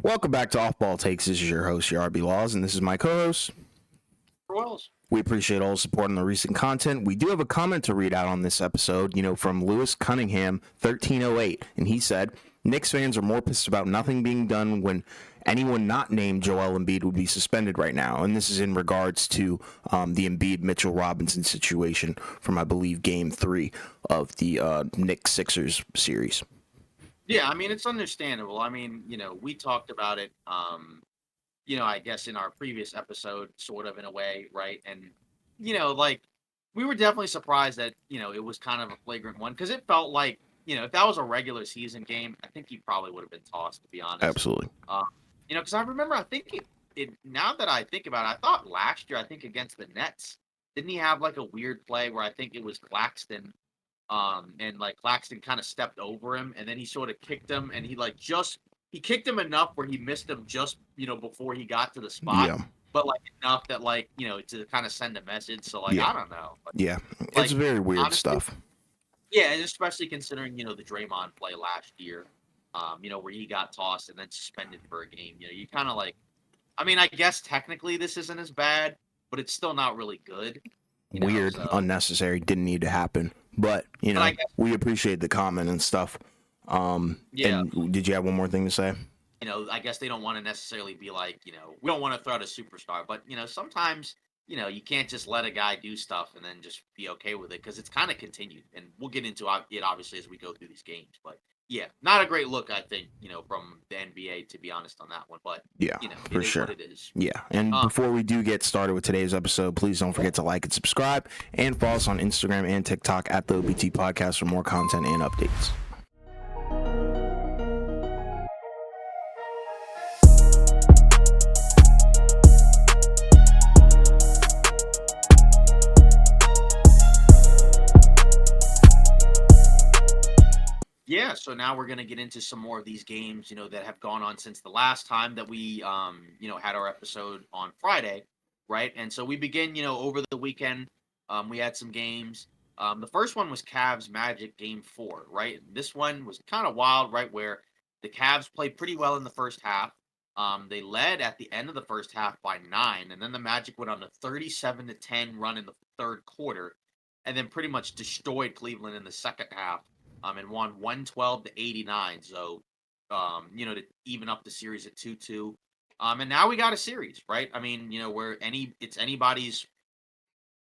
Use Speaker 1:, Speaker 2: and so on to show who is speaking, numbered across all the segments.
Speaker 1: Welcome back to Off Ball Takes. This is your host, your RB Laws, and this is my co-host.
Speaker 2: Wells.
Speaker 1: We appreciate all the support on the recent content. We do have a comment to read out on this episode, from Lewis Cunningham, 1308, and he said, Knicks fans are more pissed about nothing being done when anyone not named Joel Embiid would be suspended right now. And this is in regards to the Embiid-Mitchell Robinson situation from, I believe, Game 3 of the Knicks-Sixers series.
Speaker 2: Yeah, I mean, it's understandable. We talked about it, I guess in our previous episode, sort of in a way, right? And, like, we were definitely surprised that, it was kind of a flagrant one because it felt like, if that was a regular season game, I think he probably would have been tossed, to be honest.
Speaker 1: Absolutely.
Speaker 2: Um, because I remember, I think now that I think about it, I thought last year, I think against the Nets, didn't he have like a weird play where I think it was Claxton and like Claxton kind of stepped over him, and then he sort of kicked him, and he kicked him enough where he missed him just before he got to the spot,
Speaker 1: Yeah.
Speaker 2: but like enough that like to kind of send a message. So like
Speaker 1: Yeah.
Speaker 2: I don't know,
Speaker 1: Yeah. It's
Speaker 2: like
Speaker 1: very weird
Speaker 2: honestly,
Speaker 1: stuff.
Speaker 2: yeah, and especially considering the Draymond play last year, where he got tossed and then suspended for a game. You kind of like, I mean, I guess technically this isn't as bad, but it's still not really good.
Speaker 1: Weird,
Speaker 2: So
Speaker 1: unnecessary, didn't need to happen. But
Speaker 2: but I guess
Speaker 1: we appreciate the comment and stuff.
Speaker 2: yeah.
Speaker 1: And did you have one more thing to say?
Speaker 2: I guess they don't want to necessarily be like, we don't want to throw out a superstar, but sometimes, you can't just let a guy do stuff and then just be okay with it because it's kind of continued, and we'll get into it obviously as we go through these games. But yeah, not a great look, I think, from the NBA to be honest on that one. But
Speaker 1: Yeah,
Speaker 2: it
Speaker 1: for
Speaker 2: is what
Speaker 1: sure.
Speaker 2: it is.
Speaker 1: Yeah, and
Speaker 2: Um,
Speaker 1: before we do get started with today's episode, please don't forget to like and subscribe and follow us on Instagram and TikTok at the OBT Podcast for more content and updates.
Speaker 2: Yeah, so now we're gonna get into some more of these games, that have gone on since the last time that we, had our episode on Friday, right? And so we begin, over the weekend. We had some games. The first one was Cavs Magic Game 4, right? This one was kind of wild, right? Where the Cavs played pretty well in the first half. They led at the end of the first half by 9, and then the Magic went on a 37-10 run in the third quarter, and then pretty much destroyed Cleveland in the second half and won 112 to 89. So, to even up the series at 2-2. And now we got a series, right? I mean, where it's anybody's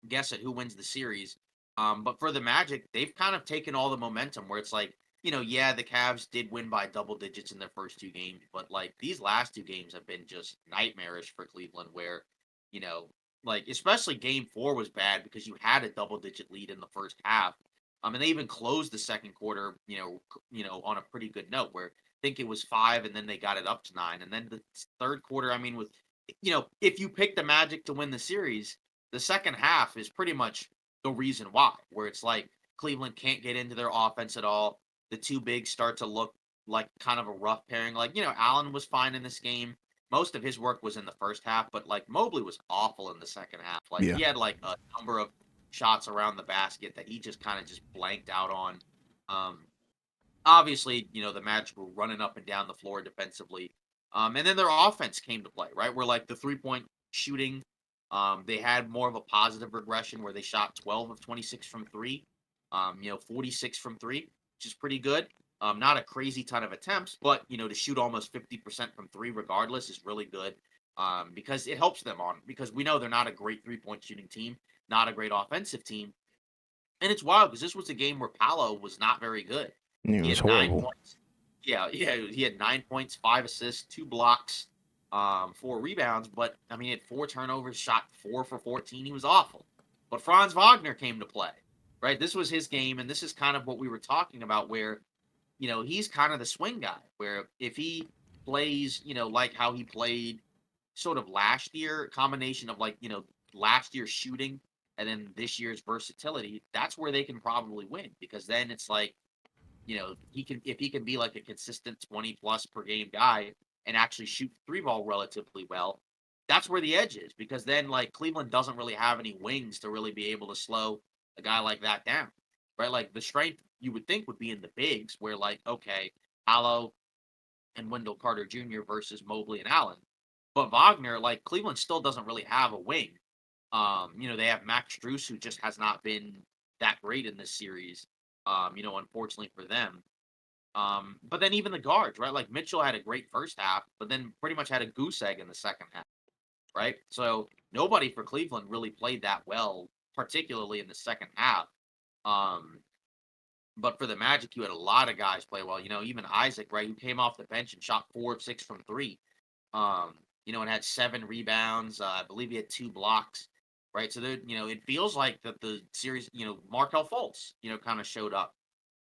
Speaker 2: guess at who wins the series. But for the Magic, they've kind of taken all the momentum where it's like, yeah, the Cavs did win by double digits in their first two games, but like these last two games have been just nightmarish for Cleveland, where, you know, like especially game four was bad because you had a double digit lead in the first half. And they even closed the second quarter, on a pretty good note where I think it was 5 and then they got it up to 9. And then the third quarter, I mean, with, if you pick the Magic to win the series, the second half is pretty much the reason why, where it's like Cleveland can't get into their offense at all. The two bigs start to look like kind of a rough pairing. Like, Allen was fine in this game. Most of his work was in the first half, but like Mobley was awful in the second half. Like
Speaker 1: Yeah,
Speaker 2: he had like a number of shots around the basket that he just kind of just blanked out on. Um, Obviously, the Magic were running up and down the floor defensively. And then their offense came to play, right? Where like the 3-point shooting, they had more of a positive regression where they shot 12 of 26 from three, 46 from three, which is pretty good. Not a crazy ton of attempts, but to shoot almost 50% from three regardless is really good. Because it helps them on because we know they're not a great 3-point shooting team, not a great offensive team. And it's wild because this was a game where Paolo was not very good.
Speaker 1: it
Speaker 2: He
Speaker 1: was
Speaker 2: had 9
Speaker 1: horrible.
Speaker 2: points. Yeah, yeah, he had 9 points, 5 assists, 2 blocks, 4 rebounds, but I mean, he had 4 turnovers, shot 4 for 14. He was awful. But Franz Wagner came to play, right? This was his game, and this is kind of what we were talking about where, he's kind of the swing guy, where if he plays, like how he played sort of last year, combination of like, last year's shooting and then this year's versatility, that's where they can probably win because then it's like, he can if he can be like a consistent 20 plus per game guy and actually shoot three ball relatively well, that's where the edge is because then like Cleveland doesn't really have any wings to really be able to slow a guy like that down. Right? Like the strength you would think would be in the bigs where like, okay, Paolo and Wendell Carter Jr. versus Mobley and Allen. But Wagner, like Cleveland, still doesn't really have a wing. They have Max Strus, who just has not been that great in this series. Unfortunately for them. But then even the guards, right? Like Mitchell had a great first half, but then pretty much had a goose egg in the second half, right? So nobody for Cleveland really played that well, particularly in the second half. Um, but for the Magic, you had a lot of guys play well. Even Isaac, right, who came off the bench and shot 4 of 6 from three. And had 7 rebounds. I believe he had 2 blocks, right? So it feels like that the series, Markel Fultz, kind of showed up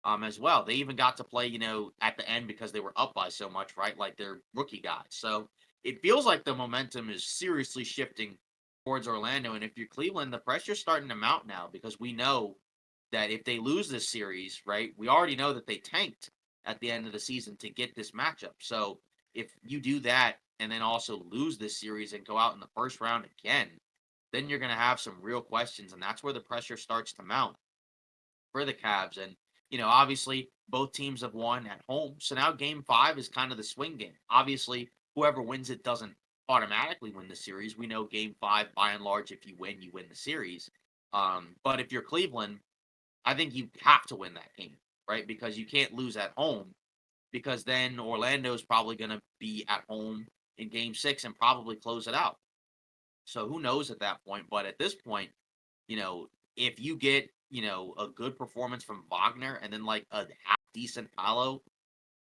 Speaker 2: as well. They even got to play, at the end because they were up by so much, right? Like they're rookie guys. So it feels like the momentum is seriously shifting towards Orlando. And if you're Cleveland, the pressure's starting to mount now because we know that if they lose this series, right, we already know that they tanked at the end of the season to get this matchup. So if you do that and then also lose this series and go out in the first round again, then you're going to have some real questions. And that's where the pressure starts to mount for the Cavs. And, obviously both teams have won at home. So now game 5 is kind of the swing game. Obviously, whoever wins it doesn't automatically win the series. We know game 5, by and large, if you win the series. But if you're Cleveland, I think you have to win that game, right? Because you can't lose at home because then Orlando's probably going to be at home in game 6 and probably close it out. So who knows at that point? But at this point, if you get, a good performance from Wagner and then like a half decent Paolo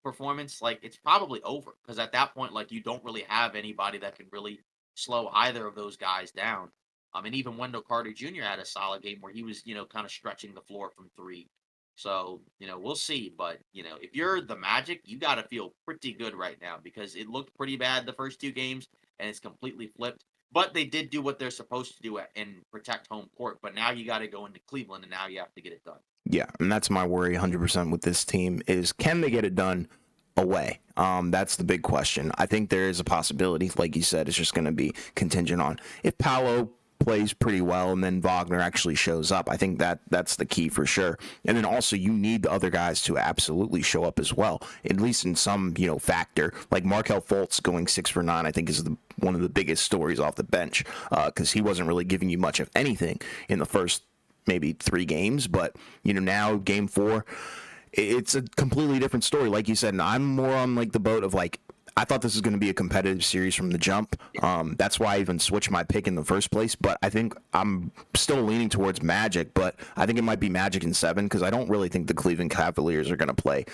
Speaker 2: performance, like it's probably over because at that point, like you don't really have anybody that can really slow either of those guys down. And even Wendell Carter Jr. had a solid game where he was, kind of stretching the floor from three. So, we'll see. But, if you're the Magic, you got to feel pretty good right now because it looked pretty bad the first 2 games and it's completely flipped. But they did do what they're supposed to do and protect home court. But now you got to go into Cleveland and now you have to get it done.
Speaker 1: Yeah, and that's my worry 100% with this team is can they get it done away? That's the big question. I think there is a possibility, like you said, it's just going to be contingent on if Paolo plays pretty well and then Wagner actually shows up. I think that's the key for sure. And then also you need the other guys to absolutely show up as well, at least in some factor. Like Markel Fultz going 6 for 9, I think is one of the biggest stories off the bench because he wasn't really giving you much of anything in the first maybe 3 games, but now game 4 it's a completely different story like you said, and I'm more on like the boat of like I thought this was going to be a competitive series from the jump. That's why I even switched my pick in the first place, but I think I'm still leaning towards Magic, but I think it might be Magic in 7 because I don't really think the Cleveland Cavaliers are going to play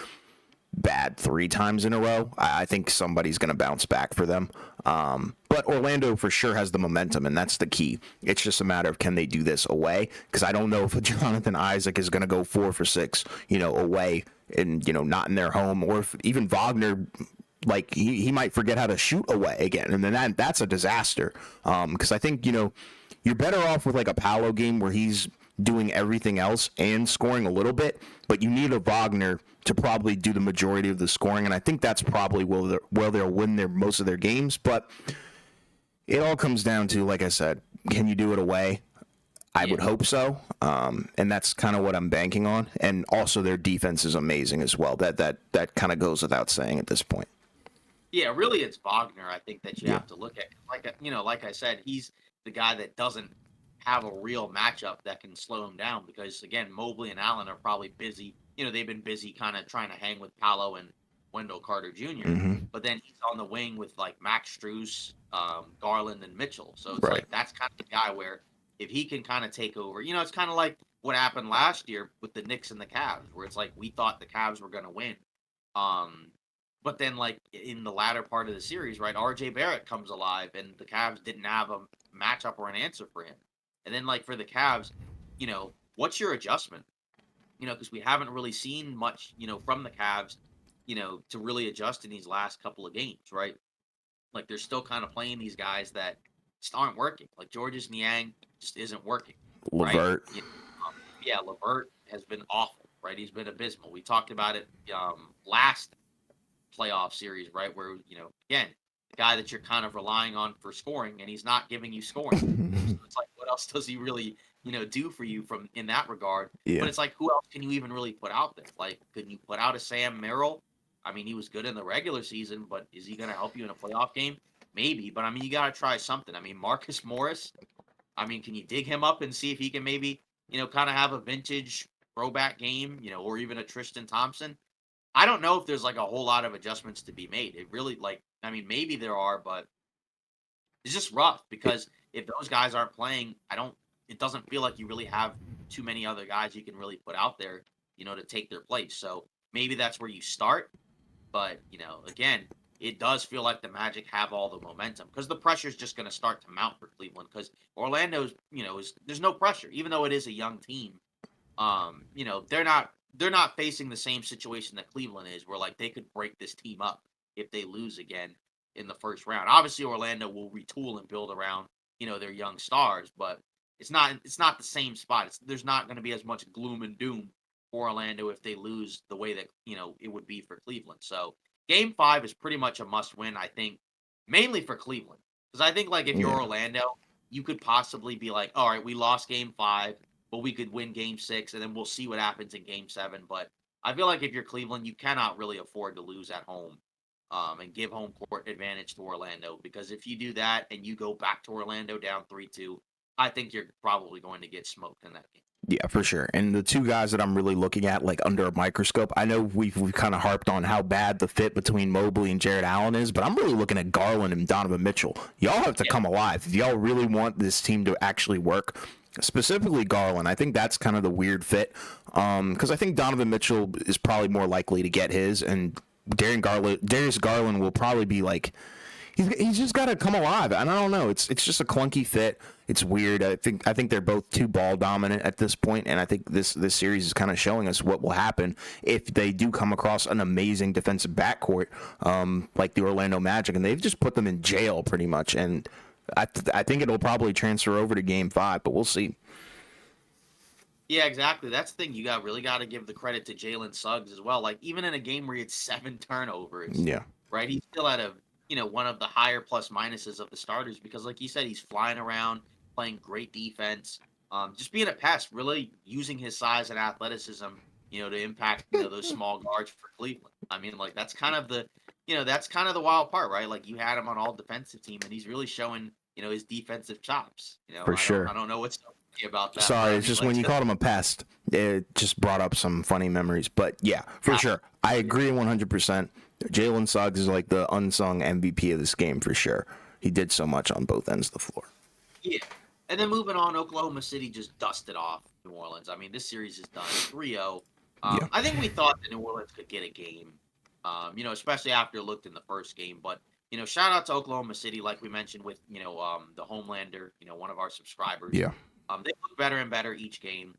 Speaker 1: bad 3 times in a row. I think somebody's going to bounce back for them. But Orlando for sure has the momentum, and that's the key. It's just a matter of can they do this away? Because I don't know if Jonathan Isaac is going to go 4 for 6, away and, not in their home, or if even Wagner, like he might forget how to shoot away again. And then that's a disaster. Because I think, you're better off with like a Paolo game where he's doing everything else and scoring a little bit, but you need a Wagner to probably do the majority of the scoring, and I think that's probably where they'll win most of their games. But it all comes down to, like I said, can you do it away? I would hope so, and that's kind of what I'm banking on. And also, their defense is amazing as well. That kind of goes without saying at this point.
Speaker 2: Yeah, really, it's Wagner. I think that you have to look at, like I said, he's the guy that doesn't have a real matchup that can slow him down because again, Mobley and Allen are probably busy. They've been busy kind of trying to hang with Paolo and Wendell Carter Jr.
Speaker 1: Mm-hmm.
Speaker 2: But then he's on the wing with like Max Strus, Garland, and Mitchell. So it's
Speaker 1: Right.
Speaker 2: like that's kind of the guy where if he can kind of take over, it's kind of like what happened last year with the Knicks and the Cavs, where it's like we thought the Cavs were going to win. But then, like in the latter part of the series, right, RJ Barrett comes alive, and the Cavs didn't have a matchup or an answer for him. And then, like for the Cavs, what's your adjustment? Because we haven't really seen much, from the Cavs, to really adjust in these last couple of games, right? Like they're still kind of playing these guys that just aren't working. Like Georges Niang just isn't working, right?
Speaker 1: LeVert.
Speaker 2: Yeah, LeVert has been awful, right? He's been abysmal. We talked about it last playoff series, right? Where, again, the guy that you're kind of relying on for scoring and he's not giving you scoring. So it's like, what else does he really, do for you from in that regard?
Speaker 1: Yeah.
Speaker 2: But it's like, who else can you even really put out there? Like, can you put out a Sam Merrill? I mean, he was good in the regular season, but is he going to help you in a playoff game? Maybe, but I mean, you got to try something. I mean, Marcus Morris, I mean, can you dig him up and see if he can maybe, kind of have a vintage throwback game, or even a Tristan Thompson? I don't know if there's like a whole lot of adjustments to be made. It really like, I mean, maybe there are, but it's just rough because if those guys aren't playing, it doesn't feel like you really have too many other guys you can really put out there, to take their place. So maybe that's where you start. But, again, it does feel like the Magic have all the momentum because the pressure is just going to start to mount for Cleveland because Orlando's, there's no pressure, even though it is a young team. They're not facing the same situation that Cleveland is, where like they could break this team up if they lose again in the first round. Obviously, Orlando will retool and build around their young stars, but it's not the same spot. There's not going to be as much gloom and doom for Orlando if they lose the way that it would be for Cleveland. So Game 5 is pretty much a must win, I think, mainly for Cleveland because I think like if you're
Speaker 1: Yeah.
Speaker 2: Orlando, you could possibly be like, all right, we lost Game 5, but we could win Game 6, and then we'll see what happens in Game 7. But I feel like if you're Cleveland, you cannot really afford to lose at home, and give home court advantage to Orlando, because if you do that and you go back to Orlando down 3-2, I think you're probably going to get smoked in that game.
Speaker 1: Yeah, for sure. And the two guys that I'm really looking at, like under a microscope, I know we've kind of harped on how bad the fit between Mobley and Jared Allen is, but I'm really looking at Garland and Donovan Mitchell. Y'all have to
Speaker 2: Yeah.
Speaker 1: come alive if y'all really want this team to actually work. Specifically Garland, I think that's kind of the weird fit, because I think Donovan Mitchell is probably more likely to get his, and Darius Garland will probably be like he's just got to come alive, and I don't know. It's just a clunky fit. It's weird. I think they're both too ball dominant at this point, and I think this series is kind of showing us what will happen if they do come across an amazing defensive backcourt, like the Orlando Magic, and they've just put them in jail pretty much. And I think it'll probably transfer over to Game 5, but we'll see.
Speaker 2: Yeah, exactly. That's the thing. You really got to give the credit to Jalen Suggs as well. Like even in a game where he had 7 turnovers,
Speaker 1: Yeah,
Speaker 2: right? He's still at one of the higher plus minuses of the starters because, like you said, he's flying around, playing great defense, just being a pest, really using his size and athleticism, to impact, those small guards for Cleveland. I mean, like that's kind of the wild part, right? Like you had him on all defensive team, and he's really showing, his defensive chops.
Speaker 1: for
Speaker 2: I don't, I
Speaker 1: sure.
Speaker 2: don't know what's about that, but
Speaker 1: Sorry,
Speaker 2: I
Speaker 1: it's
Speaker 2: mean,
Speaker 1: just
Speaker 2: like
Speaker 1: when you
Speaker 2: just
Speaker 1: called him a pest, it just brought up some funny memories. But yeah, for
Speaker 2: uh,
Speaker 1: sure. I agree 100%. Jalen Suggs is like the unsung MVP of this game for sure. He did so much on both ends of the floor.
Speaker 2: yeah. And then moving on, Oklahoma City just dusted off New Orleans. I mean, this series is done 3-0.
Speaker 1: Yeah.
Speaker 2: I think we thought that New Orleans could get a game, especially after it looked in the first game. But, shout out to Oklahoma City, like we mentioned with, the Homelander, one of our subscribers.
Speaker 1: Yeah.
Speaker 2: They look better and better each game,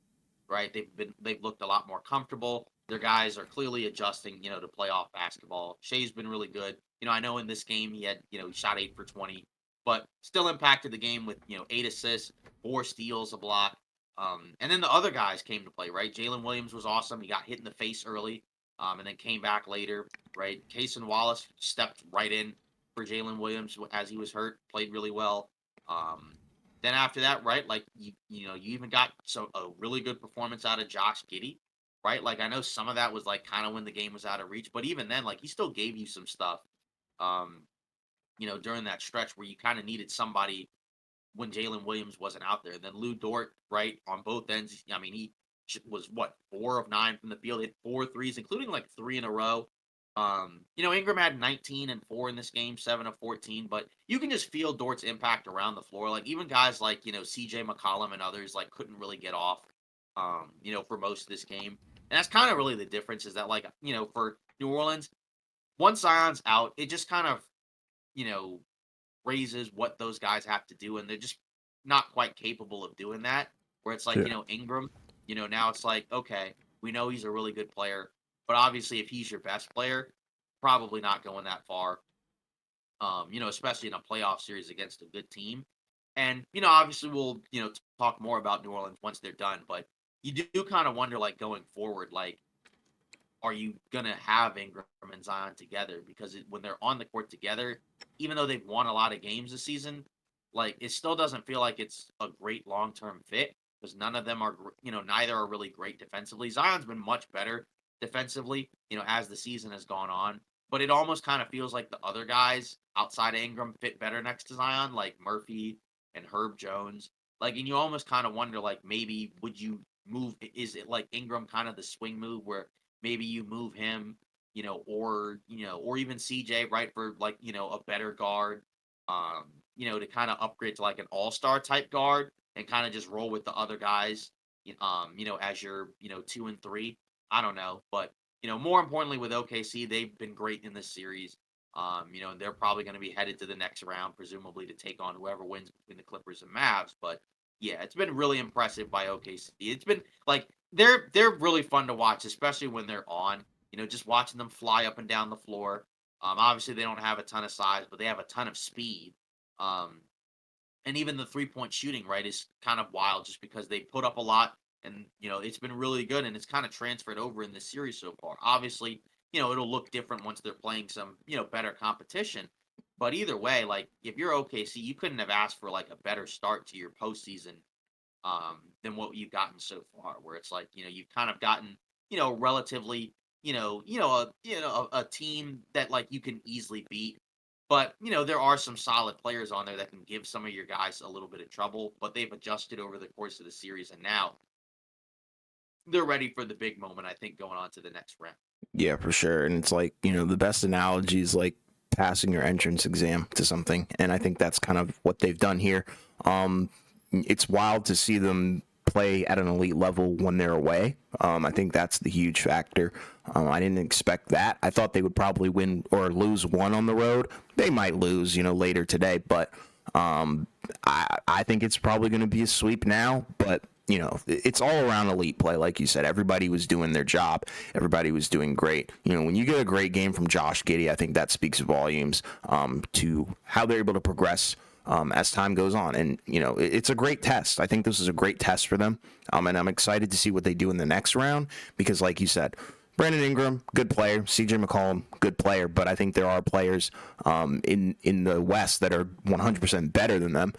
Speaker 2: right? They've looked a lot more comfortable. Their guys are clearly adjusting, to playoff basketball. Shea's been really good. I know in this game he had, he shot 8 for 20, but still impacted the game with 8 assists, 4 steals, a block. And then the other guys came to play, right? Jalen Williams was awesome. He got hit in the face early, and then came back later, right? Cason Wallace stepped right in for Jalen Williams as he was hurt, played really well. Um, then after that, right, like you even got a really good performance out of Josh Giddey, right? Like I know some of that was like kind of when the game was out of reach, but even then, like he still gave you some stuff. Um, during that stretch where you kind of needed somebody when Jalen Williams wasn't out there. Then Lou Dort, right, on both ends. I mean, he was what 4 of 9 from the field, hit 4 threes, including like 3 in a row. Ingram had 19 and 4 in this game, 7 of 14. But you can just feel Dort's impact around the floor. Like even guys like C.J. McCollum and others like couldn't really get off. For most of this game, and that's kind of really the difference is that like for New Orleans, once Zion's out, it just kind of you know raises what those guys have to do, and they're just not quite capable of doing that. Where it's like,
Speaker 1: Yeah.
Speaker 2: Ingram, now it's like, okay, we know he's a really good player, but obviously if he's your best player, probably not going that far. Especially in a playoff series against a good team. And, obviously we'll, talk more about New Orleans once they're done, but you do kind of wonder, like, going forward, like, are you gonna have Ingram and Zion together? Because when they're on the court together, even though they've won a lot of games this season, like it still doesn't feel like it's a great long term fit because none of them are, neither are really great defensively. Zion's been much better defensively, as the season has gone on. But it almost kind of feels like the other guys outside of Ingram fit better next to Zion, like Murphy and Herb Jones. Like, and you almost kind of wonder, like, maybe would you move? Is it like Ingram kind of the swing move where maybe you move him, or even CJ, right, for like, a better guard, to kind of upgrade to like an all-star type guard and kind of just roll with the other guys, as your, 2 and 3. I don't know, but more importantly with OKC, they've been great in this series. And they're probably going to be headed to the next round, presumably to take on whoever wins between the Clippers and Mavs. But yeah, it's been really impressive by OKC. It's been like they're really fun to watch, especially when they're on. Just watching them fly up and down the floor. Obviously they don't have a ton of size, but they have a ton of speed. Um, and even the 3-point shooting, right, is kind of wild just because they put up a lot and it's been really good and it's kind of transferred over in this series so far. Obviously, it'll look different once they're playing some, better competition. But either way, like if you're OKC, you couldn't have asked for like a better start to your postseason than what you've gotten so far, where it's like, you've kind of gotten, relatively, a team that like you can easily beat. But, there are some solid players on there that can give some of your guys a little bit of trouble, but they've adjusted over the course of the series, and now they're ready for the big moment, I think, going on to the next round.
Speaker 1: Yeah, for sure. And it's like, the best analogy is like passing your entrance exam to something. And I think that's kind of what they've done here. It's wild to see them play at an elite level when they're away. I think that's the huge factor. I didn't expect that. I thought they would probably win or lose one on the road. They might lose, later today, but I think it's probably going to be a sweep now. But it's all around elite play, like you said. Everybody was doing their job. Everybody was doing great. When you get a great game from Josh Giddey, I think that speaks volumes to how they're able to progress as time goes on. And, it's a great test. I think this is a great test for them. And I'm excited to see what they do in the next round because, like you said, Brandon Ingram, good player. CJ McCollum, good player. But I think there are players in the West that are 100% better than them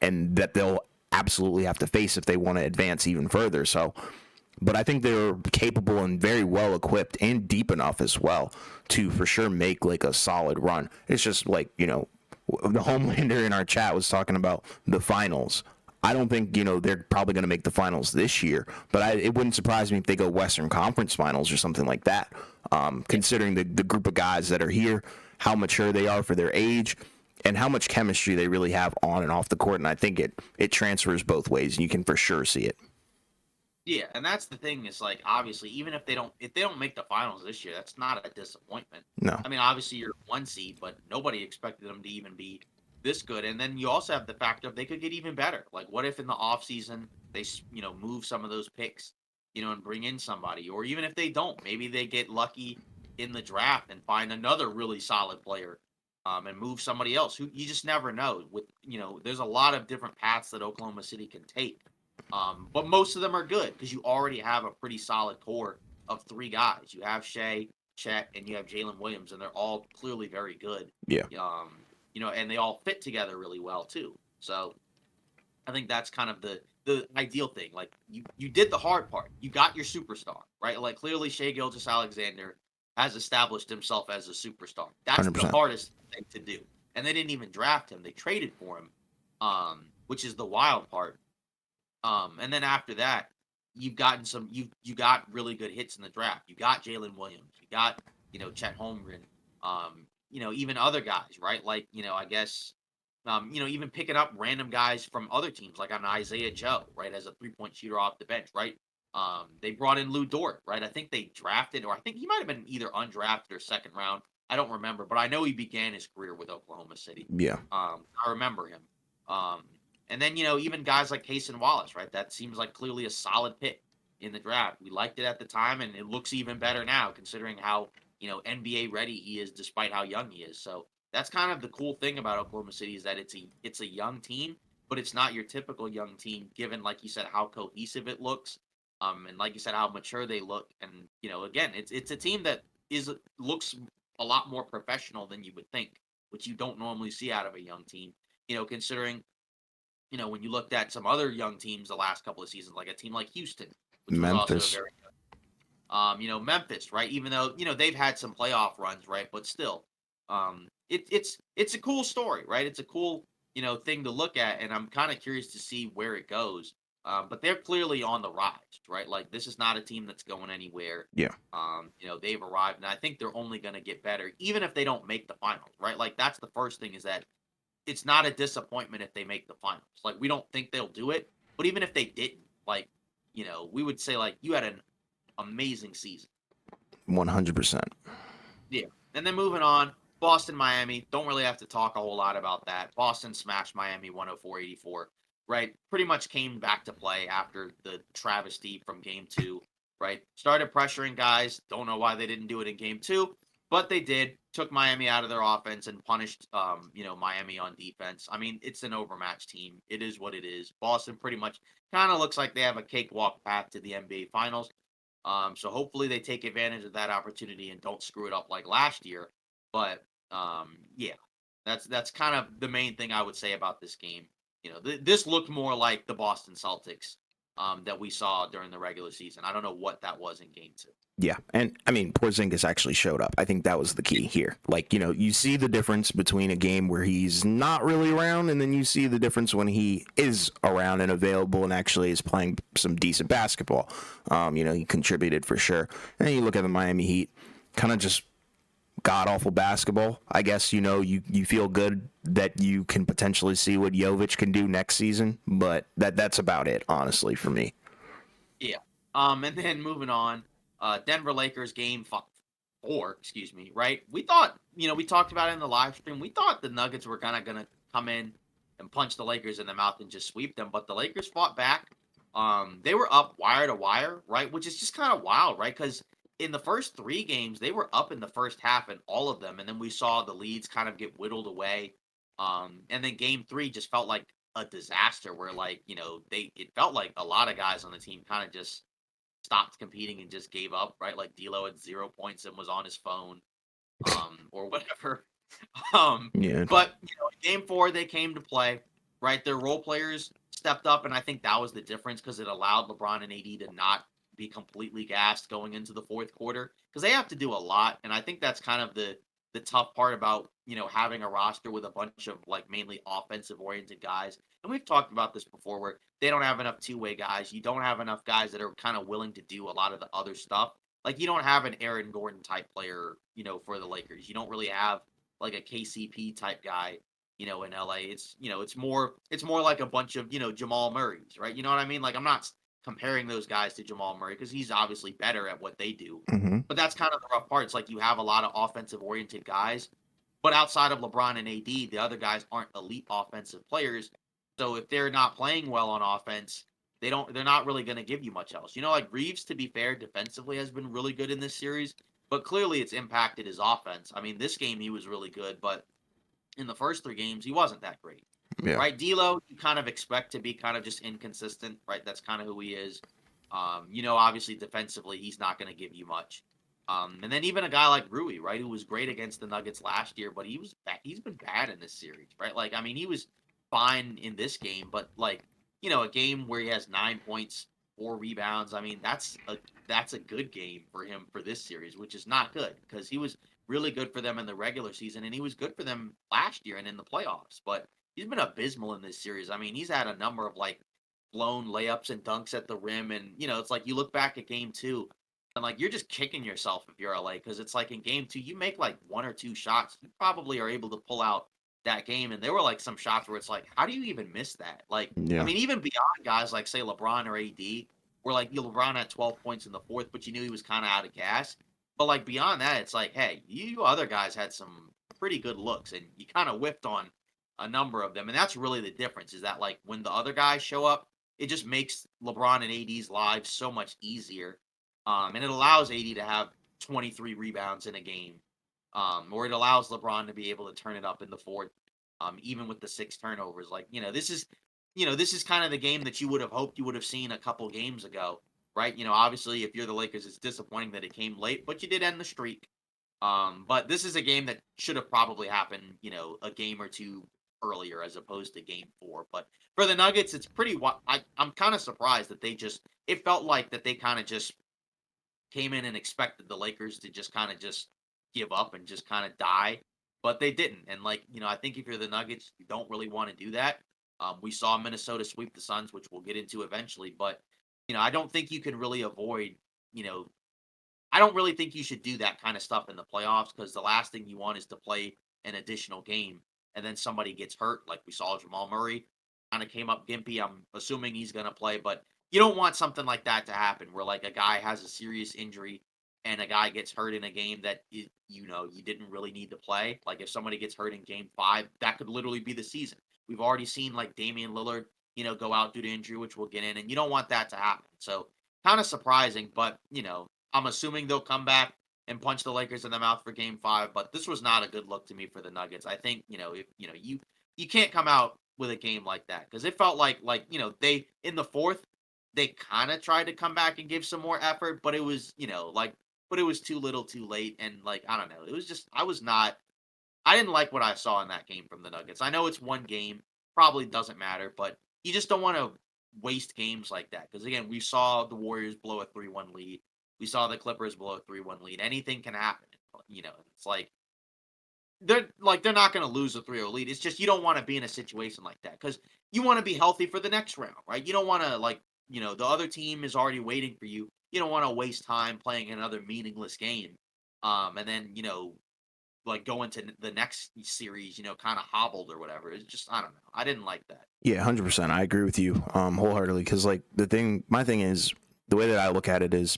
Speaker 1: and that they'll absolutely have to face if they want to advance even further. So, but I think they're capable and very well equipped and deep enough as well to for sure make like a solid run. It's just like, the Homelander in our chat was talking about the finals. I don't think, they're probably going to make the finals this year, but it wouldn't surprise me if they go Western Conference finals or something like that, considering the group of guys that are here, how mature they are for their age, and how much chemistry they really have on and off the court. And I think it transfers both ways, and you can for sure see it.
Speaker 2: Yeah, and that's the thing is like obviously even if they don't make the finals this year, that's not a disappointment.
Speaker 1: No,
Speaker 2: I mean, obviously you're 1 seed, but nobody expected them to even be this good. And then you also have the factor of they could get even better. Like what if in the offseason they move some of those picks, and bring in somebody, or even if they don't, maybe they get lucky in the draft and find another really solid player, and move somebody else who you just never know. With there's a lot of different paths that Oklahoma City can take. But most of them are good because you already have a pretty solid core of 3 guys. You have Shea, Chet, and you have Jalen Williams, and they're all clearly very good.
Speaker 1: yeah,
Speaker 2: And they all fit together really well too. So I think that's kind of the ideal thing. Like you did the hard part. You got your superstar, right? Like clearly Shea Gilgeous-Alexander has established himself as a superstar. That's the
Speaker 1: 100%.
Speaker 2: hardest thing to do. And they didn't even draft him. They traded for him, which is the wild part. And then after that, you've gotten you got really good hits in the draft. You got Jalen Williams. You got Chet Holmgren. Even other guys, right? Like I guess even picking up random guys from other teams, like an Isaiah Joe, right, as a 3-point shooter off the bench, right? They brought in Lou Dort, right? I think they drafted, or I think he might have been either undrafted or second round. I don't remember, but I know he began his career with Oklahoma City.
Speaker 1: Yeah,
Speaker 2: I remember him. Um, and then even guys like Cason Wallace, right? That seems like clearly a solid pick in the draft. We liked it at the time, and it looks even better now, considering how NBA ready he is, despite how young he is. So that's kind of the cool thing about Oklahoma City is that it's a young team, but it's not your typical young team, given like you said how cohesive it looks, and like you said how mature they look, and again it's a team that looks a lot more professional than you would think, which you don't normally see out of a young team. Considering when you looked at some other young teams the last couple of seasons, like a team like Houston, which was also
Speaker 1: Memphis.
Speaker 2: very Memphis, right? Even though, they've had some playoff runs, right? But still, it's a cool story, right? It's a cool, thing to look at, and I'm kind of curious to see where it goes. But they're clearly on the rise, right? Like this is not a team that's going anywhere.
Speaker 1: Yeah.
Speaker 2: They've arrived, and I think they're only going to get better, even if they don't make the finals, right? Like that's the first thing is that it's not a disappointment if they make the finals. Like we don't think they'll do it, but even if they didn't, like, we would say like you had an amazing season.
Speaker 1: 100%.
Speaker 2: Yeah. And then moving on, Boston, Miami. Don't really have to talk a whole lot about that. Boston smashed Miami 104-84, right? Pretty much came back to play after the travesty from game two, right? Started pressuring guys. Don't know why they didn't do it in game two, but they did. Took Miami out of their offense and punished, Miami on defense. I mean, it's an overmatched team. It is what it is. Boston pretty much kind of looks like they have a cakewalk path to the NBA Finals. So hopefully they take advantage of that opportunity and don't screw it up like last year. But yeah, that's kind of the main thing I would say about this game. This looked more like the Boston Celtics that we saw during the regular season. I don't know what that was in game two.
Speaker 1: Yeah, and I mean, Porzingis actually showed up. I think that was the key here. Like, you see the difference between a game where he's not really around, and then you see the difference when he is around and available and actually is playing some decent basketball. He contributed for sure. And then you look at the Miami Heat, kind of just god awful basketball. I guess you feel good that you can potentially see what Jovic can do next season, but that's about it, honestly, for me.
Speaker 2: Yeah. And then moving on, Denver Lakers game 4, excuse me, right? We thought, we talked about it in the live stream. We thought the Nuggets were kind of going to come in and punch the Lakers in the mouth and just sweep them, but the Lakers fought back. They were up wire to wire, right? Which is just kind of wild, right? Because in the first 3 games, they were up in the first half in all of them, and then we saw the leads kind of get whittled away. And then game 3 just felt like a disaster where like, it felt like a lot of guys on the team kind of just stopped competing and just gave up, right? Like D'Lo had 0 points and was on his phone, or whatever. Um,
Speaker 1: Yeah.
Speaker 2: but game 4 they came to play, right? Their role players stepped up, and I think that was the difference because it allowed LeBron and AD to not be completely gassed going into the fourth quarter because they have to do a lot, and I think that's kind of the tough part about having a roster with a bunch of like mainly offensive oriented guys. And we've talked about this before where they don't have enough two-way guys. You don't have enough guys that are kind of willing to do a lot of the other stuff. Like you don't have an Aaron Gordon type player, for the Lakers. You don't really have like a KCP type guy, in LA. It's more like a bunch of, Jamal Murray's, right? You know what I mean? Like I'm not comparing those guys to Jamal Murray because he's obviously better at what they do.
Speaker 1: Mm-hmm.
Speaker 2: But that's kind of the rough part. It's like you have a lot of offensive oriented guys, but outside of LeBron and AD, the other guys aren't elite offensive players. So if they're not playing well on offense, they're not really going to give you much else. Like Reeves, to be fair, defensively has been really good in this series, but clearly it's impacted his offense. I mean, this game he was really good, but in the first 3 games he wasn't that great.
Speaker 1: Yeah.
Speaker 2: Right? D'Lo, you kind of expect to be kind of just inconsistent, right? That's kind of who he is. Obviously defensively he's not going to give you much. And then even a guy like Rui, right, who was great against the Nuggets last year, but he's been bad in this series, right? Like, I mean, he was fine in this game, but like, a game where he has 9 points, 4 rebounds. I mean, that's a good game for him for this series, which is not good because he was really good for them in the regular season and he was good for them last year and in the playoffs. But he's been abysmal in this series. I mean, he's had a number of like blown layups and dunks at the rim, and it's like you look back at game 2 and like you're just kicking yourself if you're LA because it's like in game 2 you make like 1 or 2 shots, you probably are able to pull out that game. And there were like some shots where it's like, how do you even miss that? Like, I
Speaker 1: Yeah.
Speaker 2: mean, even beyond guys like say LeBron or AD, where like LeBron had 12 points in the fourth, but you knew he was kind of out of gas. But like beyond that, it's like, hey, you other guys had some pretty good looks, and you kind of whiffed on a number of them. And that's really the difference is that like when the other guys show up, it just makes LeBron and AD's lives so much easier. And it allows AD to have 23 rebounds in a game, or it allows LeBron to be able to turn it up in the fourth, even with the 6 turnovers. Like, this is kind of the game that you would have hoped you would have seen a couple games ago, right? Obviously, if you're the Lakers, it's disappointing that it came late, but you did end the streak. But this is a game that should have probably happened, a game or two earlier as opposed to game 4. But for the Nuggets, it's pretty. I'm kind of surprised that they just. It felt like that they kind of just came in and expected the Lakers to just kind of just give up and just kind of die, but they didn't. And like, I think if you're the Nuggets, you don't really want to do that. We saw Minnesota sweep the Suns, which we'll get into eventually, but I don't think you can really avoid, you know, I don't really think you should do that kind of stuff in the playoffs because the last thing you want is to play an additional game and then somebody gets hurt, like we saw Jamal Murray kind of came up gimpy. I'm assuming he's going to play, but you don't want something like that to happen where like a guy has a serious injury and a guy gets hurt in a game that you didn't really need to play. Like if somebody gets hurt in game 5, that could literally be the season. We've already seen like Damian Lillard, go out due to injury, which we'll get in, and you don't want that to happen. So kind of surprising, but I'm assuming they'll come back and punch the Lakers in the mouth for game 5, but this was not a good look to me for the Nuggets. I think, if you can't come out with a game like that because it felt like, they in the fourth, they kind of tried to come back and give some more effort, but it was, but it was too little, too late and like I don't know. It was just I didn't like what I saw in that game from the Nuggets. I know it's one game, probably doesn't matter, but you just don't want to waste games like that because again, we saw the Warriors blow a 3-1 lead. We saw the Clippers blow a 3-1 lead. Anything can happen. It's they're not going to lose a 3-0 lead. It's just you don't want to be in a situation like that because you want to be healthy for the next round, right? You don't want to the other team is already waiting for you. You don't want to waste time playing another meaningless game, and then like go into the next series, kind of hobbled or whatever. It's just I don't know. I didn't like that.
Speaker 1: Yeah, 100%. I agree with you wholeheartedly because like my thing is the way that I look at it is,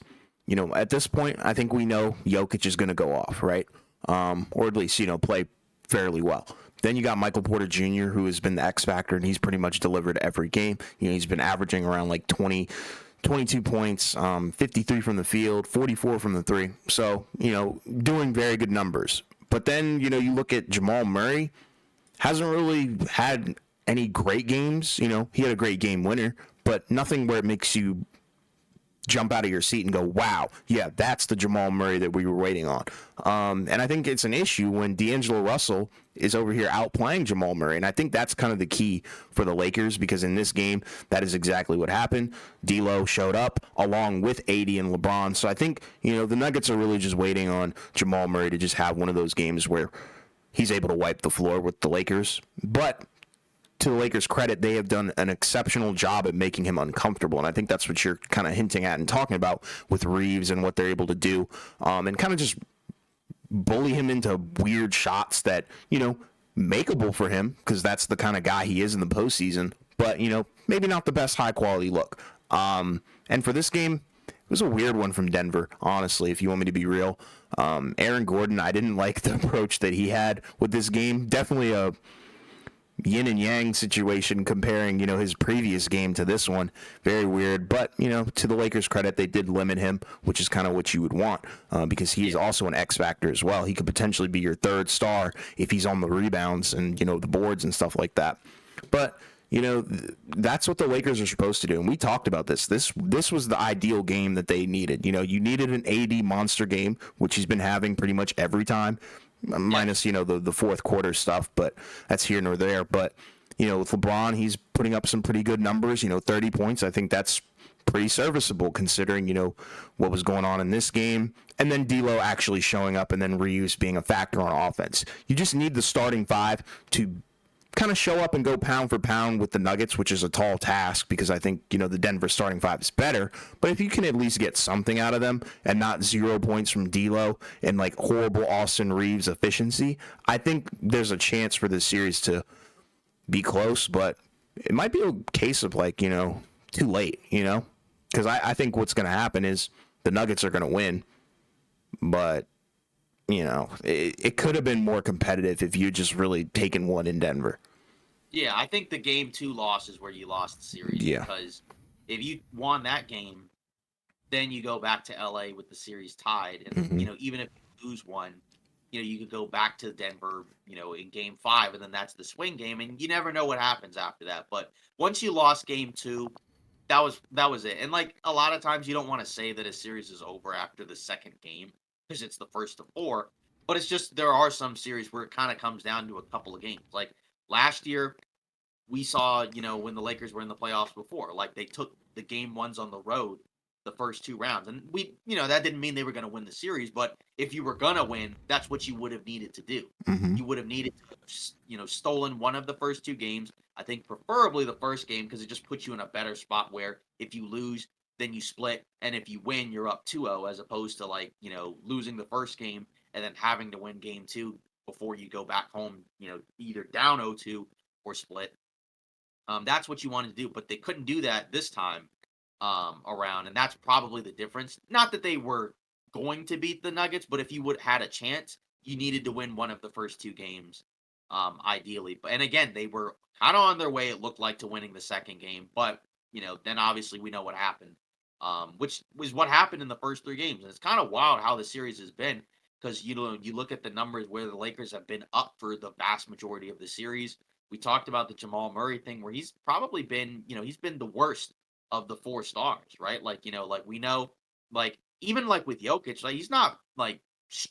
Speaker 1: at this point, I think we know Jokic is going to go off, right? Or at least play fairly well. Then you got Michael Porter Jr., who has been the X factor, and he's pretty much delivered every game. He's been averaging around like 22 points, 53 from the field, 44 from the three. So, doing very good numbers. But then, you look at Jamal Murray, hasn't really had any great games. He had a great game winner, but nothing where it makes you jump out of your seat and go, wow, yeah, that's the Jamal Murray that we were waiting on. And I think it's an issue when D'Angelo Russell is over here outplaying Jamal Murray. And I think that's kind of the key for the Lakers because in this game, that is exactly what happened. D'Lo showed up along with AD and LeBron. So I think, the Nuggets are really just waiting on Jamal Murray to just have one of those games where he's able to wipe the floor with the Lakers. But to the Lakers' credit, they have done an exceptional job at making him uncomfortable, and I think that's what you're kind of hinting at and talking about with Reeves and what they're able to do, and kind of just bully him into weird shots that, makeable for him because that's the kind of guy he is in the postseason, but, maybe not the best high-quality look. And for this game, it was a weird one from Denver, honestly, if you want me to be real. Aaron Gordon, I didn't like the approach that he had with this game. Definitely a yin and yang situation comparing, his previous game to this one. Very weird. But, to the Lakers' credit, they did limit him, which is kind of what you would want because he's also an X factor as well. He could potentially be your third star if he's on the rebounds and, the boards and stuff like that. But, that's what the Lakers are supposed to do. And we talked about this. This was the ideal game that they needed. You needed an AD monster game, which he's been having pretty much every time. Minus, the fourth quarter stuff, but that's here nor there. But, with LeBron, he's putting up some pretty good numbers, 30 points. I think that's pretty serviceable considering, what was going on in this game. And then D'Lo actually showing up and then Reeves being a factor on offense. You just need the starting five to kind of show up and go pound for pound with the Nuggets, which is a tall task because I think, the Denver starting five is better. But if you can at least get something out of them and not 0 points from D'Lo and like horrible Austin Reeves efficiency, I think there's a chance for this series to be close, but it might be a case of like, too late, because I think what's going to happen is the Nuggets are going to win, but it could have been more competitive if you just really taken one in Denver.
Speaker 2: Yeah, I think the game 2 loss is where you lost the series.
Speaker 1: Yeah.
Speaker 2: Because if you won that game, then you go back to LA with the series tied. And, even if you lose one, you could go back to Denver, in game 5, and then that's the swing game. And you never know what happens after that. But once you lost game 2, that was it. And like a lot of times you don't want to say that a series is over after the second game because it's the first of 4. But it's just there are some series where it kind of comes down to a couple of games. Like last year, we saw, when the Lakers were in the playoffs before, like they took the game 1s on the road the first 2 rounds. And that didn't mean they were going to win the series, but if you were going to win, that's what you would have needed to do.
Speaker 1: Hmm.
Speaker 2: You would have needed to, stolen one of the first 2 games. I think preferably the first game because it just puts you in a better spot where if you lose, then you split. And if you win, you're up 2-0 as opposed to losing the first game and then having to win game 2 before you go back home, either down 0-2 or split. That's what you wanted to do, but they couldn't do that this time around, and that's probably the difference. Not that they were going to beat the Nuggets, but if you would had a chance, you needed to win one of the first 2 games, ideally. But and again, they were kind of on their way. It looked like to winning the second game, but then obviously we know what happened, which was what happened in the first 3 games. And it's kind of wild how the series has been because you look at the numbers where the Lakers have been up for the vast majority of the series. We talked about the Jamal Murray thing where he's probably been, he's been the worst of the 4 stars, right? Like we know, like even like with Jokic, like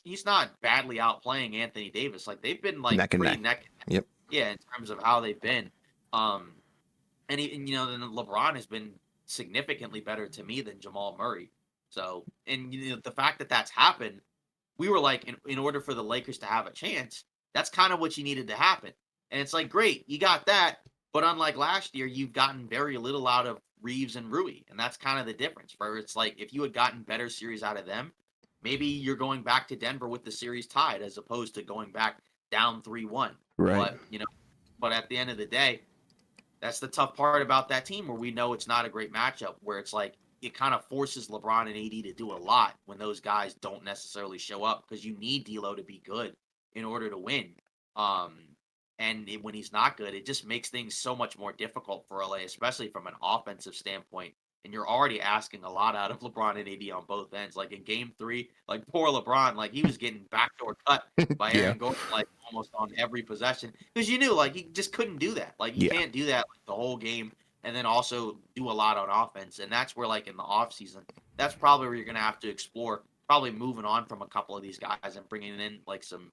Speaker 2: he's not badly outplaying Anthony Davis. Like they've been like
Speaker 1: Neck and
Speaker 2: pretty
Speaker 1: neck.
Speaker 2: neck,
Speaker 1: Yep.
Speaker 2: yeah, in terms of how they've been. Um, and then LeBron has been significantly better to me than Jamal Murray. So, and the fact that that's happened, we were like, in order for the Lakers to have a chance, that's kind of what you needed to happen. And it's like, great, you got that. But unlike last year, you've gotten very little out of Reeves and Rui. And that's kind of the difference. Where it's like, if you had gotten better series out of them, maybe you're going back to Denver with the series tied as opposed to going back down 3-1.
Speaker 1: Right.
Speaker 2: But at the end of the day, that's the tough part about that team where we know it's not a great matchup, where it's like it kind of forces LeBron and AD to do a lot when those guys don't necessarily show up because you need D'Lo to be good in order to win. Um, when he's not good, it just makes things so much more difficult for LA, especially from an offensive standpoint. And you're already asking a lot out of LeBron and AD on both ends. Like in Game 3, like poor LeBron, like he was getting backdoor cut by
Speaker 1: Yeah.
Speaker 2: Aaron Gordon like almost on every possession because you knew like he just couldn't do that. Like you
Speaker 1: Yeah.
Speaker 2: can't do that like, the whole game and then also do a lot on offense. And that's where like in the offseason, that's probably where you're gonna have to explore. Probably moving on from a couple of these guys and bringing in like some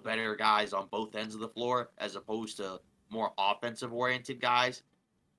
Speaker 2: better guys on both ends of the floor as opposed to more offensive oriented guys,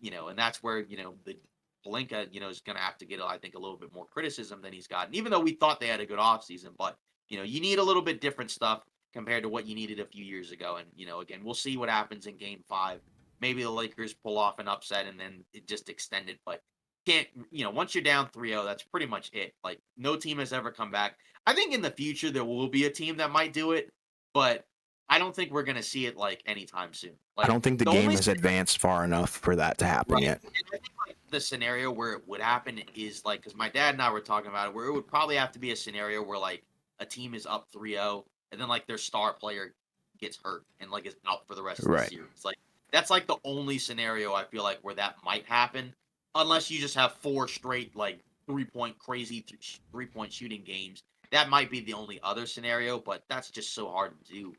Speaker 2: and that's where, the Pelinka, is going to have to get, I think, a little bit more criticism than he's gotten, even though we thought they had a good offseason. But, you need a little bit different stuff compared to what you needed a few years ago. And, again, we'll see what happens in game 5. Maybe the Lakers pull off an upset and then it just extend it. But can't, once you're down 3-0, that's pretty much it. Like, no team has ever come back. I think in the future there will be a team that might do it, but I don't think we're going to see it like anytime soon.
Speaker 1: I
Speaker 2: Like
Speaker 1: don't think the
Speaker 2: the
Speaker 1: game
Speaker 2: only
Speaker 1: has advanced far enough for that to happen
Speaker 2: right,
Speaker 1: yet.
Speaker 2: and I think like the scenario where it would happen is like because my dad and I were talking about it, where it would probably have to be a scenario where like a team is up 3-0 and then like their star player gets hurt and like is out for the rest of the
Speaker 1: Right.
Speaker 2: series. Like that's like the only scenario I feel like where that might happen, unless you just have 4 straight like 3-point crazy 3-point shooting games. That might be the only other scenario, but that's just so hard to do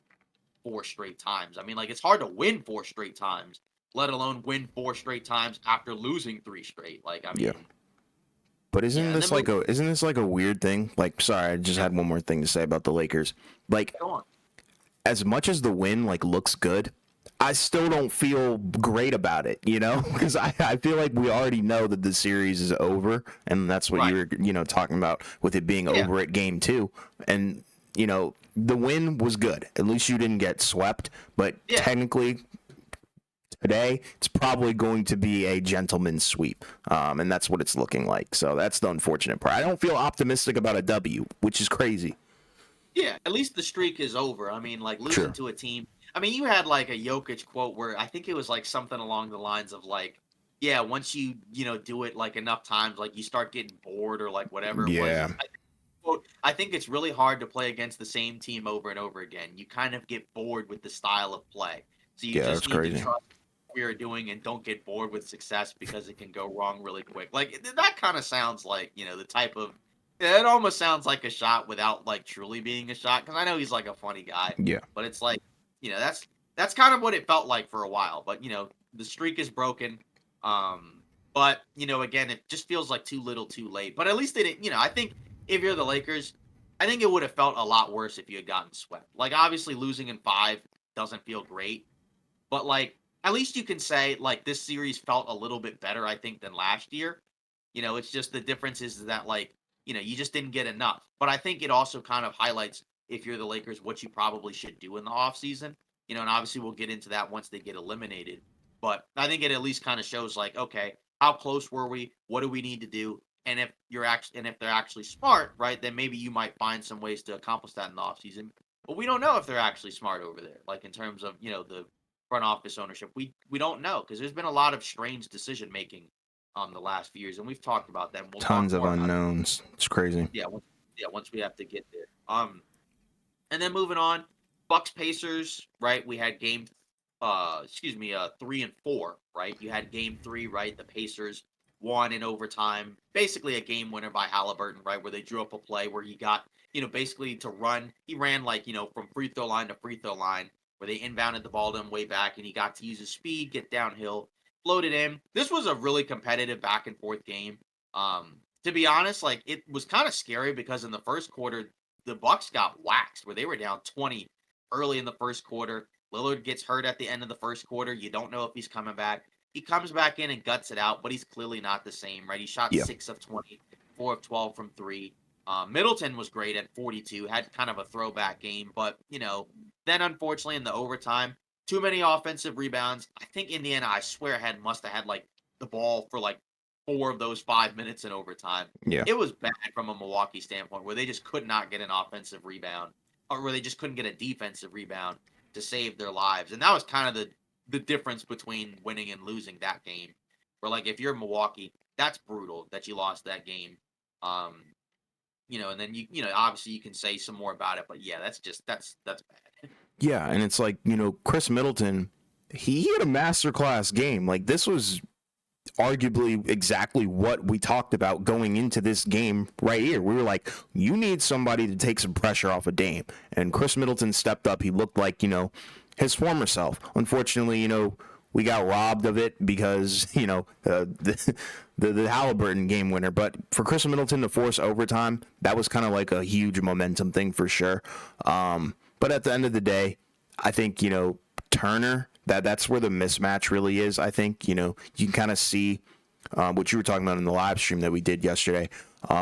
Speaker 2: 4 straight times. I mean, like it's hard to win 4 straight times, let alone win 4 straight times after losing 3 straight. Like, I
Speaker 1: Yeah.
Speaker 2: mean,
Speaker 1: But
Speaker 2: yeah. And then
Speaker 1: isn't this like a weird thing? Like, sorry, I just had one more thing to say about the Lakers. Like,
Speaker 2: go on.
Speaker 1: as much as the win like looks good, I still don't feel great about it, because I feel like we already know that the series is over, and that's what
Speaker 2: Right.
Speaker 1: you were talking about with it being
Speaker 2: Yeah.
Speaker 1: over at game 2, and the win was good. At least you didn't get swept, but
Speaker 2: Yeah.
Speaker 1: technically today it's probably going to be a gentleman's sweep, and that's what it's looking like. So that's the unfortunate part. I don't feel optimistic about a W, which is crazy.
Speaker 2: Yeah. At least the streak is over. I mean, like losing
Speaker 1: Sure.
Speaker 2: to a team. I mean, you had like a Jokic quote where I think it was like something along the lines of like, yeah, once you, do it like enough times, like you start getting bored or like whatever it was.
Speaker 1: Yeah.
Speaker 2: Quote, I think it's really hard to play against the same team over and over again. You kind of get bored with the style of play. So you
Speaker 1: Yeah,
Speaker 2: just
Speaker 1: that's
Speaker 2: need to
Speaker 1: crazy.
Speaker 2: trust what we are doing and don't get bored with success because it can go wrong really quick. Like that kind of sounds like, the type of it almost sounds like a shot without like truly being a shot because I know he's like a funny guy,
Speaker 1: Yeah.
Speaker 2: but it's like, that's kind of what it felt like for a while. But the streak is broken. Um, but again, it just feels like too little, too late. But at least they didn't. I think if you're the Lakers, I think it would have felt a lot worse if you had gotten swept. Like obviously losing in 5 doesn't feel great, but like at least you can say like this series felt a little bit better, I think, than last year. It's just the difference is that like, you just didn't get enough. But I think it also kind of highlights if you're the Lakers what you probably should do in the offseason. And obviously we'll get into that once they get eliminated. But I think it at least kind of shows like, okay, how close were we? What do we need to do? And if they're actually smart, right, then maybe you might find some ways to accomplish that in the offseason. But we don't know if they're actually smart over there, like in terms of, the front office ownership. We don't know because there's been a lot of strange decision making the last few years, and we've talked about them. We'll talk
Speaker 1: Tons of
Speaker 2: more about it.
Speaker 1: unknowns. It's crazy.
Speaker 2: Yeah, once we have to get there. And then moving on, Bucks Pacers, right? We had game, 3 and 4, right? You had game 3, right? The Pacers won in overtime, basically a game winner by Halliburton, right? Where they drew up a play where he got, basically to run. He ran like, from free throw line to free throw line, where they inbounded the ball to him way back, and he got to use his speed, get downhill, float it in. This was a really competitive back and forth game. To be honest, like it was kind of scary because in the first quarter, the Bucks got waxed where they were down 20 early in the first quarter. Lillard gets hurt at the end of the first quarter. You don't know if he's coming back. He comes back in and guts it out, but he's clearly not the same, right? He shot
Speaker 1: Yeah.
Speaker 2: 6 of 20, 4 of 12 from three. Middleton was great at 42, had kind of a throwback game, but then unfortunately in the overtime, too many offensive rebounds. I think Indiana, I swear, must have had like the ball for like 4 of those 5 minutes in overtime.
Speaker 1: Yeah.
Speaker 2: It was bad from a Milwaukee standpoint where they just could not get an offensive rebound or where they just couldn't get a defensive rebound to save their lives. And that was kind of the difference between winning and losing that game. Where like if you're Milwaukee, that's brutal that you lost that game. And then obviously you can say some more about it, but yeah, that's bad.
Speaker 1: Yeah, and it's like, Chris Middleton, he had a masterclass game. Like, this was arguably exactly what we talked about going into this game right here. We were like, you need somebody to take some pressure off of Dame. And Chris Middleton stepped up. He looked like, his former self. Unfortunately, we got robbed of it because, the Halliburton game winner. But for Chris Middleton to force overtime, that was kind of like a huge momentum thing for sure. But at the end of the day, I think, Turner, that's where the mismatch really is. I think, you can kind of see what you were talking about in the live stream that we did yesterday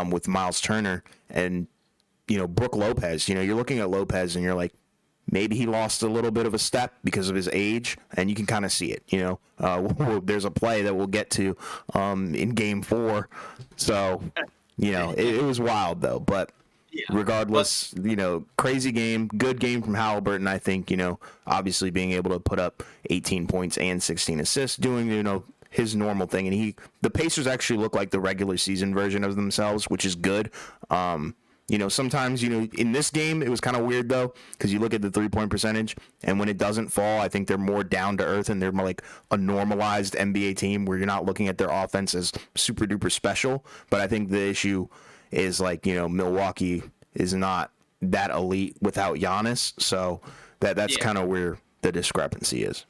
Speaker 1: with Miles Turner and, Brook Lopez. You're looking at Lopez and you're like, maybe he lost a little bit of a step because of his age, and you can kind of see it. There's a play that we'll get to in Game 4. So, it was wild, though. But
Speaker 2: Yeah.
Speaker 1: regardless, crazy game, good game from Halliburton. I think, obviously being able to put up 18 points and 16 assists, doing, his normal thing. And the Pacers actually look like the regular season version of themselves, which is good. Sometimes, in this game, it was kind of weird, though, because you look at the 3-point percentage, and when it doesn't fall, I think they're more down to earth and they're more like a normalized NBA team where you're not looking at their offense as super duper special. But I think the issue is like, Milwaukee is not that elite without Giannis. So that's kind of where the discrepancy is.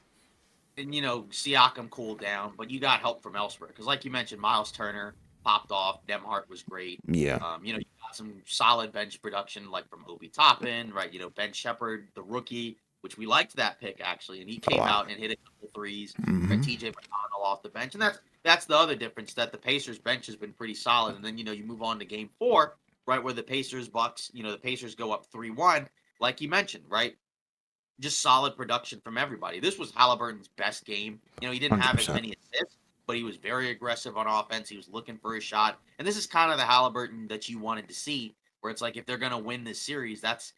Speaker 2: And Siakam cooled down, but you got help from elsewhere because, like you mentioned, Miles Turner popped off. Demhart was great.
Speaker 1: Yeah.
Speaker 2: You got some solid bench production, like from Obi Toppin, right? Ben Shepherd, the rookie, which we liked that pick actually, and he came out and hit a couple threes.
Speaker 1: Mm-hmm.
Speaker 2: TJ McConnell off the bench, and that's the other difference that the Pacers bench has been pretty solid. And then you move on to Game 4, right, where the Pacers Bucks, the Pacers go up 3-1, like you mentioned, right? Just solid production from everybody. This was Halliburton's best game. He didn't have as
Speaker 1: 100%.
Speaker 2: many assists, but he was very aggressive on offense. He was looking for his shot. And this is kind of the Halliburton that you wanted to see, where it's like if they're going to win this series, that's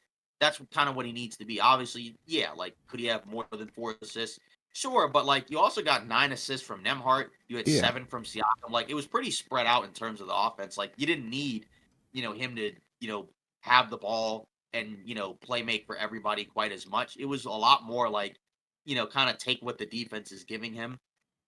Speaker 2: kind of what he needs to be. Obviously, yeah, like could he have more than 4 assists? Sure, but like you also got 9 assists from Nemhart. You had 7 from Siakam. Like it was pretty spread out in terms of the offense. Like you didn't need, him to, have the ball and play make for everybody quite as much. It was a lot more like kind of take what the defense is giving him.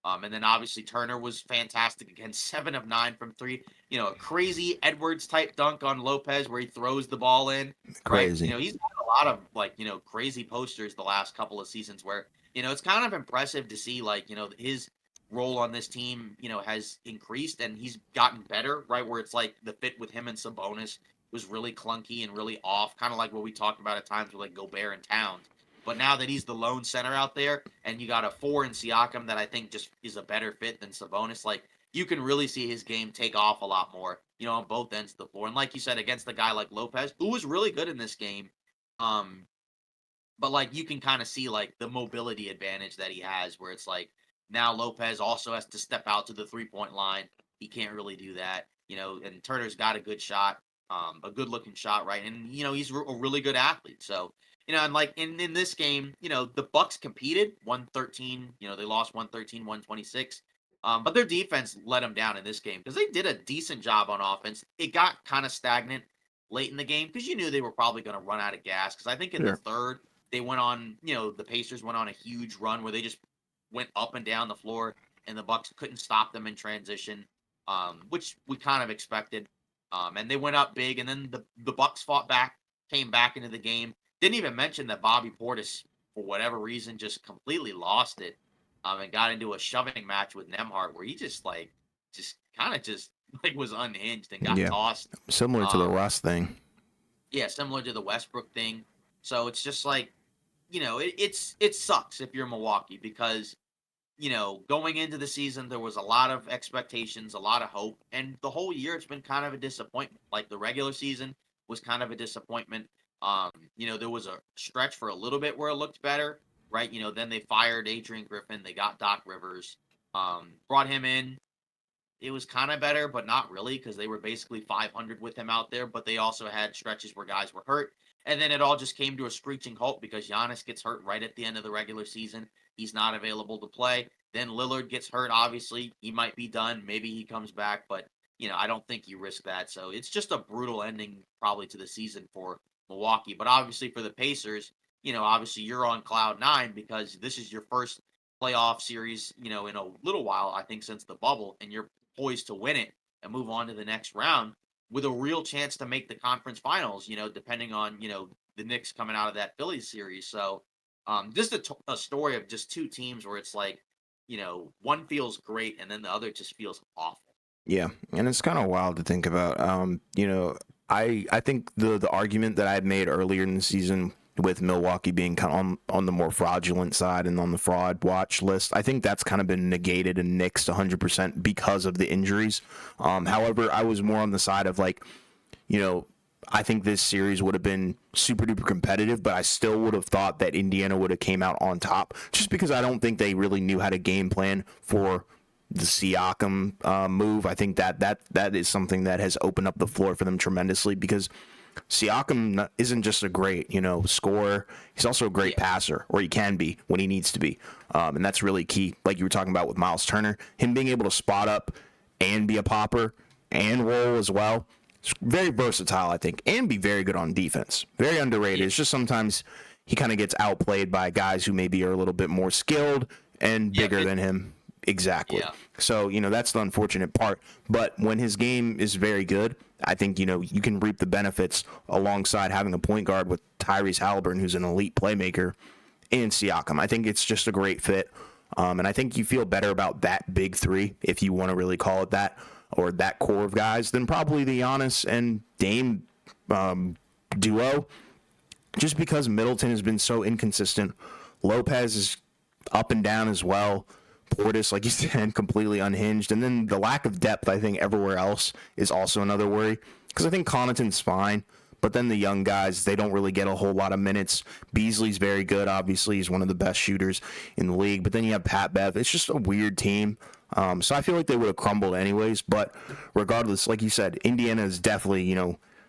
Speaker 2: And then obviously Turner was fantastic again, 7 of 9 from 3. A crazy Edwards type dunk on Lopez where he throws the ball in.
Speaker 1: Crazy.
Speaker 2: Right? He's had a lot of like crazy posters the last couple of seasons where it's kind of impressive to see like his role on this team has increased and he's gotten better. Right, where it's like the fit with him and Sabonis was really clunky and really off, kind of like what we talked about at times with like Gobert and Towns. But now that he's the lone center out there, and you got a 4 in Siakam that I think just is a better fit than Sabonis, like you can really see his game take off a lot more, on both ends of the floor. And like you said, against a guy like Lopez, who was really good in this game, um, but like you can kind of see like the mobility advantage that he has, where it's like now Lopez also has to step out to the 3-point line. He can't really do that, and Turner's got a good shot, a good looking shot, right? And he's a really good athlete. So, and like in this game, the Bucks competed 113, they lost 113, 126. But their defense let them down in this game because they did a decent job on offense. It got kind of stagnant late in the game because you knew they were probably going to run out of gas. Because I think in the
Speaker 1: Sure.
Speaker 2: third, they went on, the Pacers went on a huge run where they just went up and down the floor, and the Bucks couldn't stop them in transition, which we kind of expected. And they went up big, and then the Bucks fought back, came back into the game. Didn't even mention that Bobby Portis, for whatever reason, just completely lost it, and got into a shoving match with Nemhart where he just kind of just like was unhinged and got
Speaker 1: Yeah.
Speaker 2: tossed.
Speaker 1: Similar to the
Speaker 2: Um,
Speaker 1: Russ thing.
Speaker 2: yeah, similar to the Westbrook thing. So it's just like, it sucks if you're Milwaukee because going into the season there was a lot of expectations, a lot of hope, and the whole year it's been kind of a disappointment. Like the regular season was kind of a disappointment. There was a stretch for a little bit where it looked better, right? Then they fired Adrian Griffin, they got Doc Rivers, brought him in. It was kind of better, but not really because they were basically 500 with him out there. But they also had stretches where guys were hurt. And then it all just came to a screeching halt because Giannis gets hurt right at the end of the regular season. He's not available to play. Then Lillard gets hurt, obviously. He might be done. Maybe he comes back, but, I don't think you risk that. So it's just a brutal ending probably to the season for Milwaukee. But obviously for the Pacers, obviously you're on cloud nine because this is your first playoff series, in a little while, I think, since the bubble, and you're poised to win it and move on to the next round with a real chance to make the conference finals, depending on, the Knicks coming out of that Phillies series. So just a story of just two teams where it's like, one feels great and then the other just feels awful.
Speaker 1: Yeah, and it's kind of wild to think about. I think the argument that I had made earlier in the season with Milwaukee being kind of on the more fraudulent side and on the fraud watch list, I think that's kind of been negated and nixed 100% because of the injuries. However, I was more on the side of like, I think this series would have been super duper competitive, but I still would have thought that Indiana would have came out on top just because I don't think they really knew how to game plan for the Siakam move. I think that is something that has opened up the floor for them tremendously because Siakam isn't just a great, scorer. He's also a great
Speaker 2: Yeah.
Speaker 1: passer, or he can be when he needs to be. And that's really key. Like you were talking about with Miles Turner, him being able to spot up and be a popper and roll as well. It's very versatile, I think, and be very good on defense. Very underrated.
Speaker 2: Yeah.
Speaker 1: It's just sometimes he kind of gets outplayed by guys who maybe are a little bit more skilled and
Speaker 2: Yeah.
Speaker 1: bigger than him. Exactly.
Speaker 2: Yeah.
Speaker 1: So, that's the unfortunate part. But when his game is very good, I think, you can reap the benefits alongside having a point guard with Tyrese Halliburton, who's an elite playmaker, and Siakam. I think it's just a great fit. And I think you feel better about that big three, if you want to really call it that, or that core of guys, than probably the Giannis and Dame duo, just because Middleton has been so inconsistent. Lopez is up and down as well. Portis, like you said, completely unhinged. And then the lack of depth, I think, everywhere else is also another worry. Because I think Connaughton's fine, but then the young guys, they don't really get a whole lot of minutes. Beasley's very good, obviously. He's one of the best shooters in the league. But then you have Pat Bev. It's just a weird team. So I feel like they would have crumbled anyways. But regardless, like you said, Indiana is definitely,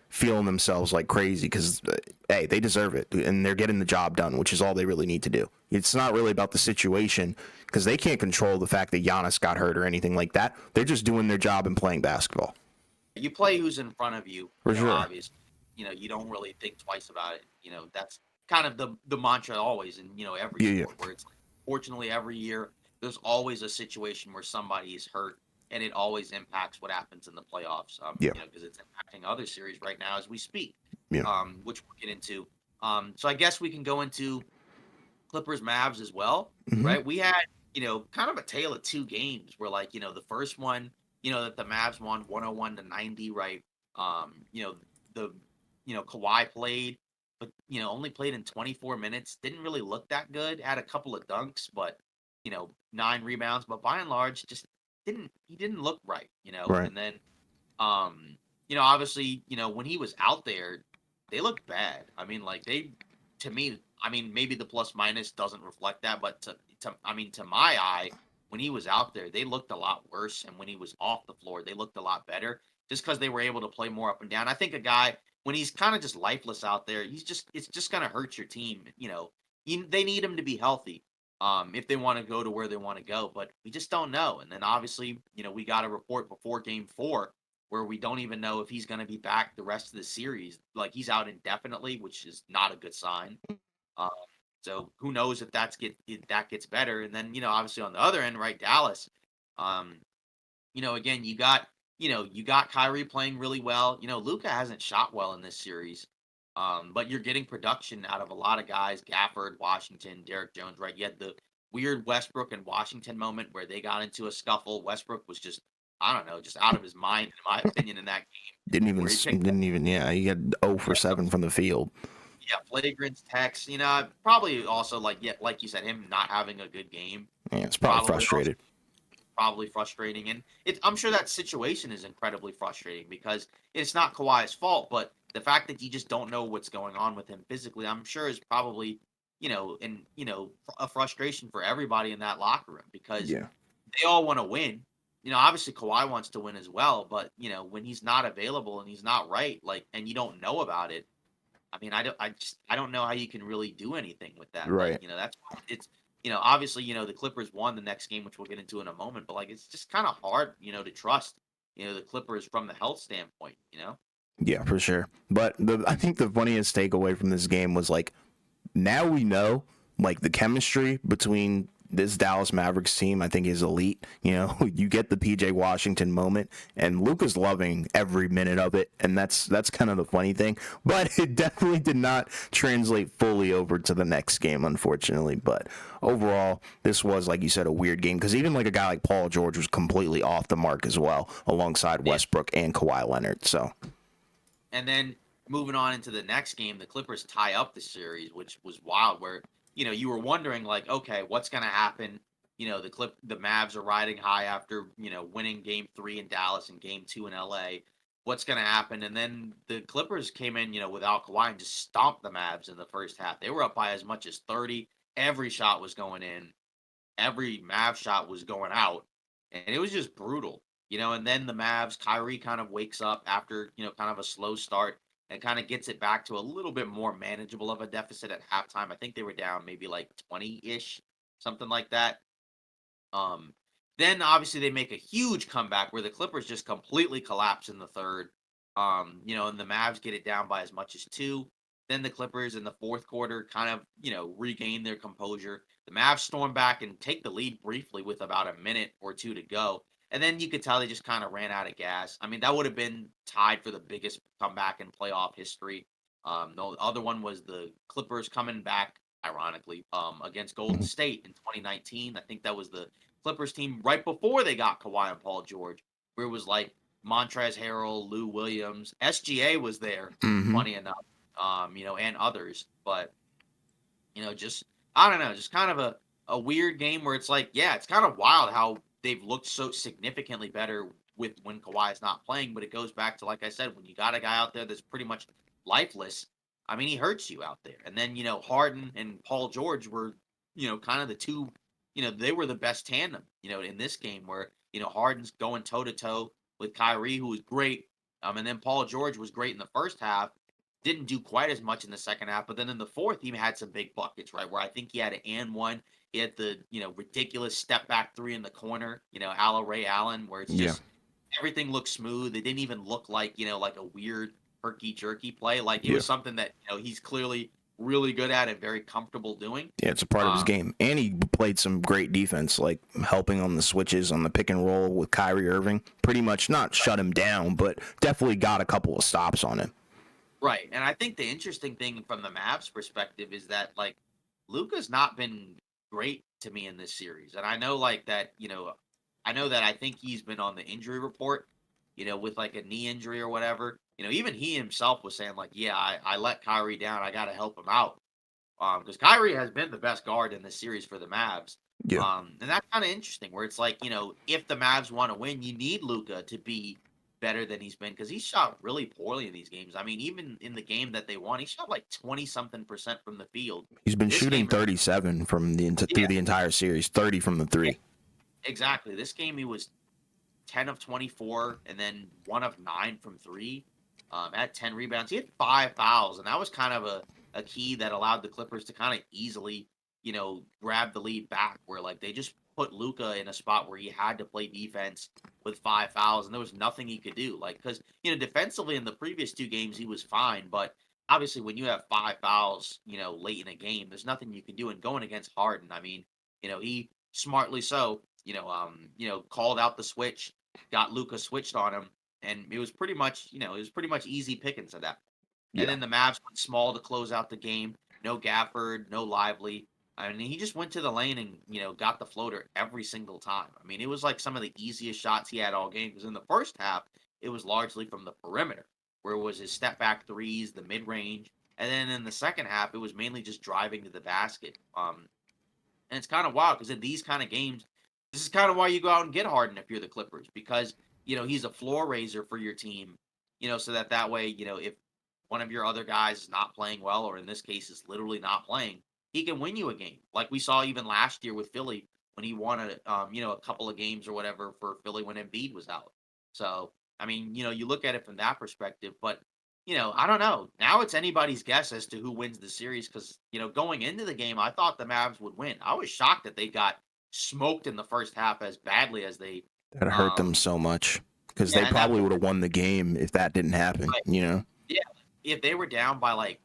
Speaker 1: feeling themselves like crazy because, hey, they deserve it. And they're getting the job done, which is all they really need to do. It's not really about the situation because they can't control the fact that Giannis got hurt or anything like that. They're just doing their job and playing basketball.
Speaker 2: You play who's in front of you,
Speaker 1: For sure.
Speaker 2: obviously. You don't really think twice about it. That's kind of the mantra always in, every
Speaker 1: Yeah.
Speaker 2: sport where it's like, fortunately every year there's always a situation where somebody is hurt and it always impacts what happens in the playoffs.
Speaker 1: Yeah.
Speaker 2: Because it's impacting other series right now as we speak.
Speaker 1: Yeah.
Speaker 2: Which we'll get into. So I guess we can go into Clippers Mavs as well,
Speaker 1: Mhm.
Speaker 2: right? We had, kind of a tale of two games where like, the first one, that the Mavs won 101-90, right? The Kawhi played, but only played in 24 minutes. Didn't really look that good. Had a couple of dunks, but 9 rebounds, but by and large, just didn't look right,
Speaker 1: Right.
Speaker 2: and then obviously, when he was out there, they looked bad. I mean, like to me, I mean, maybe the plus minus doesn't reflect that, but I mean, to my eye, when he was out there, they looked a lot worse, and when he was off the floor, they looked a lot better, just because they were able to play more up and down. I think a guy when he's kind of just lifeless out there, it's just gonna hurt your team. They need him to be healthy. If they want to go to where they want to go, but we just don't know. And then obviously, we got a report before game 4 where we don't even know if he's going to be back the rest of the series. Like he's out indefinitely, which is not a good sign. Um, so who knows if that gets better. And then obviously on the other end, right, Dallas. Um, again, you got Kyrie playing really well. Luca hasn't shot well in this series. But you're getting production out of a lot of guys, Gafford, Washington, Derek Jones, right? You had the weird Westbrook and Washington moment where they got into a scuffle. Westbrook was just, I don't know, just out of his mind, in my opinion, in that game, where he picked up,
Speaker 1: Didn't even yeah, he got 0 for
Speaker 2: yeah,
Speaker 1: 7 from the field.
Speaker 2: yeah, flagrant text. Probably also like, yeah, like you said, him not having a good game,
Speaker 1: Yeah, it's probably
Speaker 2: probably also
Speaker 1: frustrated.
Speaker 2: probably frustrating. And I'm sure that situation is incredibly frustrating because it's not Kawhi's fault, but the fact that you just don't know what's going on with him physically, I'm sure is probably, a frustration for everybody in that locker room because
Speaker 1: Yeah.
Speaker 2: they all want to win. Obviously Kawhi wants to win as well, but when he's not available and he's not right, like, and you don't know about it, I mean, I don't know how you can really do anything with that. Like,
Speaker 1: Right.
Speaker 2: that's it's obviously, the Clippers won the next game, which we'll get into in a moment, but like it's just kind of hard, to trust, the Clippers from the health standpoint.
Speaker 1: Yeah, for sure. But I think the funniest takeaway from this game was like now we know like the chemistry between this Dallas Mavericks team, I think, is elite. You get the PJ Washington moment, and Luka's loving every minute of it, and that's kind of the funny thing. But it definitely did not translate fully over to the next game, unfortunately. But overall, this was, like you said, a weird game because even like a guy like Paul George was completely off the mark as well, alongside
Speaker 2: Yeah.
Speaker 1: Westbrook and Kawhi Leonard. So
Speaker 2: And then moving on into the next game, the Clippers tie up the series, which was wild. Where you were wondering like, okay, what's going to happen? The Mavs are riding high after winning Game 3 in Dallas and Game 2 in LA. What's going to happen? And then the Clippers came in, without Kawhi and just stomped the Mavs in the first half. They were up by as much as 30. Every shot was going in. Every Mav shot was going out, and it was just brutal. And then the Mavs, Kyrie kind of wakes up after, kind of a slow start and kind of gets it back to a little bit more manageable of a deficit at halftime. I think they were down maybe like 20-ish, something like that. Um, then obviously they make a huge comeback where the Clippers just completely collapse in the third. And the Mavs get it down by as much as 2. Then the Clippers in the fourth quarter kind of, regain their composure. The Mavs storm back and take the lead briefly with about a minute or 2 to go. And then you could tell they just kind of ran out of gas. I mean, that would have been tied for the biggest comeback in playoff history. The other one was the Clippers coming back, ironically, against Golden State in 2019. I think that was the Clippers team right before they got Kawhi and Paul George, where it was like Montrezl Harrell, Lou Williams, SGA was there,
Speaker 1: mm-hmm.
Speaker 2: funny enough, and others. But just I don't know, just kind of a weird game where it's like, yeah, it's kind of wild how they've looked so significantly better with when Kawhi is not playing. But it goes back to, like I said, when you got a guy out there that's pretty much lifeless. I mean, he hurts you out there. And then Harden and Paul George were kind of the two. They were the best tandem. In this game where Harden's going toe to toe with Kyrie, who was great. And then Paul George was great in the first half, didn't do quite as much in the second half, but then in the fourth, he had some big buckets, right? Where I think he had an and one. He had the, ridiculous step back 3 in the corner, a la Ray Allen, where it's
Speaker 1: Yeah.
Speaker 2: just everything looked smooth. It didn't even look like, like a weird herky jerky play. Like it
Speaker 1: Yeah.
Speaker 2: was something that, he's clearly really good at and very comfortable doing.
Speaker 1: Yeah, it's a part of his game. And he played some great defense, like helping on the switches on the pick and roll with Kyrie Irving. Pretty much not shut him down, but definitely got a couple of stops on him.
Speaker 2: Right. And I think the interesting thing from the Mavs perspective is that like Luca's not been great to me in this series. And I know like that, I know that I think he's been on the injury report, with like a knee injury or whatever. Even he himself was saying like, yeah, I let Kyrie down. I got to help him out. Because Kyrie has been the best guard in this series for the Mavs.
Speaker 1: Yeah.
Speaker 2: And that's kind of interesting where it's like, if the Mavs want to win, you need Luca to be better than he's been because he shot really poorly in these games. I mean, even in the game that they won, he shot like 20 something percent from the field.
Speaker 1: He's been
Speaker 2: This
Speaker 1: shooting
Speaker 2: game,
Speaker 1: 37 from through
Speaker 2: yeah,
Speaker 1: the entire series, 30 from the
Speaker 2: yeah,
Speaker 1: three.
Speaker 2: exactly. This game, he was 10 of 24 and then 1 of 9 from three. Had 10 rebounds. He had 5 fouls, and that was kind of a key that allowed the Clippers to kind of easily, grab the lead back where like they just put Luca in a spot where he had to play defense with 5 fouls, and there was nothing he could do. Like, because, defensively in the previous two games, he was fine, but obviously when you have 5 fouls, late in a game, there's nothing you can do. And going against Harden, I mean, he smartly so, called out the switch, got Luca switched on him, and it was pretty much easy pickings at that. And
Speaker 1: Yeah.
Speaker 2: then the Mavs went small to close out the game. No Gafford, no Lively. I mean, he just went to the lane and got the floater every single time. I mean, it was like some of the easiest shots he had all game because in the first half it was largely from the perimeter, where it was his step back threes, the mid range, and then in the second half it was mainly just driving to the basket. And it's kind of wild because in these kind of games, this is kind of why you go out and get Harden if you're the Clippers because he's a floor raiser for your team. So that way if one of your other guys is not playing well, or in this case is literally not playing, he can win you a game like we saw even last year with Philly when he won a couple of games or whatever for Philly when Embiid was out. So I mean you look at it from that perspective, but I don't know. Now it's anybody's guess as to who wins the series because, going into the game, I thought the Mavs would win. I was shocked that they got smoked in the first half as badly as they.
Speaker 1: That hurt them
Speaker 2: Um,
Speaker 1: so much because they
Speaker 2: yeah, and that
Speaker 1: probably would have won the game if that didn't happen,
Speaker 2: like,
Speaker 1: you know?
Speaker 2: yeah, if they were down by like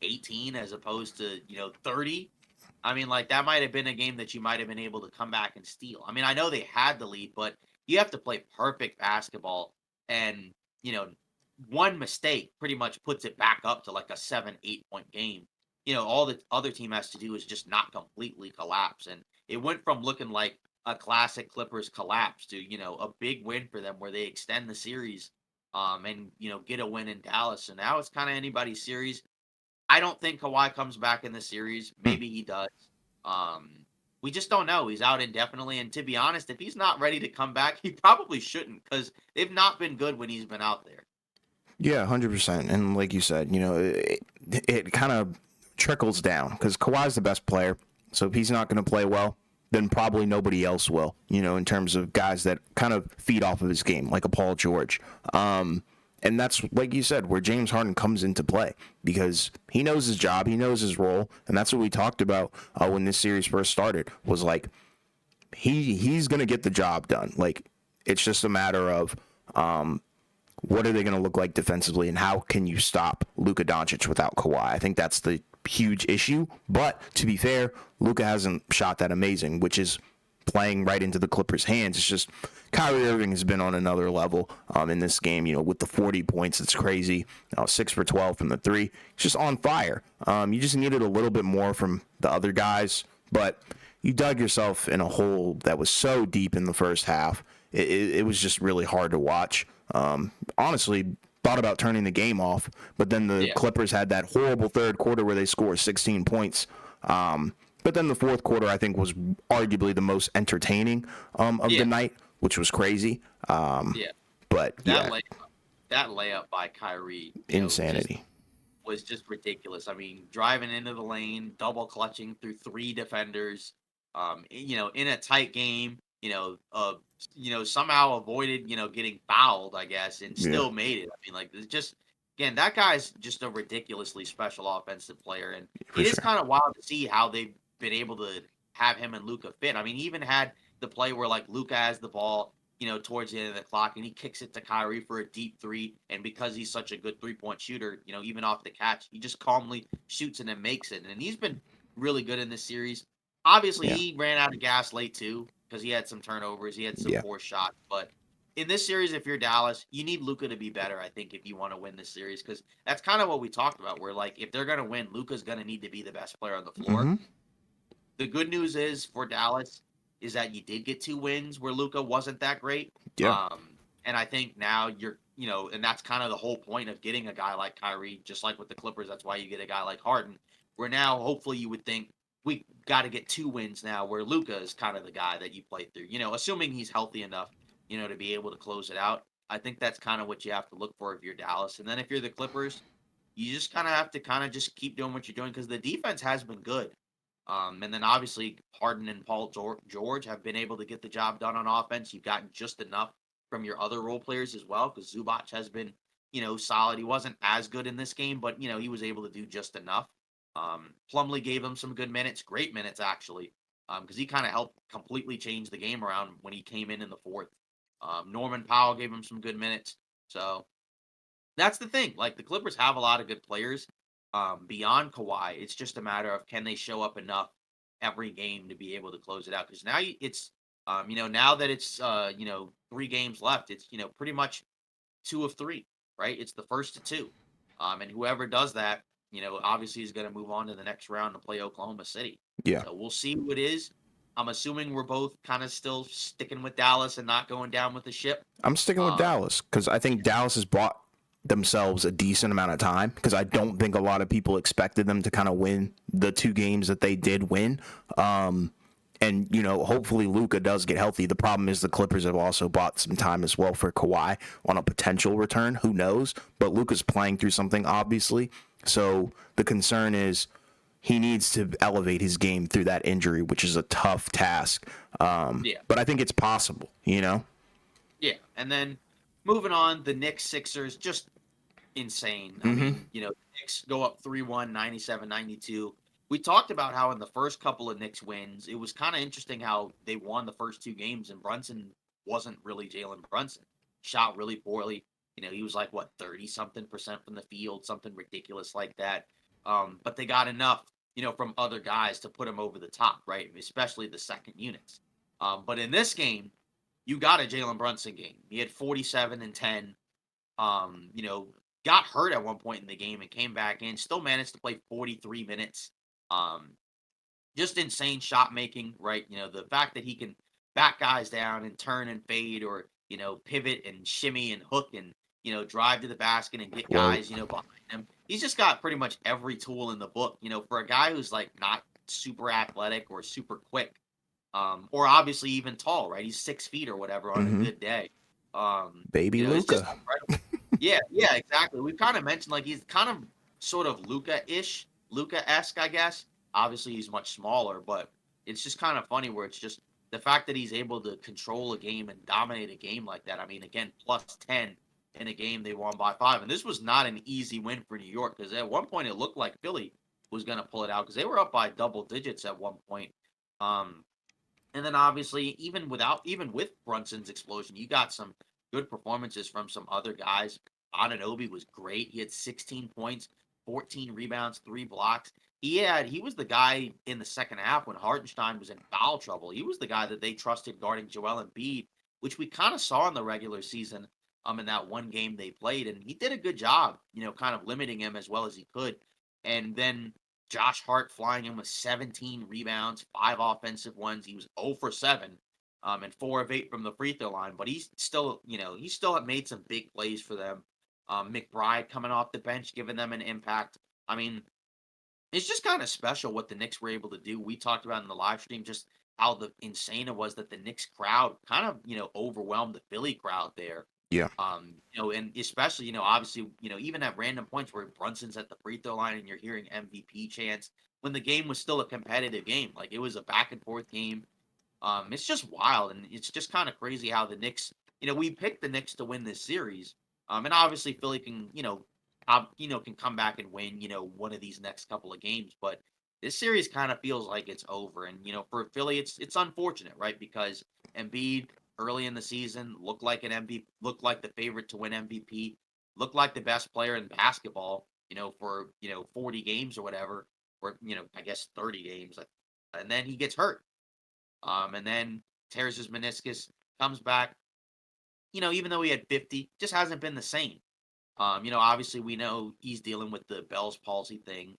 Speaker 2: 18 as opposed to 30, I mean, like that might have been a game that you might have been able to come back and steal. I mean, I know they had the lead, but you have to play perfect basketball, and you know, one mistake pretty much puts it back up to like a 7, 8 point game. All the other team has to do is just not completely collapse, and it went from looking like a classic Clippers collapse to a big win for them where they extend the series, and get a win in Dallas. So now it's kind of anybody's series. I don't think Kawhi comes back in the series.
Speaker 1: Hmm.
Speaker 2: Maybe he does. Um, we just don't know. He's out indefinitely, and to be honest, if he's not ready to come back, he probably shouldn't because they've not been good when he's been out there.
Speaker 1: Yeah, 100%. And like you said, it kind of trickles down because Kawhi's the best player. So if he's not going to play well, then probably nobody else will, in terms of guys that kind of feed off of his game, like a Paul George. And that's, like you said, where James Harden comes into play because he knows his job, he knows his role. And that's what we talked about when this series first started was like, he's going to get the job done. Like, it's just a matter of what are they going to look like defensively, and how can you stop Luka Doncic without Kawhi? I think that's the huge issue. But to be fair, Luka hasn't shot that amazing, which is playing right into the Clippers' hands. It's just Kyrie Irving has been on another level in this game. With the 40 points, it's crazy. 6 for 12 from the three. It's just on fire. You just needed a little bit more from the other guys, but you dug yourself in a hole that was so deep in the first half. It was just really hard to watch. Honestly, thought about turning the game off, but then the
Speaker 2: Yeah,
Speaker 1: Clippers had that horrible third quarter where they scored 16 points. But then the fourth quarter, I think, was arguably the most entertaining of the
Speaker 2: yeah,
Speaker 1: night, which was crazy.
Speaker 2: yeah.
Speaker 1: But
Speaker 2: That
Speaker 1: yeah,
Speaker 2: layup, that layup by Kyrie, just
Speaker 1: insanity.
Speaker 2: was just ridiculous. I mean, driving into the lane, double clutching through three defenders, in a tight game, somehow avoided, getting fouled, I guess, and
Speaker 1: Yeah,
Speaker 2: still made it. I mean, like, it's just, again, that guy's just a ridiculously special offensive player. And
Speaker 1: for
Speaker 2: it is
Speaker 1: sure.
Speaker 2: kind of wild to see how they've been able to have him and Luca fit. I mean, he even had the play where, like, Luca has the ball, towards the end of the clock, and he kicks it to Kyrie for a deep three. And because he's such a good 3 point shooter, even off the catch, he just calmly shoots it and makes it. And he's been really good in this series. Obviously,
Speaker 1: Yeah,
Speaker 2: he ran out of gas late too because he had some turnovers, he had some
Speaker 1: yeah.
Speaker 2: poor shots. But in this series, if you're Dallas, you need Luca to be better. I think if you want to win this series, because that's kind of what we talked about. Where like if they're gonna win, Luca's gonna need to be the best player on the floor.
Speaker 1: Mm-hmm.
Speaker 2: The good news is for Dallas is that you did get 2 wins where Luca wasn't that great.
Speaker 1: Yeah,
Speaker 2: And I think now and that's kind of the whole point of getting a guy like Kyrie, just like with the Clippers. That's why you get a guy like Harden. Where now, hopefully, you would think we got to get 2 wins now, where Luca is kind of the guy that you play through. Assuming he's healthy enough, to be able to close it out. I think that's kind of what you have to look for if you're Dallas. And then if you're the Clippers, you just kind of have to kind of just keep doing what you're doing because the defense has been good. And then obviously Harden and Paul George have been able to get the job done on offense. You've gotten just enough from your other role players as well because Zubac has been, solid. He wasn't as good in this game, but he was able to do just enough. Plumlee gave him some good minutes, great minutes actually, because he kind of helped completely change the game around when he came in the fourth. Norman Powell gave him some good minutes. So that's the thing. Like the Clippers have a lot of good players beyond Kawhi. It's just a matter of can they show up enough every game to be able to close it out. Because now it's now that it's 3 games left, it's pretty much 2 of 3, right? It's the first to two, and whoever does that, obviously is going to move on to the next round to play Oklahoma City.
Speaker 1: Yeah.
Speaker 2: So we'll see who it is. I'm assuming we're both kind of still sticking with Dallas and not going down with the ship.
Speaker 1: I'm sticking with
Speaker 2: Um,
Speaker 1: Dallas because I think Dallas has bought themselves a decent amount of time because I don't think a lot of people expected them to kind of win the 2 games that they did win. And, hopefully Luka does get healthy. The problem is the Clippers have also bought some time as well for Kawhi on a potential return. Who knows? But Luka's playing through something, obviously. So the concern is he needs to elevate his game through that injury, which is a tough task.
Speaker 2: yeah.
Speaker 1: But I think it's possible.
Speaker 2: Yeah, and then moving on, the Knicks Sixers just insane. I
Speaker 1: Mm-hmm.
Speaker 2: mean, the Knicks go up 3-1, 97-92. We talked about how in the first couple of Knicks wins, it was kind of interesting how they won the first 2 games and Brunson wasn't really Jalen Brunson. Shot really poorly. He was like what 30 something percent from the field, something ridiculous like that. But they got enough, from other guys to put him over the top, right? Especially the second units. But in this game, you got a Jalen Brunson game. He had 47 and 10. Got hurt at one point in the game and came back in, still managed to play 43 minutes. Um, just insane shot making, right? The fact that he can back guys down and turn and fade or, pivot and shimmy and hook and, drive to the basket and get
Speaker 1: Float.
Speaker 2: guys, behind him. He's just got pretty much every tool in the book, for a guy who's like not super athletic or super quick, or obviously even tall, right? He's 6 feet or whatever on a
Speaker 1: Mm-hmm.
Speaker 2: good day.
Speaker 1: Baby
Speaker 2: It's just
Speaker 1: Luka.
Speaker 2: incredible. Yeah, yeah, exactly. We've kind of mentioned like he's kind of sort of Luca-ish, Luca-esque, I guess. Obviously, he's much smaller, but it's just kind of funny where it's just the fact that he's able to control a game and dominate a game like that. I mean, again, plus 10 in a game they won by 5. And this was not an easy win for New York because at one point it looked like Philly was going to pull it out because they were up by double digits at one point. Um, and then obviously, even with Brunson's explosion, you got some good performances from some other guys. Ananobi was great. He had 16 points, 14 rebounds, 3 blocks. He was the guy in the second half when Hartenstein was in foul trouble. He was the guy that they trusted guarding Joel Embiid, which we kind of saw in the regular season, in that one game they played, and he did a good job, kind of limiting him as well as he could. And then Josh Hart flying in with 17 rebounds, 5 offensive ones. He was 0 for 7, and 4 of 8 from the free throw line. But he still have made some big plays for them. McBride coming off the bench, giving them an impact. I mean, it's just kind of special what the Knicks were able to do. We talked about in the live stream just how insane it was that the Knicks crowd kind of overwhelmed the Philly crowd there.
Speaker 1: Yeah.
Speaker 2: And especially, obviously, even at random points where Brunson's at the free throw line and you're hearing MVP chants when the game was still a competitive game, like it was a back and forth game. It's just wild, and it's just kind of crazy how the Knicks, we picked the Knicks to win this series, and obviously Philly can, can come back and win, one of these next couple of games, but this series kind of feels like it's over, and for Philly, it's unfortunate, right? Because Embiid early in the season looked like an MVP, looked like the favorite to win MVP, looked like the best player in basketball, for 40 games or whatever, or I guess 30 games, and then he gets hurt, and then tears his meniscus, comes back. Even though he had 50, just hasn't been the same. Obviously we know he's dealing with the Bell's palsy thing.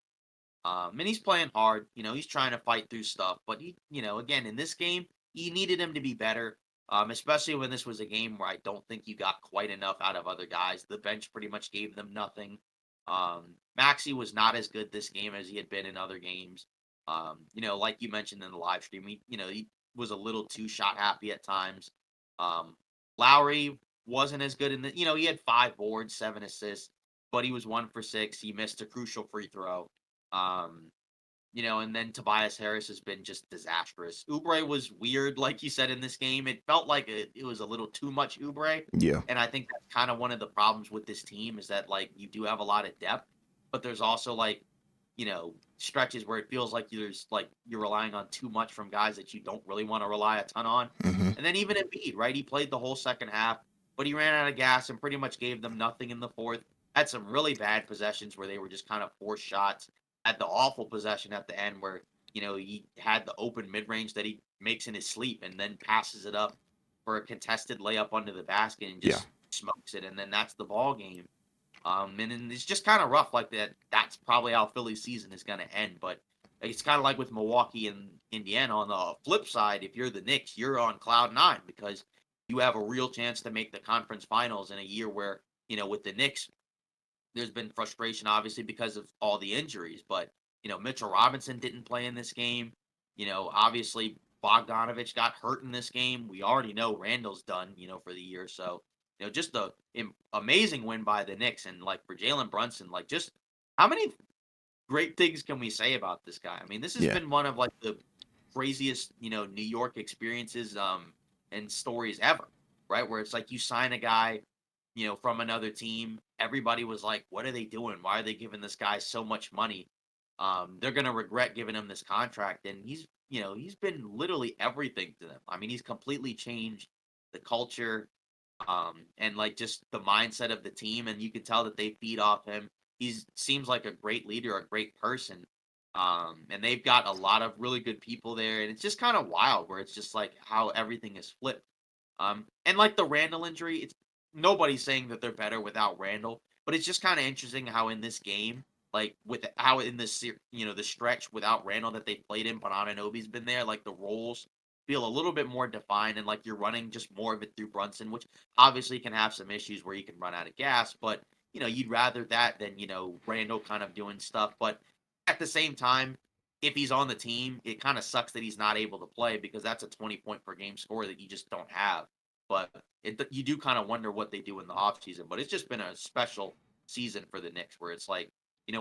Speaker 2: And he's playing hard. He's trying to fight through stuff. But again, in this game, you needed him to be better. Especially when this was a game where I don't think you got quite enough out of other guys. The bench pretty much gave them nothing. Maxi was not as good this game as he had been in other games. Like you mentioned in the live stream, he was a little too shot happy at times. Um, Lowry wasn't as good he had 5 boards, 7 assists, but he was 1 for 6. He missed a crucial free throw. Um, and then Tobias Harris has been just disastrous. Oubre was weird, like you said in this game. It felt like it was a little too much Oubre,
Speaker 1: Yeah.
Speaker 2: and I think that's kind of one of the problems with this team is that like you do have a lot of depth, but there's also like stretches where it feels like you're relying on too much from guys that you don't really want to rely a ton on.
Speaker 1: Hmm.
Speaker 2: And then even Embiid, right? He played the whole second half, but he ran out of gas and pretty much gave them nothing in the fourth. Had some really bad possessions where they were just kind of forced shots. Had the awful possession at the end where he had the open mid range that he makes in his sleep and then passes it up for a contested layup under the basket and
Speaker 1: Yeah.
Speaker 2: just smokes it, and then that's the ball game. And then it's just kind of rough like that. That's probably how Philly's season is going to end. But it's kind of like with Milwaukee and Indiana. On the flip side, if you're the Knicks, you're on cloud nine because you have a real chance to make the conference finals in a year where, with the Knicks, there's been frustration obviously because of all the injuries. But, Mitchell Robinson didn't play in this game. Obviously Bogdanovich got hurt in this game. We already know Randall's done, for the year. So, just the amazing win by the Knicks, and like for Jalen Brunson, like just how many great things can we say about this guy? I mean, this has
Speaker 1: Yeah.
Speaker 2: been one of like the craziest, New York experiences and stories ever, right? Where it's like you sign a guy, from another team. Everybody was like, "What are they doing? Why are they giving this guy so much money? They're gonna regret giving him this contract." And he's been literally everything to them. I mean, he's completely changed the culture, and like just the mindset of the team, and you can tell that they feed off him. He seems like a great leader, a great person, and they've got a lot of really good people there, and it's just kind of wild where it's just like how everything is flipped. And like the Randall injury, it's nobody's saying that they're better without Randall, but it's just kind of interesting how in this game, like with how in the stretch without Randall that they played in, but Ananobi's been there, like the roles feel a little bit more defined, and like you're running just more of it through Brunson, which obviously can have some issues where you can run out of gas, but you'd rather that than Randall kind of doing stuff. But at the same time, if he's on the team, it kind of sucks that he's not able to play because that's a 20 point per game score that you just don't have. But you do kind of wonder what they do in the offseason. But it's just been a special season for the Knicks where it's like,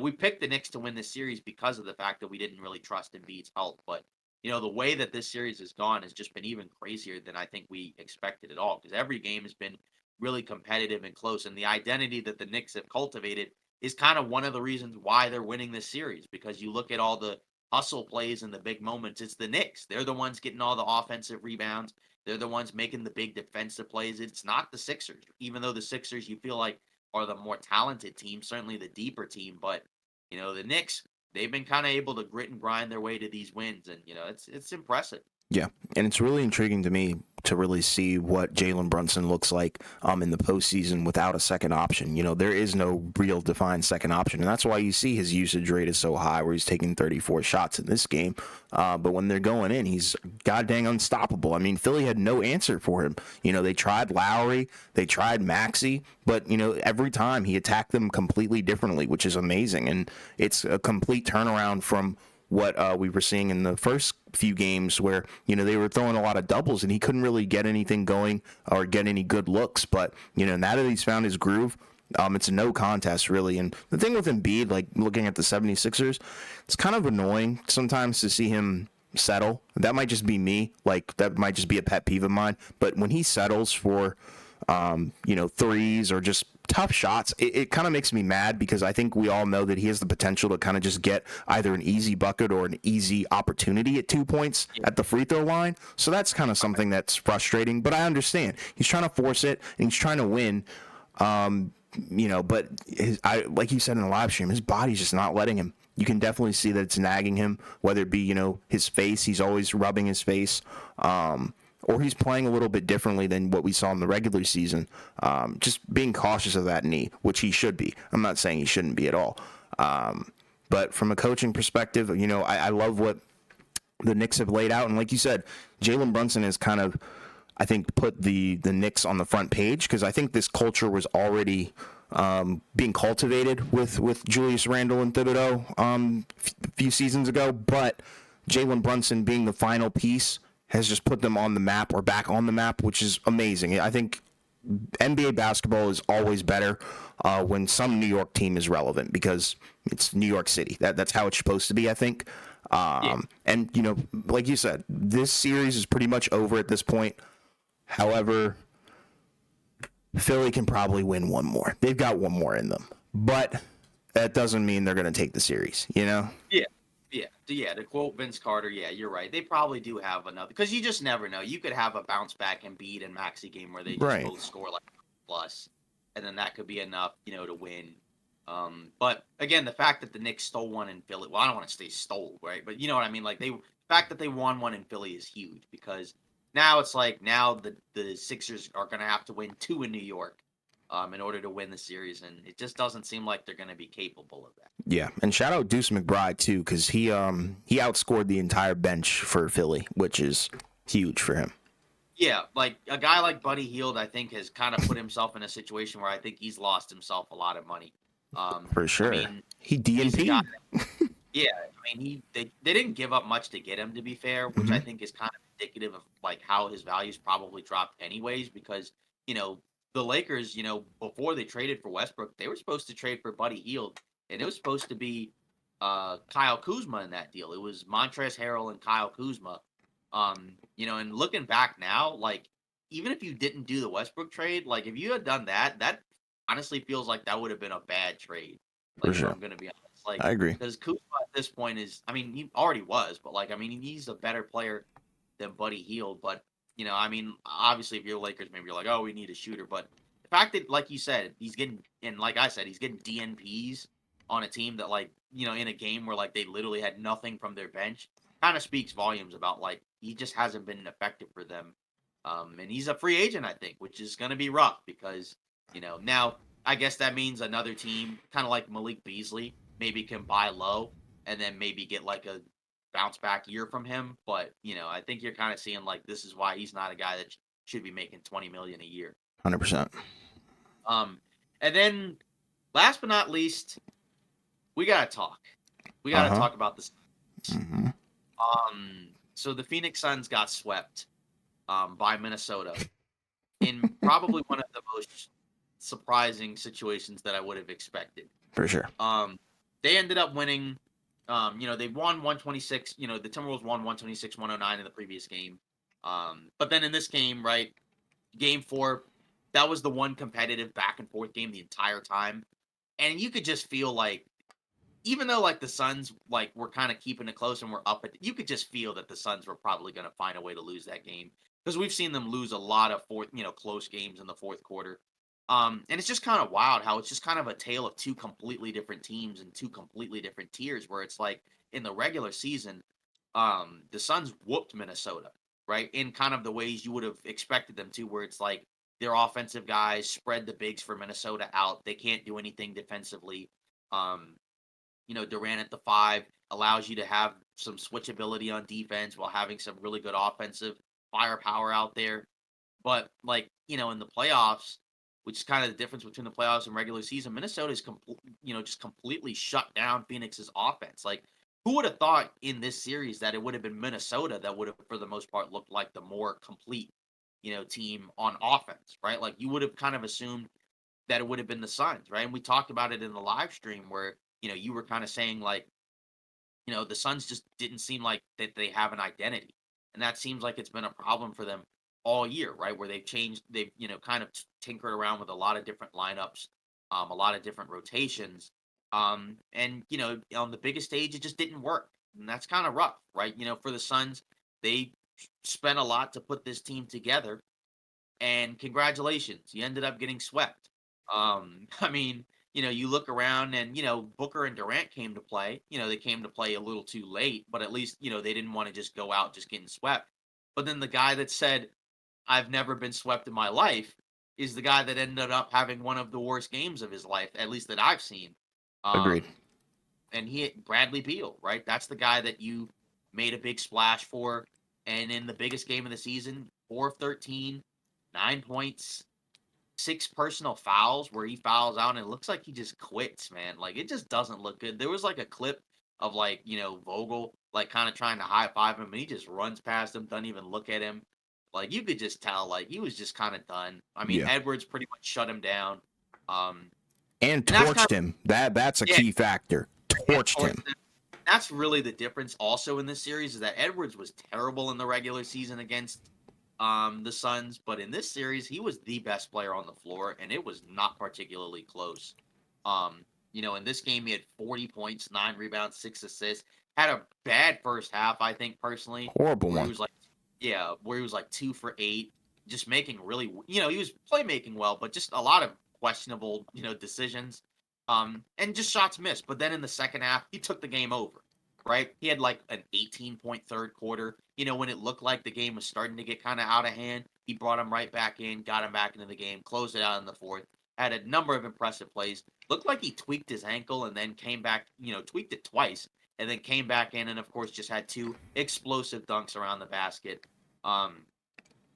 Speaker 2: we picked the Knicks to win this series because of the fact that we didn't really trust Embiid's health. But, the way that this series has gone has just been even crazier than I think we expected at all because every game has been really competitive and close. And the identity that the Knicks have cultivated is kind of one of the reasons why they're winning this series because you look at all the hustle plays and the big moments. It's the Knicks. They're the ones getting all the offensive rebounds. They're the ones making the big defensive plays. It's not the Sixers, even though the Sixers you feel like are the more talented team, certainly the deeper team. But the Knicks, they've been kind of able to grit and grind their way to these wins, and it's impressive.
Speaker 1: Yeah, and it's really intriguing to me to really see what Jalen Brunson looks like in the postseason without a second option. There is no real defined second option, and that's why you see his usage rate is so high, where he's taking 34 shots in this game. But when they're going in, he's goddamn unstoppable. I mean, Philly had no answer for him. They tried Lowry, they tried Maxey, but every time he attacked them completely differently, which is amazing, and it's a complete turnaround from what we were seeing in the first few games where, they were throwing a lot of doubles and he couldn't really get anything going or get any good looks. But, now that he's found his groove, it's a no contest, really. And the thing with Embiid, like looking at the 76ers, it's kind of annoying sometimes to see him settle. That might just be me. Like, that might just be a pet peeve of mine. But when he settles for, threes or just tough shots, it kind of makes me mad because I think we all know that he has the potential to kind of just get either an easy bucket or an easy opportunity at 2 points at the free throw line. So that's kind of something that's frustrating, but I understand. He's trying to force it and he's trying to win. But like you said in the live stream, his body's just not letting him. You can definitely see that it's nagging him, whether it be, his face, he's always rubbing his face, or he's playing a little bit differently than what we saw in the regular season. Just being cautious of that knee, which he should be. I'm not saying he shouldn't be at all. But from a coaching perspective, I love what the Knicks have laid out. And like you said, Jalen Brunson has kind of, I think, put the Knicks on the front page because I think this culture was already being cultivated with Julius Randle and Thibodeau a few seasons ago, but Jalen Brunson being the final piece has just put them on the map or back on the map, which is amazing. I think NBA basketball is always better when some New York team is relevant because it's New York City. That's how it's supposed to be, I think. And, you know, like you said, this series is pretty much over at this point. However, Philly can probably win one more. They've got one more in them. But that doesn't mean they're going to take the series, you know?
Speaker 2: Yeah. Yeah. To quote Vince Carter, yeah, you're right. They probably do have another because you just never know. You could have a bounce back Embiid and Maxey game where they just
Speaker 1: Right.
Speaker 2: both score like plus, and then that could be enough, to win. But again, the fact that the Knicks stole one in Philly, well, I don't want to say stole, right? But you know what I mean? Like the fact that they won one in Philly is huge because now it's like now the Sixers are going to have to win two in New York, in order to win the series, and it just doesn't seem like they're going to be capable of that.
Speaker 1: Yeah, and shout out Deuce McBride too, because he outscored the entire bench for Philly, which is huge for him.
Speaker 2: Yeah, like a guy like Buddy Hield, I think has kind of put himself in a situation where I think he's lost himself a lot of money.
Speaker 1: For sure.
Speaker 2: I mean,
Speaker 1: He
Speaker 2: he's a
Speaker 1: DNP.
Speaker 2: guy. Yeah, I mean, they didn't give up much to get him, to be fair, which I think is kind of indicative of like how his values probably dropped anyways, because the Lakers, before they traded for Westbrook, they were supposed to trade for Buddy Hield, and it was supposed to be Kyle Kuzma in that deal. It was Montrezl Harrell and Kyle Kuzma. And looking back now, like even if you didn't do the Westbrook trade, like if you had done that, that honestly feels like that would have been a bad trade.
Speaker 1: For
Speaker 2: Like if
Speaker 1: sure.
Speaker 2: I'm gonna be honest, like
Speaker 1: I agree.
Speaker 2: because Kuzma at this point is, I mean, he already was, but like I mean, he's a better player than Buddy Hield. But I mean, obviously, if you're Lakers, maybe you're like, oh, we need a shooter. But the fact that, like you said, he's getting, and like I said, he's getting DNPs on a team that, like, in a game where like they literally had nothing from their bench, kind of speaks volumes about like he just hasn't been effective for them. And he's a free agent, I think, which is going to be rough because now I guess that means another team, kind of like Malik Beasley, maybe can buy low and then maybe get like a bounce back year from him. But I think you're kind of seeing like this is why he's not a guy that should be making 20 million a year.
Speaker 1: 100%.
Speaker 2: And then last but not least, we gotta talk. We gotta talk about this. So the Phoenix Suns got swept by Minnesota in probably one of the most surprising situations that I would have expected.
Speaker 1: For sure.
Speaker 2: They ended up winning. They won 126. The Timberwolves won 126-109 in the previous game. But then in this game, right, game 4, that was the one competitive back and forth game the entire time. And you could just feel like, even though like the Suns like were kind of keeping it close and were up at, you could just feel that the Suns were probably going to find a way to lose that game because we've seen them lose a lot of close games in the fourth quarter. And it's just kind of wild how it's just kind of a tale of two completely different teams and two completely different tiers where it's like in the regular season, the Suns whooped Minnesota, right? In kind of the ways you would have expected them to, where it's like their offensive guys spread the bigs for Minnesota out. They can't do anything defensively. Durant at the 5 allows you to have some switchability on defense while having some really good offensive firepower out there. But like, in the playoffs, which is kind of the difference between the playoffs and regular season, Minnesota is just completely shut down Phoenix's offense. Like, who would have thought in this series that it would have been Minnesota that would have, for the most part, looked like the more complete, team on offense, right? Like, you would have kind of assumed that it would have been the Suns, right? And we talked about it in the live stream where, you were kind of saying like, the Suns just didn't seem like that they have an identity. And that seems like it's been a problem for them all year, right? Where they've kind of tinkered around with a lot of different lineups, a lot of different rotations. And on the biggest stage, it just didn't work. And that's kind of rough, right? For the Suns, they spent a lot to put this team together. And congratulations, you ended up getting swept. I mean, you look around and, Booker and Durant came to play. They came to play a little too late, but at least, they didn't want to just go out just getting swept. But then the guy that said, I've never been swept in my life is the guy that ended up having one of the worst games of his life, at least that I've seen.
Speaker 1: Agreed.
Speaker 2: And Bradley Beal, right? That's the guy that you made a big splash for. And in the biggest game of the season, 4 of 13, 9 points, 6 personal fouls where he fouls out and it looks like he just quits, man. Like it just doesn't look good. There was like a clip of like, Vogel like kind of trying to high five him and he just runs past him, doesn't even look at him. Like you could just tell like he was just kind of done. I mean,
Speaker 1: Yeah.
Speaker 2: Edwards pretty much shut him down. Um
Speaker 1: And
Speaker 2: and that's kind
Speaker 1: torched him. That's a
Speaker 2: of yeah,
Speaker 1: key factor.
Speaker 2: and
Speaker 1: Torched
Speaker 2: torched
Speaker 1: him.
Speaker 2: him. That's really the difference also in this series is that Edwards was terrible in the regular season against the Suns, but in this series he was the best player on the floor and it was not particularly close. In this game he had 40 points, 9 rebounds, 6 assists. Had a bad first half, I think personally,
Speaker 1: Horrible
Speaker 2: where he
Speaker 1: one.
Speaker 2: was like where he was like 2 for 8, just making really, he was playmaking well, but just a lot of questionable, decisions. And just shots missed. But then in the second half, he took the game over, right? He had like an 18-point third quarter. When it looked like the game was starting to get kind of out of hand, he brought him right back in, got him back into the game, closed it out in the fourth, had a number of impressive plays. Looked like he tweaked his ankle and then came back, tweaked it twice and then came back in and of course just had 2 explosive dunks around the basket. Um,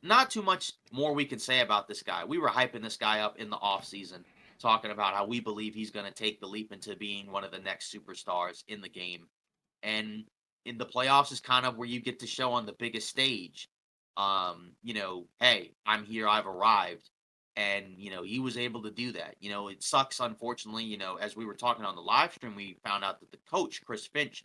Speaker 2: Not too much more we can say about this guy. We were hyping this guy up in the offseason, talking about how we believe he's going to take the leap into being one of the next superstars in the game. And in the playoffs is kind of where you get to show on the biggest stage. Hey, I'm here, I've arrived. And, he was able to do that. It sucks, unfortunately, as we were talking on the live stream, we found out that the coach, Chris Finch,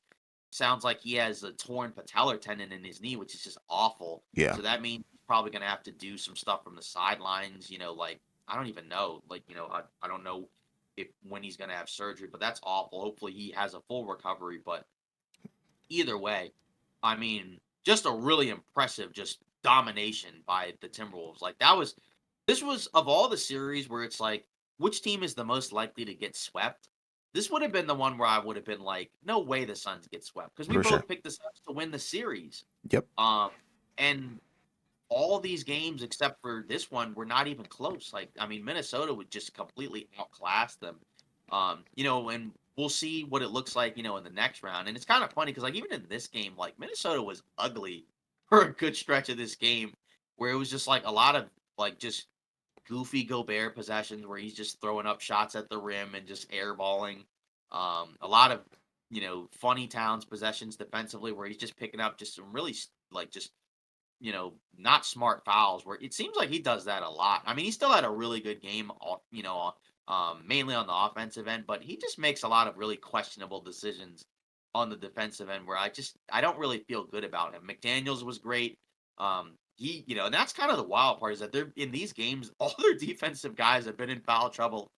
Speaker 2: sounds like he has a torn patellar tendon in his knee, which is just awful.
Speaker 1: Yeah.
Speaker 2: So that means he's probably going to have to do some stuff from the sidelines. Like I don't even know. Like I don't know if when he's going to have surgery, but that's awful. Hopefully he has a full recovery. But either way, I mean, just a really impressive just domination by the Timberwolves. Like this was of all the series where it's like which team is the most likely to get swept? This would have been the one where I would have been like, no way the Suns get swept because we
Speaker 1: For sure.
Speaker 2: both picked the Suns to win the series.
Speaker 1: Yep.
Speaker 2: And all these games except for this one were not even close. Like, I mean, Minnesota would just completely outclass them. And we'll see what it looks like, in the next round. And it's kind of funny because, like, even in this game, like, Minnesota was ugly for a good stretch of this game, where it was just like a lot of like just goofy Gobert possessions where he's just throwing up shots at the rim and just airballing. A lot of funny towns possessions defensively where he's just picking up just some really like just not smart fouls where it seems like he does that a lot. I mean, he still had a really good game, mainly on the offensive end, but he just makes a lot of really questionable decisions on the defensive end where I don't really feel good about him. McDaniels was great. And that's kind of the wild part is that they're in these games, all their defensive guys have been in foul trouble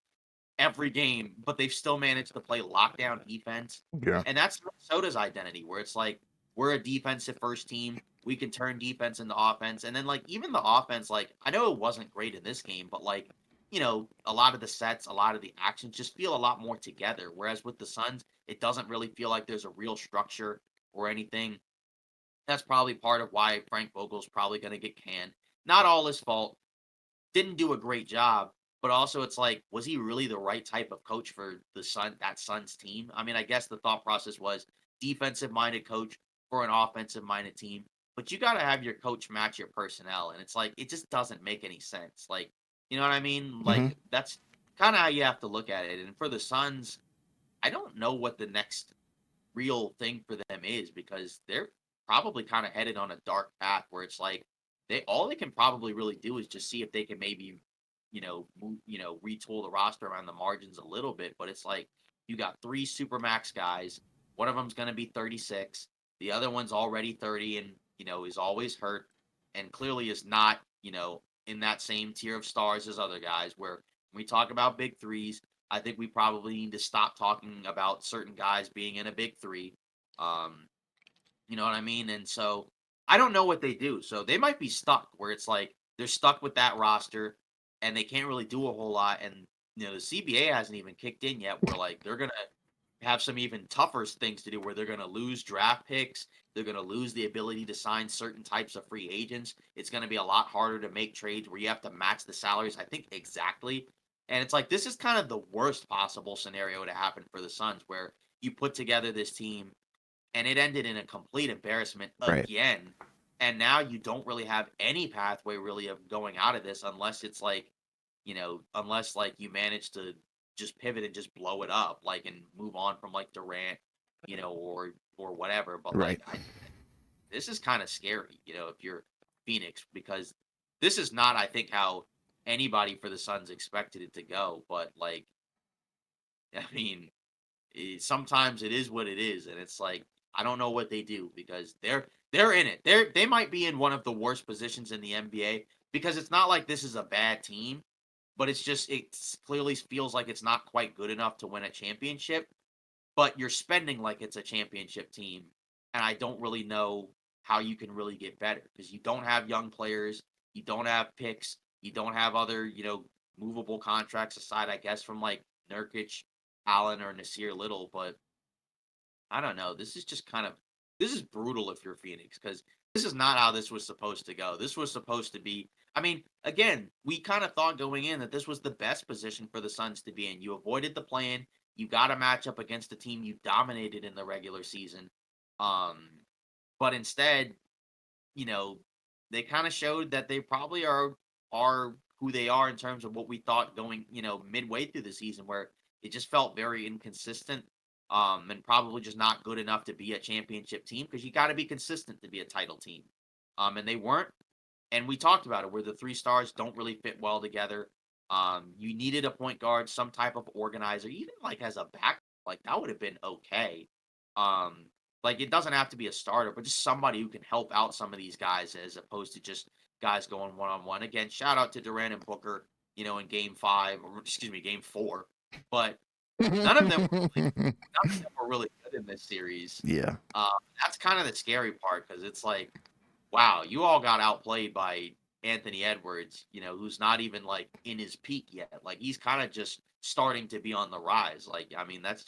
Speaker 2: every game, but they've still managed to play lockdown defense.
Speaker 1: Yeah.
Speaker 2: And that's Minnesota's identity, where it's like we're a defensive first team. We can turn defense into offense. And then like even the offense, like I know it wasn't great in this game, but like, a lot of the sets, a lot of the actions just feel a lot more together. Whereas with the Suns, it doesn't really feel like there's a real structure or anything. That's probably part of why Frank Vogel's probably gonna get canned. Not all his fault, didn't do a great job, but also it's like, was he really the right type of coach for that Suns team? I mean, I guess the thought process was defensive minded coach for an offensive minded team, but you got to have your coach match your personnel, and it's like it just doesn't make any sense. Like, you know what I mean?
Speaker 1: Mm-hmm.
Speaker 2: Like that's kind of how you have to look at it. And for the Suns, I don't know what the next real thing for them is because they're probably kind of headed on a dark path where it's like they can probably really do is just see if they can maybe retool the roster around the margins a little bit. But it's like you got 3 supermax guys. One of them's going to be 36. The other one's already 30 and is always hurt and clearly is not in that same tier of stars as other guys. Where when we talk about big threes, I think we probably need to stop talking about certain guys being in a big three. Um, you know what I mean? And so I don't know what they do. So they might be stuck where it's like they're stuck with that roster and they can't really do a whole lot. And the CBA hasn't even kicked in yet. Where like they're gonna have some even tougher things to do where they're gonna lose draft picks. They're gonna lose the ability to sign certain types of free agents. It's gonna be a lot harder to make trades where you have to match the salaries, I think, exactly. And it's like this is kind of the worst possible scenario to happen for the Suns, where you put together this team and it ended in a complete embarrassment
Speaker 1: Right.
Speaker 2: again. And now you don't really have any pathway really of going out of this unless it's like unless like you manage to just pivot and just blow it up, like and move on from like Durant, or whatever. But
Speaker 1: Right.
Speaker 2: like this is kind of scary, if you're Phoenix, because this is not, I think, how anybody for the Suns expected it to go. But like, I mean, sometimes it is what it is, and it's like I don't know what they do because they're in it. They might be in one of the worst positions in the NBA because it's not like this is a bad team, but it clearly feels like it's not quite good enough to win a championship. But you're spending like it's a championship team, and I don't really know how you can really get better because you don't have young players, you don't have picks, you don't have other movable contracts aside, I guess, from like Nurkic, Allen, or Nasir Little. But I don't know. This is brutal if you're Phoenix because this is not how this was supposed to go. This was supposed to be. I mean, again, we kind of thought going in that this was the best position for the Suns to be in. You avoided the plan. You got a matchup against a team you dominated in the regular season. Um, but instead, you know, they kind of showed that they probably are who they are in terms of what we thought going, midway through the season, where it just felt very inconsistent, and probably just not good enough to be a championship team because you got to be consistent to be a title team. And they weren't. And we talked about it where the three stars don't really fit well together. You needed a point guard, some type of organizer, even like as a back, like that would have been okay. Um, like it doesn't have to be a starter, but just somebody who can help out some of these guys as opposed to just guys going one on one. Again, shout out to Durant and Booker, in game 5, or excuse me, game 4. But none of them none of them were really good in this series.
Speaker 1: Yeah.
Speaker 2: Um, that's kind of the scary part because it's like, wow, you all got outplayed by Anthony Edwards, who's not even like in his peak yet. Like he's kind of just starting to be on the rise. Like, I mean, that's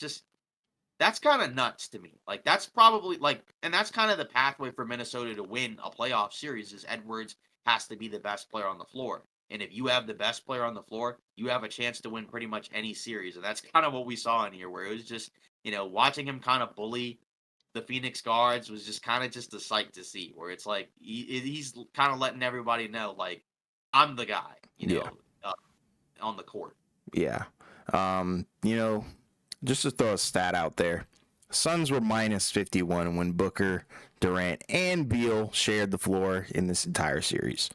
Speaker 2: kind of nuts to me. Like that's probably like, and that's kind of the pathway for Minnesota to win a playoff series is Edwards has to be the best player on the floor. And if you have the best player on the floor, you have a chance to win pretty much any series. And that's kind of what we saw in here, where it was just, watching him kind of bully the Phoenix guards was just kind of just a sight to see, where it's like he's kind of letting everybody know, like, I'm the guy,
Speaker 1: Yeah.
Speaker 2: uh, on the court.
Speaker 1: Yeah. You know, just to throw a stat out there, Suns were minus 51 when Booker, Durant, and Beal shared the floor in this entire series.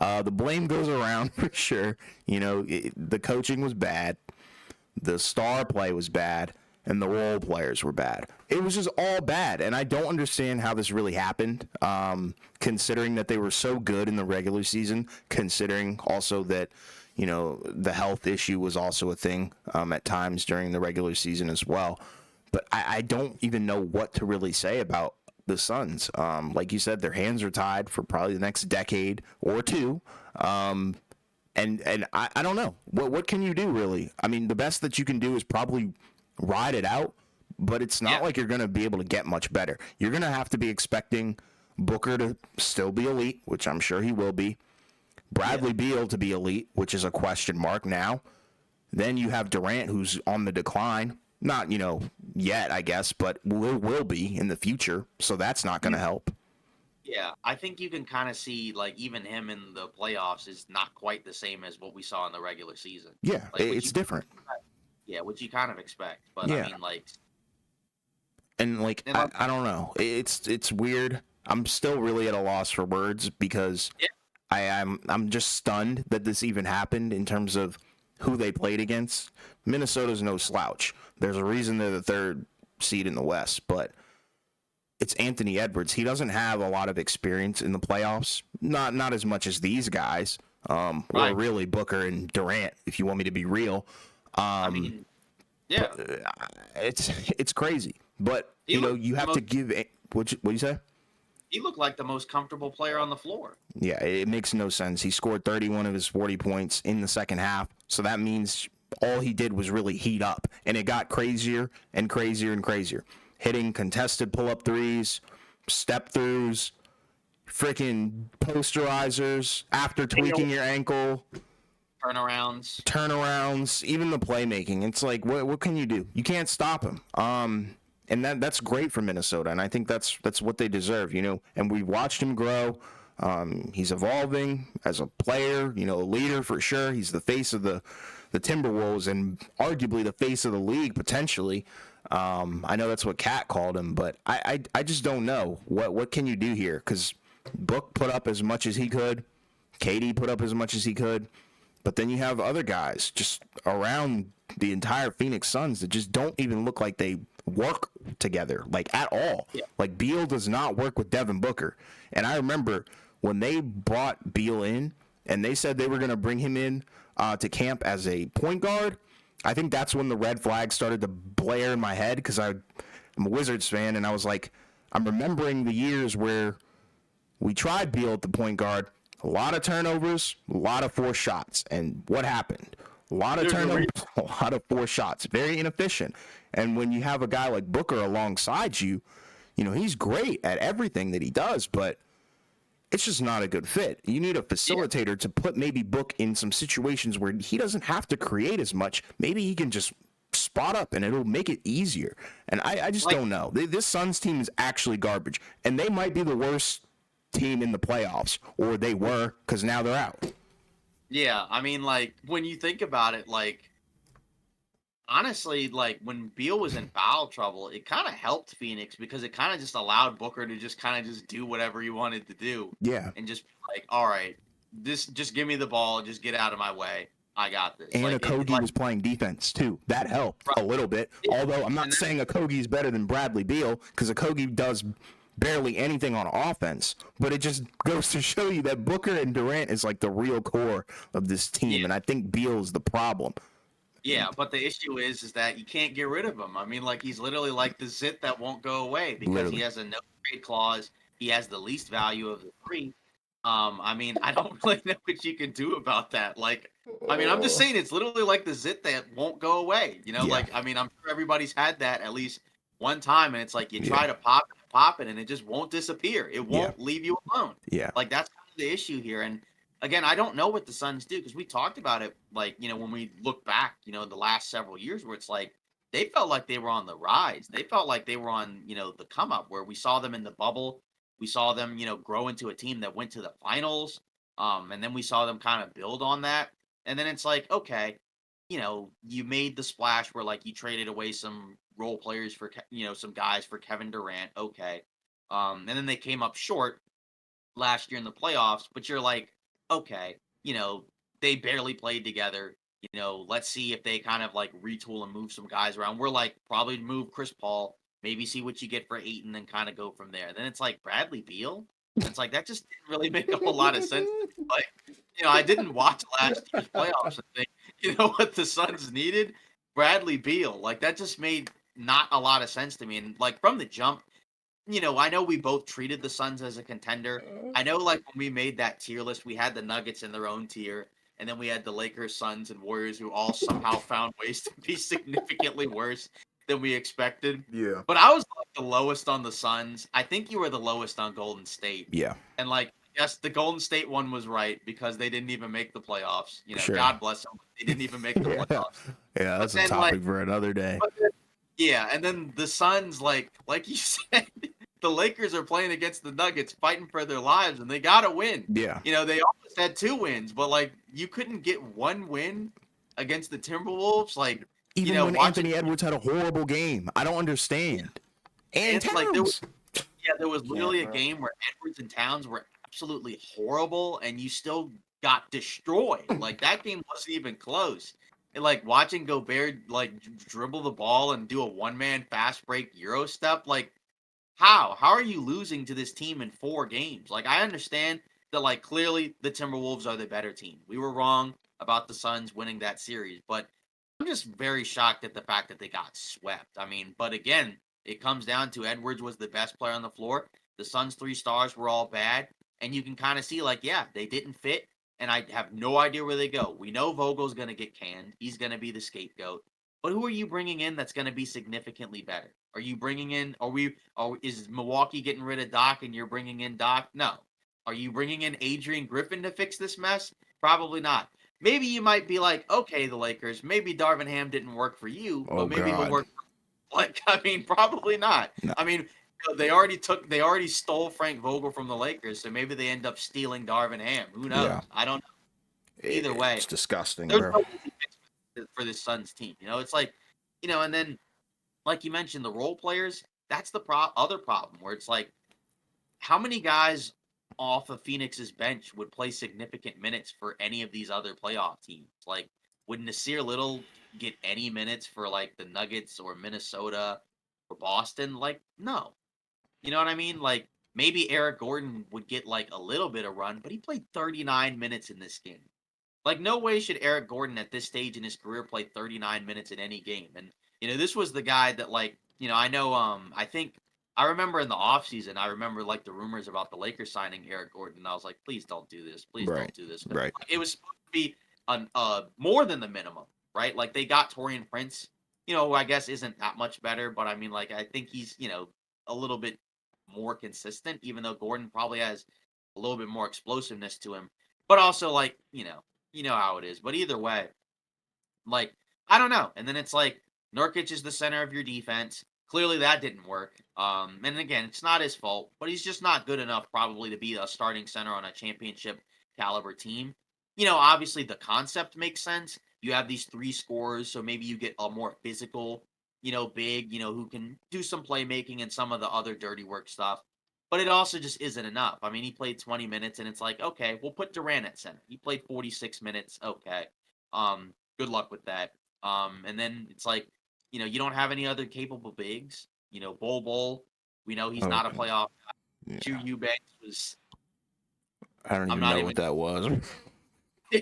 Speaker 1: The blame goes around for sure. The coaching was bad, the star play was bad, and the role players were bad. It was just all bad, and I don't understand how this really happened, considering that they were so good in the regular season, considering also that, the health issue was also a thing at times during the regular season as well. But I don't even know what to really say about the Suns. Like you said, their hands are tied for probably the next decade or two. And I don't know. What can you do, really? I mean, the best that you can do is probably ride it out, but it's not like you're going to be able to get much better. You're going to have to be expecting Booker to still be elite, which I'm sure he will be. Bradley Beal to be elite, which is a question mark now. Then you have Durant, who's on the decline. Not, yet, I guess, but will be in the future. So that's not going to help.
Speaker 2: Yeah, I think you can kind of see like even him in the playoffs is not quite the same as what we saw in the regular season.
Speaker 1: Yeah,
Speaker 2: Like
Speaker 1: it's different.
Speaker 2: Yeah, which you kind of expect, but
Speaker 1: Yeah.
Speaker 2: I mean, like,
Speaker 1: And like I don't know. It's weird. I'm still really at a loss for words because I'm just stunned that this even happened in terms of who they played against. Minnesota's no slouch. There's a reason they're the third seed in the West, but it's Anthony Edwards. He doesn't have a lot of experience in the playoffs. Not as much as these guys, or really Booker and Durant, if you want me to be real.
Speaker 2: I mean, yeah,
Speaker 1: It's crazy. But you have to give. What you say?
Speaker 2: He looked like the most comfortable player on the floor.
Speaker 1: Yeah, it makes no sense. He scored 31 of his 40 points in the second half, so that means all he did was really heat up, and it got crazier and crazier and crazier. Hitting contested pull-up threes, step-throughs, freaking posterizers after tweaking your ankle. Turnarounds, even the playmaking. It's like, what can you do? You can't stop him. And that's great for Minnesota, and I think that's what they deserve, And we watched him grow. He's evolving as a player, a leader for sure. He's the face of the Timberwolves and arguably the face of the league potentially. I know that's what Kat called him, but I just don't know what can you do here, because Book put up as much as he could, KD put up as much as he could, but then you have other guys just around the entire Phoenix Suns that just don't even look like they work together, like at all.
Speaker 2: Yeah.
Speaker 1: Like Beal does not work with Devin Booker, and I remember when they brought Beal in and they said they were going to bring him in to camp as a point guard. I think that's when the red flag started to blare in my head, because I'm a Wizards fan, and I was like, I'm remembering the years where we tried Beal at the point guard, a lot of turnovers, a lot of forced shots, and what happened? A lot of turnovers, a lot of forced shots, very inefficient. And when you have a guy like Booker alongside you, he's great at everything that he does, but it's just not a good fit. You need a facilitator to put maybe Book in some situations where he doesn't have to create as much. Maybe he can just spot up and it'll make it easier. And I just don't know. This Suns team is actually garbage, and they might be the worst team in the playoffs, or they were, because now they're out.
Speaker 2: Yeah, I mean, when you think about it, honestly, when Beal was in foul trouble, it kind of helped Phoenix, because it kind of just allowed Booker to just kind of just do whatever he wanted to do.
Speaker 1: Yeah.
Speaker 2: And just be like, all right, just give me the ball, just get out of my way. I got this.
Speaker 1: And Okogie was playing defense too. That helped a little bit. Yeah. Although I'm not saying Okogie's better than Bradley Beal, because Okogie does barely anything on offense, but it just goes to show you that Booker and Durant is like the real core of this team, and I think Beal is the problem.
Speaker 2: Yeah, but the issue is that you can't get rid of him. I mean, he's literally like the zit that won't go away, because he has a no trade clause. He has the least value of the three. I mean, I don't really know what you can do about that. I'm just saying, it's literally like the zit that won't go away. I mean, I'm sure everybody's had that at least one time, and it's like you try to pop it, and it just won't disappear. It won't leave you alone.
Speaker 1: Yeah.
Speaker 2: That's kind of the issue here. And again, I don't know what the Suns do, because we talked about it, when we look back, the last several years, where it's like they felt like they were on the rise. They felt like they were on, the come up, where we saw them in the bubble. We saw them, grow into a team that went to the finals. And then we saw them kind of build on that. And then it's like, okay, you made the splash where you traded away some role players for, some guys for Kevin Durant. Okay. And then they came up short last year in the playoffs, but you're like, okay, they barely played together. Let's see if they kind of retool and move some guys around. We're probably move Chris Paul, maybe see what you get for Ayton, and kind of go from there. Then it's Bradley Beal. It's that just didn't really make a whole lot of sense. I didn't watch last year's playoffs and think, what the Suns needed? Bradley Beal. That just made not a lot of sense to me. And from the jump, I know we both treated the Suns as a contender. I know when we made that tier list, we had the Nuggets in their own tier, and then we had the Lakers, Suns, and Warriors, who all somehow found ways to be significantly worse than we expected.
Speaker 1: Yeah.
Speaker 2: But I was the lowest on the Suns. I think you were the lowest on Golden State.
Speaker 1: Yeah.
Speaker 2: And yes, the Golden State one was right, because they didn't even make the playoffs.
Speaker 1: Sure.
Speaker 2: God bless them. They didn't even make the playoffs.
Speaker 1: Yeah, that's a topic for another day.
Speaker 2: Yeah, and then the Suns, like you said, the Lakers are playing against the Nuggets, fighting for their lives, and they got to win.
Speaker 1: Yeah.
Speaker 2: They almost had 2 wins, but you couldn't get 1 win against the Timberwolves.
Speaker 1: Even when Anthony Edwards had a horrible game, I don't understand. And Towns.
Speaker 2: There was literally a game where Edwards and Towns were absolutely horrible, and you still got destroyed. That game wasn't even close. And watching Gobert dribble the ball and do a one-man fast break Euro step, how are you losing to this team in 4 games? I understand that clearly the Timberwolves are the better team. We were wrong about the Suns winning that series, but I'm just very shocked at the fact that they got swept. I mean, but again, it comes down to Edwards was the best player on the floor. The Suns' 3 stars were all bad, and you can kind of see they didn't fit. And I have no idea where they go. We know Vogel's going to get canned. He's going to be the scapegoat. But who are you bringing in that's going to be significantly better? Are you bringing in? Is Milwaukee getting rid of Doc and you're bringing in Doc? No. Are you bringing in Adrian Griffin to fix this mess? Probably not. Maybe you might be okay, the Lakers. Maybe Darvin Ham didn't work for you, but maybe it'll work. Probably not. No. I mean, They already stole Frank Vogel from the Lakers, so maybe they end up stealing Darvin Ham. Who knows?
Speaker 1: Yeah.
Speaker 2: I don't know. Either way,
Speaker 1: It's disgusting,
Speaker 2: there's
Speaker 1: bro.
Speaker 2: no easy fix for this Suns team. It's like, and then like you mentioned, the role players. That's the other problem where it's like, how many guys off of Phoenix's bench would play significant minutes for any of these other playoff teams? Like, would Nasir Little get any minutes for like the Nuggets or Minnesota or Boston? Like, no. You know what I mean? Like, maybe Eric Gordon would get like a little bit of run, but he played 39 minutes in this game. Like, no way should Eric Gordon at this stage in his career play 39 minutes in any game. And, this was the guy that, like, I know, I think, I remember in the offseason, I remember, like, the rumors about the Lakers signing Eric Gordon. And I was like, please don't do this. Please
Speaker 1: Right.
Speaker 2: don't do this.
Speaker 1: Right.
Speaker 2: It was supposed to be more than the minimum, right? Like, they got Taurean Prince, who I guess isn't that much better. But, I mean, like, I think he's, a little bit more consistent, even though Gordon probably has a little bit more explosiveness to him. But also, like, you know how it is. But either way, like, I don't know. And then it's like Nurkic is the center of your defense. Clearly that didn't work. And again, it's not his fault, but he's just not good enough probably to be a starting center on a championship caliber team. Obviously the concept makes sense. You have these three scorers, so maybe you get a more physical, big, who can do some playmaking and some of the other dirty work stuff. But it also just isn't enough. I mean, he played 20 minutes, and it's like, okay, we'll put Durant at center. He played 46 minutes. Okay, good luck with that. And then it's like, you don't have any other capable bigs. Bol, we know he's not a playoff guy.
Speaker 1: Yeah.
Speaker 2: Chu Eubanks was.
Speaker 1: I don't even know what that was.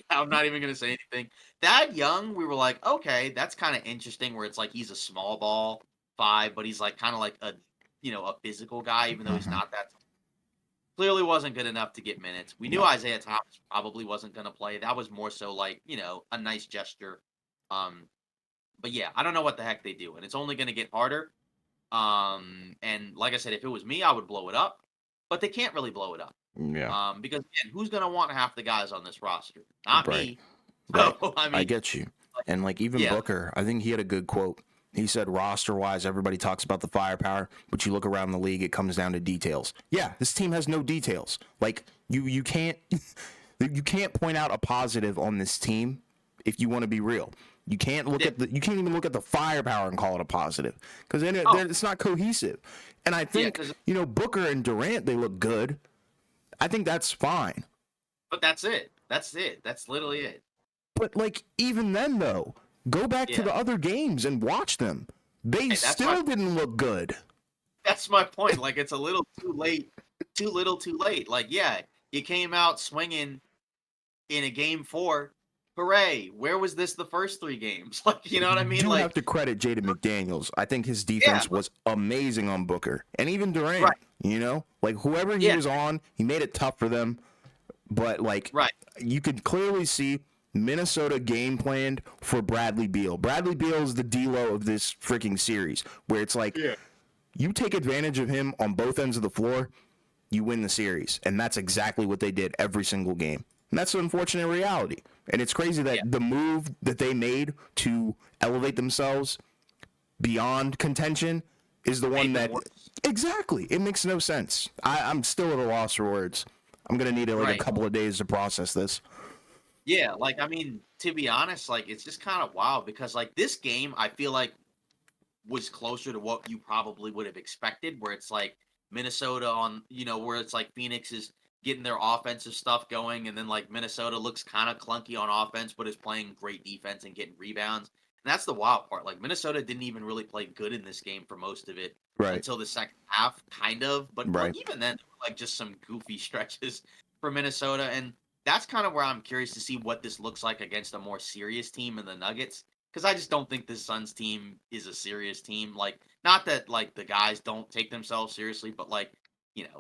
Speaker 2: I'm not even gonna say anything. Thad Young, we were like, okay, that's kind of interesting. Where it's like he's a small ball 5, but he's like kind of like a a physical guy, even though he's not that. Clearly wasn't good enough to get minutes. We knew Isaiah Thomas probably wasn't going to play. That was more so like, a nice gesture. But yeah, I don't know what the heck they do, and it's only going to get harder. And like I said, if it was me, I would blow it up, but they can't really blow it up.
Speaker 1: Yeah.
Speaker 2: Because again, who's going to want half the guys on this roster? Not me.
Speaker 1: Right.
Speaker 2: So, I mean,
Speaker 1: I get you. And like even Booker, I think he had a good quote. He said, roster-wise, everybody talks about the firepower, but you look around the league, it comes down to details. Yeah, this team has no details. Like you can't you can't point out a positive on this team if you want to be real. You can't look at you can't even look at the firepower and call it a positive because then it's not cohesive. And I think Booker and Durant, they look good. I think that's fine.
Speaker 2: But that's it. That's literally it.
Speaker 1: But like even then though. Go back to the other games and watch them. They still didn't look good.
Speaker 2: That's my point. Like, it's a little too late. Too little too late. Like, yeah, you came out swinging in a game 4. Hooray. Where was this the first 3 games? Like, you know what I mean?
Speaker 1: You
Speaker 2: like,
Speaker 1: have to credit Jaden McDaniels. I think his defense was amazing on Booker. And even Durant, Like, whoever he was on, he made it tough for them. But, like, you could clearly see Minnesota game planned for Bradley Beal. Bradley Beal is the D-Lo of this freaking series, where it's like you take advantage of him on both ends of the floor, you win the series. And that's exactly what they did every single game. And that's an unfortunate reality. And it's crazy that the move that they made to elevate themselves beyond contention is the one that... Exactly. It makes no sense. I'm still at a loss for words. I'm going to need a couple of days to process this.
Speaker 2: Yeah, like, I mean, to be honest, like, it's just kind of wild because, like, this game, I feel like, was closer to what you probably would have expected, where it's, like, Minnesota on, where it's, like, Phoenix is getting their offensive stuff going, and then, like, Minnesota looks kind of clunky on offense, but is playing great defense and getting rebounds. And that's the wild part. Like, Minnesota didn't even really play good in this game for most of it until the second half, kind of. But like, even then, like, just some goofy stretches for Minnesota. And that's kind of where I'm curious to see what this looks like against a more serious team in the Nuggets. Because I just don't think this Suns team is a serious team. Like, not that, like, the guys don't take themselves seriously, but, like,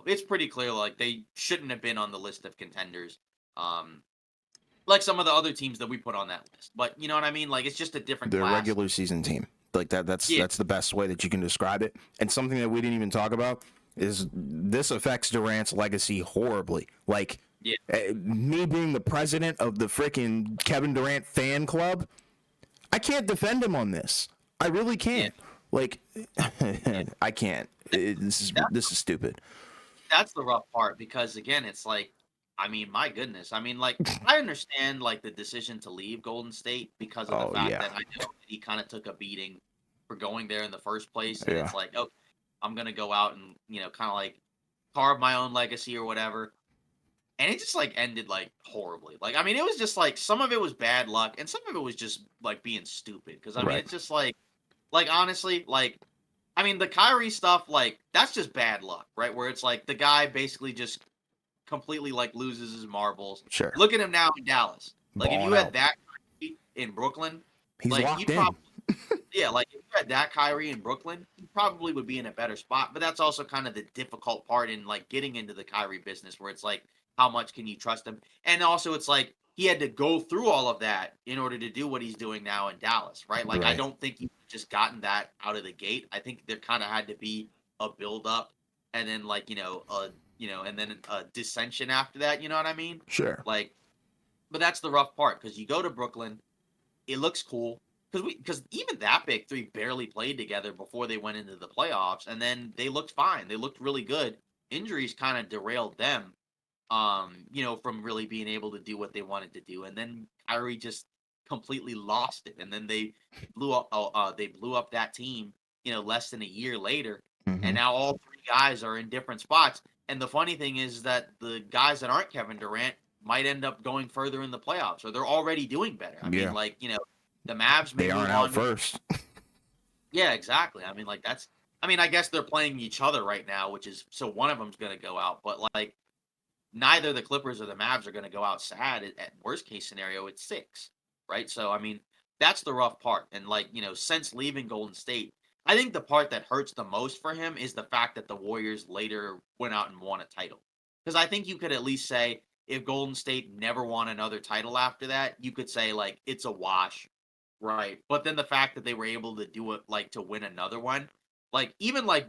Speaker 2: it's pretty clear, like, they shouldn't have been on the list of contenders. Like some of the other teams that we put on that list. But you know what I mean? Like, it's just a different class.
Speaker 1: The regular season team. Like, that's the best way that you can describe it. And something that we didn't even talk about is this affects Durant's legacy horribly. Like, me being the president of the freaking Kevin Durant fan club, I can't defend him on this. I really can't. Like, I can't. This is stupid.
Speaker 2: That's the rough part because again, it's like, I mean, my goodness. I mean, like, I understand like the decision to leave Golden State because of the
Speaker 1: Oh
Speaker 2: fact
Speaker 1: yeah,
Speaker 2: that I know that he kind of took a beating for going there in the first place, and
Speaker 1: yeah,
Speaker 2: it's like, oh, I'm gonna go out and kind of like carve my own legacy or whatever. And it just like ended like horribly. Like, I mean, it was just like some of it was bad luck, and some of it was just like being stupid. Because I mean,
Speaker 1: right.
Speaker 2: it's just like honestly, like I mean, the Kyrie stuff, like that's just bad luck, right? Where it's like the guy basically just completely like loses his marbles.
Speaker 1: Sure,
Speaker 2: Look at him now in Dallas. Like if you
Speaker 1: balling
Speaker 2: had
Speaker 1: out.
Speaker 2: that Kyrie in Brooklyn,
Speaker 1: He's
Speaker 2: like he
Speaker 1: locked in.
Speaker 2: probably yeah, like if you had that Kyrie in Brooklyn, he probably would be in a better spot. But that's also kind of the difficult part in like getting into the Kyrie business, where it's like how much can you trust him, and also it's like he had to go through all of that in order to do what he's doing now in Dallas, right? Like I
Speaker 1: Right.
Speaker 2: don't think he just gotten that out of the gate. I think there kind of had to be a build up, and then like and then a dissension after that. You know what I mean?
Speaker 1: Sure.
Speaker 2: Like, but that's the rough part because you go to Brooklyn, it looks cool because even that big three barely played together before they went into the playoffs, and then they looked fine. They looked really good. Injuries kind of derailed them, from really being able to do what they wanted to do, and then Kyrie just completely lost it, and then they blew up that team, less than a year later, and
Speaker 1: Hmm.
Speaker 2: now all three guys are in different spots. And the funny thing is that the guys that aren't Kevin Durant might end up going further in the playoffs, or they're already doing better. I mean,
Speaker 1: Yeah,
Speaker 2: like, the Mavs may
Speaker 1: they
Speaker 2: move
Speaker 1: aren't out
Speaker 2: on to
Speaker 1: first.
Speaker 2: yeah, exactly. I mean, like I mean, I guess they're playing each other right now, which is so one of them's going to go out, but like neither the Clippers or the Mavs are going to go out sad. At worst case scenario, it's six, right? So I mean, that's the rough part. And like since leaving Golden State, I think the part that hurts the most for him is the fact that the Warriors later went out and won a title. Because I think you could at least say if Golden State never won another title after that, you could say like it's a wash, right? But then the fact that they were able to do it like to win another one, like even like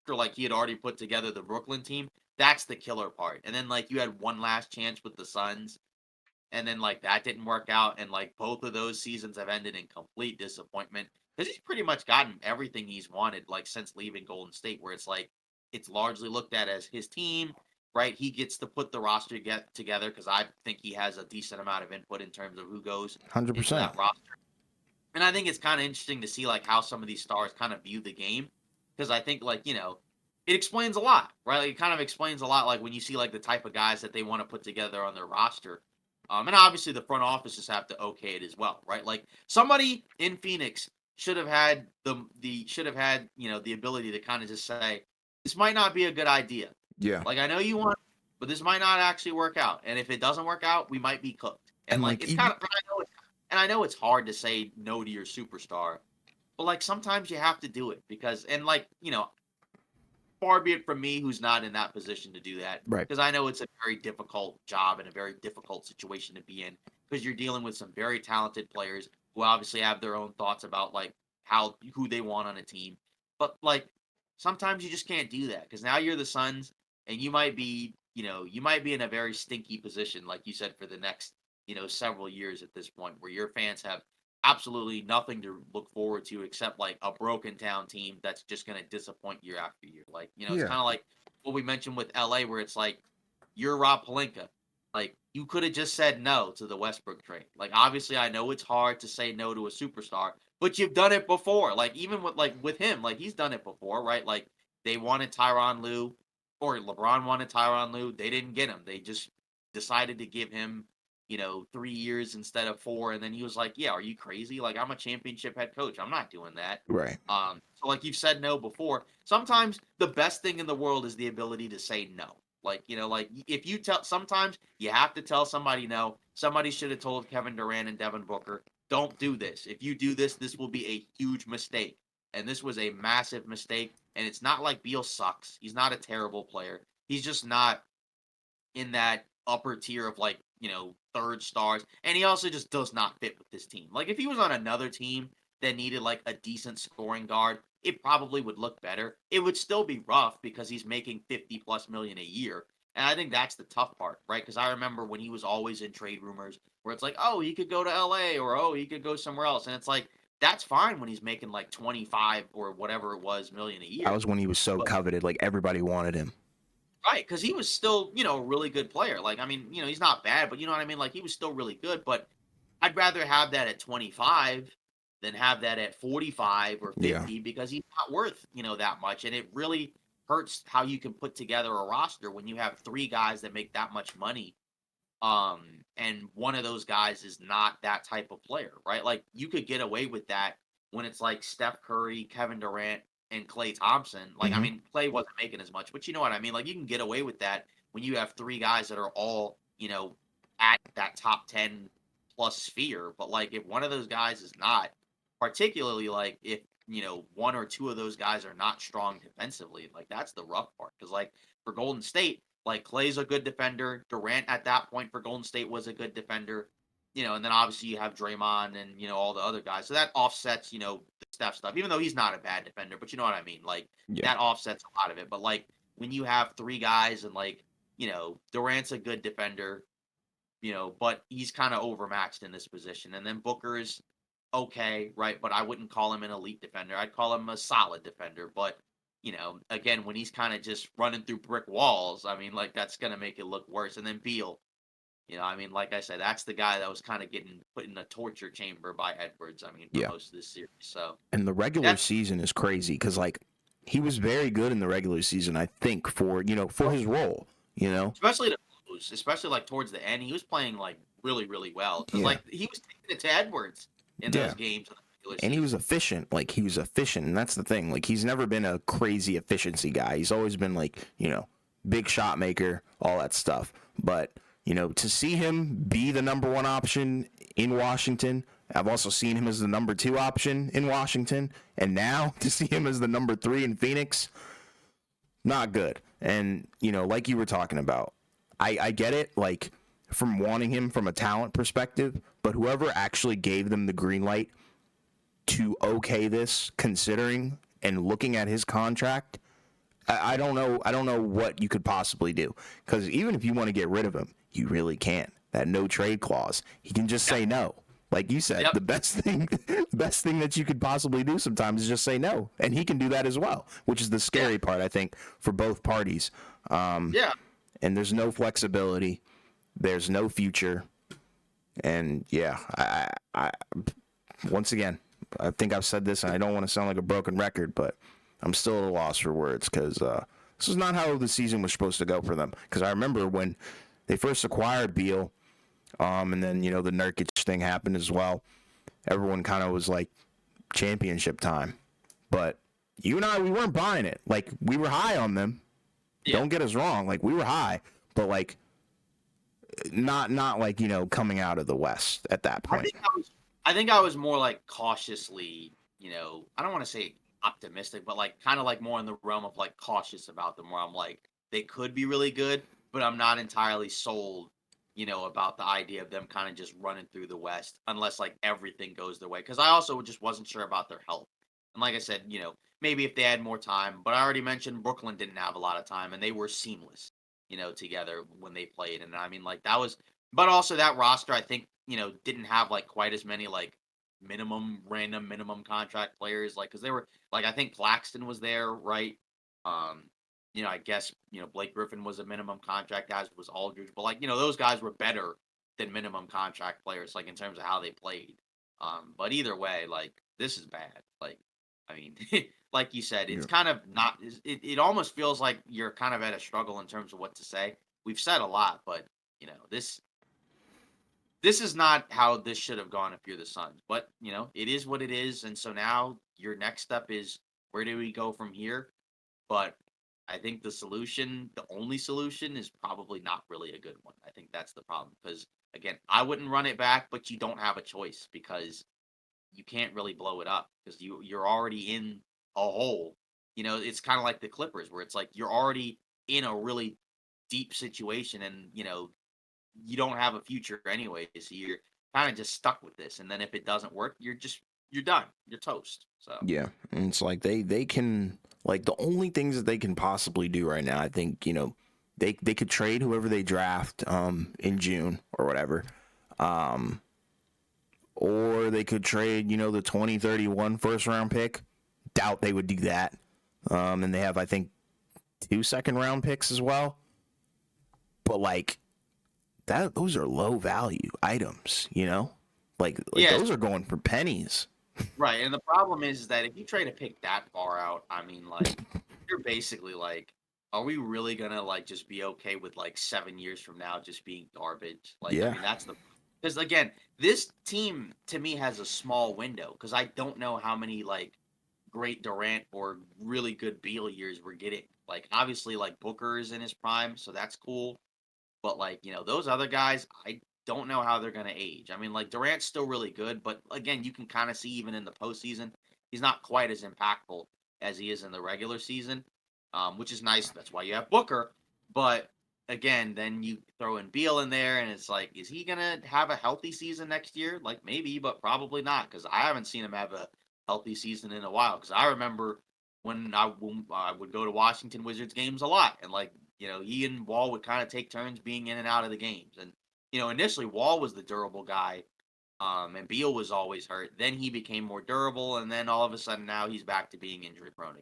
Speaker 2: after like he had already put together the Brooklyn team, that's the killer part. And then like you had one last chance with the Suns, and then like that didn't work out, and like both of those seasons have ended in complete disappointment because he's pretty much gotten everything he's wanted like since leaving Golden State, where it's like it's largely looked at as his team, right? He gets to put the roster get together because I think he has a decent amount of input in terms of who goes
Speaker 1: Hundred
Speaker 2: into
Speaker 1: percent.
Speaker 2: that roster. And I think it's kind of interesting to see like how some of these stars kind of view the game because I think like it explains a lot, right? Like, it kind of explains a lot like when you see like the type of guys that they want to put together on their roster. And obviously the front offices have to okay it as well, right? Like somebody in Phoenix should have had the should have had the ability to kind of just say this might not be a good idea.
Speaker 1: Yeah,
Speaker 2: Like I know you want, but this might not actually work out. And if it doesn't work out, we might be cooked. And
Speaker 1: and
Speaker 2: like
Speaker 1: like
Speaker 2: it's kind of I know it's hard to say no to your superstar, but like sometimes you have to do it because and like far be it from me who's not in that position to do that
Speaker 1: right.
Speaker 2: because I know it's a very difficult job and a very difficult situation to be in because you're dealing with some very talented players who obviously have their own thoughts about like how who they want on a team. But like sometimes you just can't do that because now you're the Suns and you might be in a very stinky position like you said for the next several years at this point where your fans have absolutely nothing to look forward to except like a broken down team that's just going to disappoint year after year. Like, it's
Speaker 1: Yeah,
Speaker 2: kind of like what we mentioned with LA, where it's like you're Rob Palinka. Like, you could have just said no to the Westbrook trade. Like, obviously, I know it's hard to say no to a superstar, but you've done it before. Like, even with him, like he's done it before, right? Like, they wanted Tyron Lue, or LeBron wanted Tyron Lue. They didn't get him. They just decided to give him 3 years instead of four. And then he was like, yeah, are you crazy? Like, I'm a championship head coach. I'm not doing that.
Speaker 1: right.
Speaker 2: So like you've said no before. Sometimes the best thing in the world is the ability to say no. Like, like if you sometimes you have to tell somebody no. Somebody should have told Kevin Durant and Devin Booker, don't do this. If you do this, this will be a huge mistake. And this was a massive mistake. And it's not like Beal sucks. He's not a terrible player. He's just not in that upper tier of like third stars, and he also just does not fit with this team. Like if he was on another team that needed like a decent scoring guard, it probably would look better. It would still be rough because he's making 50 plus million a year. And I think that's the tough part, right? Because I remember when he was always in trade rumors where it's like, oh, he could go to LA or oh, he could go somewhere else. And it's like, that's fine when he's making like 25 or whatever it was million a
Speaker 1: That
Speaker 2: year.
Speaker 1: was when he was so
Speaker 2: But
Speaker 1: coveted, like everybody wanted him.
Speaker 2: right, because he was still, a really good player. Like, I mean, he's not bad, but you know what I mean? Like, he was still really good. But I'd rather have that at 25 than have that at 45 or
Speaker 1: Yeah.
Speaker 2: 50 because he's not worth, that much. And it really hurts how you can put together a roster when you have three guys that make that much money. And one of those guys is not that type of player, right? Like, you could get away with that when it's like Steph Curry, Kevin Durant, and Clay Thompson. Like, I
Speaker 1: Hmm.
Speaker 2: mean, Clay wasn't making as much, but you know what I mean? Like, you can get away with that when you have three guys that are all, at that top 10 plus sphere. But like, if one of those guys is not, particularly like if, one or two of those guys are not strong defensively, like that's the rough part. Cause like for Golden State, like Clay's a good defender. Durant at that point for Golden State was a good defender. And then obviously you have Draymond and all the other guys. So that offsets, the Steph stuff, even though he's not a bad defender, but you know what I mean? Like
Speaker 1: Yeah.
Speaker 2: that offsets a lot of it. But like when you have three guys and like, Durant's a good defender, but he's kind of overmatched in this position. And then Booker's okay, right? But I wouldn't call him an elite defender. I'd call him a solid defender. But again, when he's kind of just running through brick walls, I mean, like that's gonna make it look worse. And then Beal, I mean, like I said, that's the guy that was kind of getting put in a torture chamber by Edwards. I mean, for
Speaker 1: Yeah.
Speaker 2: most of this series. So
Speaker 1: And the regular
Speaker 2: that's
Speaker 1: season is crazy because like he was very good in the regular season, I think, for for his role.
Speaker 2: especially to close, especially like towards the end, he was playing like really, really well because
Speaker 1: Yeah.
Speaker 2: like he was taking it to Edwards in
Speaker 1: Yeah.
Speaker 2: those games in the regular
Speaker 1: And he was
Speaker 2: season.
Speaker 1: efficient. Like he was efficient, and that's the thing. Like he's never been a crazy efficiency guy. He's always been like big shot maker, all that stuff. But to see him be the number one option in Washington, I've also seen him as the number two option in Washington, and now to see him as the number three in Phoenix, not good. And like you were talking about, I get it. Like from wanting him from a talent perspective, but whoever actually gave them the green light to okay this, considering and looking at his contract, I don't know. I don't know what you could possibly do, because even if you want to get rid of him, you really can't. That no trade clause, he can just
Speaker 2: Yeah.
Speaker 1: say no. Like you said,
Speaker 2: Yep.
Speaker 1: the best thing that you could possibly do sometimes is just say no, and he can do that as well, which is the
Speaker 2: Yeah.
Speaker 1: scary part, I think, for both parties.
Speaker 2: Yeah.
Speaker 1: And there's no flexibility, there's no future, and yeah, I once again, I think I've said this, and I don't want to sound like a broken record, but I'm still at a loss for words because this is not how the season was supposed to go for them. Because I remember when they first acquired Beal, and then the Nurkic thing happened as well. Everyone kind of was like championship time, but you and I, we weren't buying it. Like we were high on them.
Speaker 2: Yeah.
Speaker 1: Don't get us wrong. Like we were high, but like not like coming out of the West at that
Speaker 2: I
Speaker 1: point.
Speaker 2: think I was more like cautiously, I don't want to say optimistic, but like kind of like more in the realm of like cautious about them where I'm like they could be really good, but I'm not entirely sold, about the idea of them kind of just running through the West unless like everything goes their way. Cause I also just wasn't sure about their health. And like I said, maybe if they had more time, but I already mentioned Brooklyn didn't have a lot of time and they were seamless, together when they played. And I mean, like that was, but also that roster, I think, didn't have like quite as many like random minimum contract players, like because they were like I think Claxton was there, right? Um, I guess Blake Griffin was a minimum contract, as was Aldridge, but like those guys were better than minimum contract players, like in terms of how they played. But either way, like this is bad. Like, I mean, like you said, it's
Speaker 1: Yeah.
Speaker 2: kind of not. It almost feels like you're kind of at a struggle in terms of what to say. We've said a lot, but this is not how this should have gone if you're the Suns. But it is what it is, and so now your next step is where do we go from here? But I think the only solution, is probably not really a good one. I think that's the problem because again, I wouldn't run it back, but you don't have a choice because you can't really blow it up because you're already in a hole. It's kind of like the Clippers where it's like you're already in a really deep situation and you don't have a future anyway, so you're kind of just stuck with this. And then if it doesn't work, you're done. You're toast. So
Speaker 1: Yeah, and it's like they can, like, the only things that they can possibly do right now, I think, they could trade whoever they draft in June or whatever, or they could trade, the 2031 first round pick. Doubt they would do that. And they have, I think, 2 second round picks as well. But like those are low value items, Like
Speaker 2: Yes,
Speaker 1: those are going for pennies.
Speaker 2: right. And the problem is that if you trade a pick that far out, I mean, like, you're basically like, are we really gonna like just be okay with like 7 years from now just being garbage? Like, I
Speaker 1: Yeah.
Speaker 2: mean, that's the because again, this team to me has a small window because I don't know how many like great Durant or really good Beal years we're getting. Like, obviously, like Booker is in his prime, so that's cool. But like, those other guys, I don't know how they're gonna age. I mean, like Durant's still really good, but again, you can kind of see even in the postseason, he's not quite as impactful as he is in the regular season, which is nice. That's why you have Booker. But again, then you throw in Beal in there, and it's like, is he gonna have a healthy season next year? Like maybe, but probably not, because I haven't seen him have a healthy season in a while. Because I remember when I would go to Washington Wizards games a lot, and like he and Wall would kind of take turns being in and out of the games. And initially Wall was the durable guy, and Beal was always hurt. Then he became more durable, and then all of a sudden now he's back to being injury prone.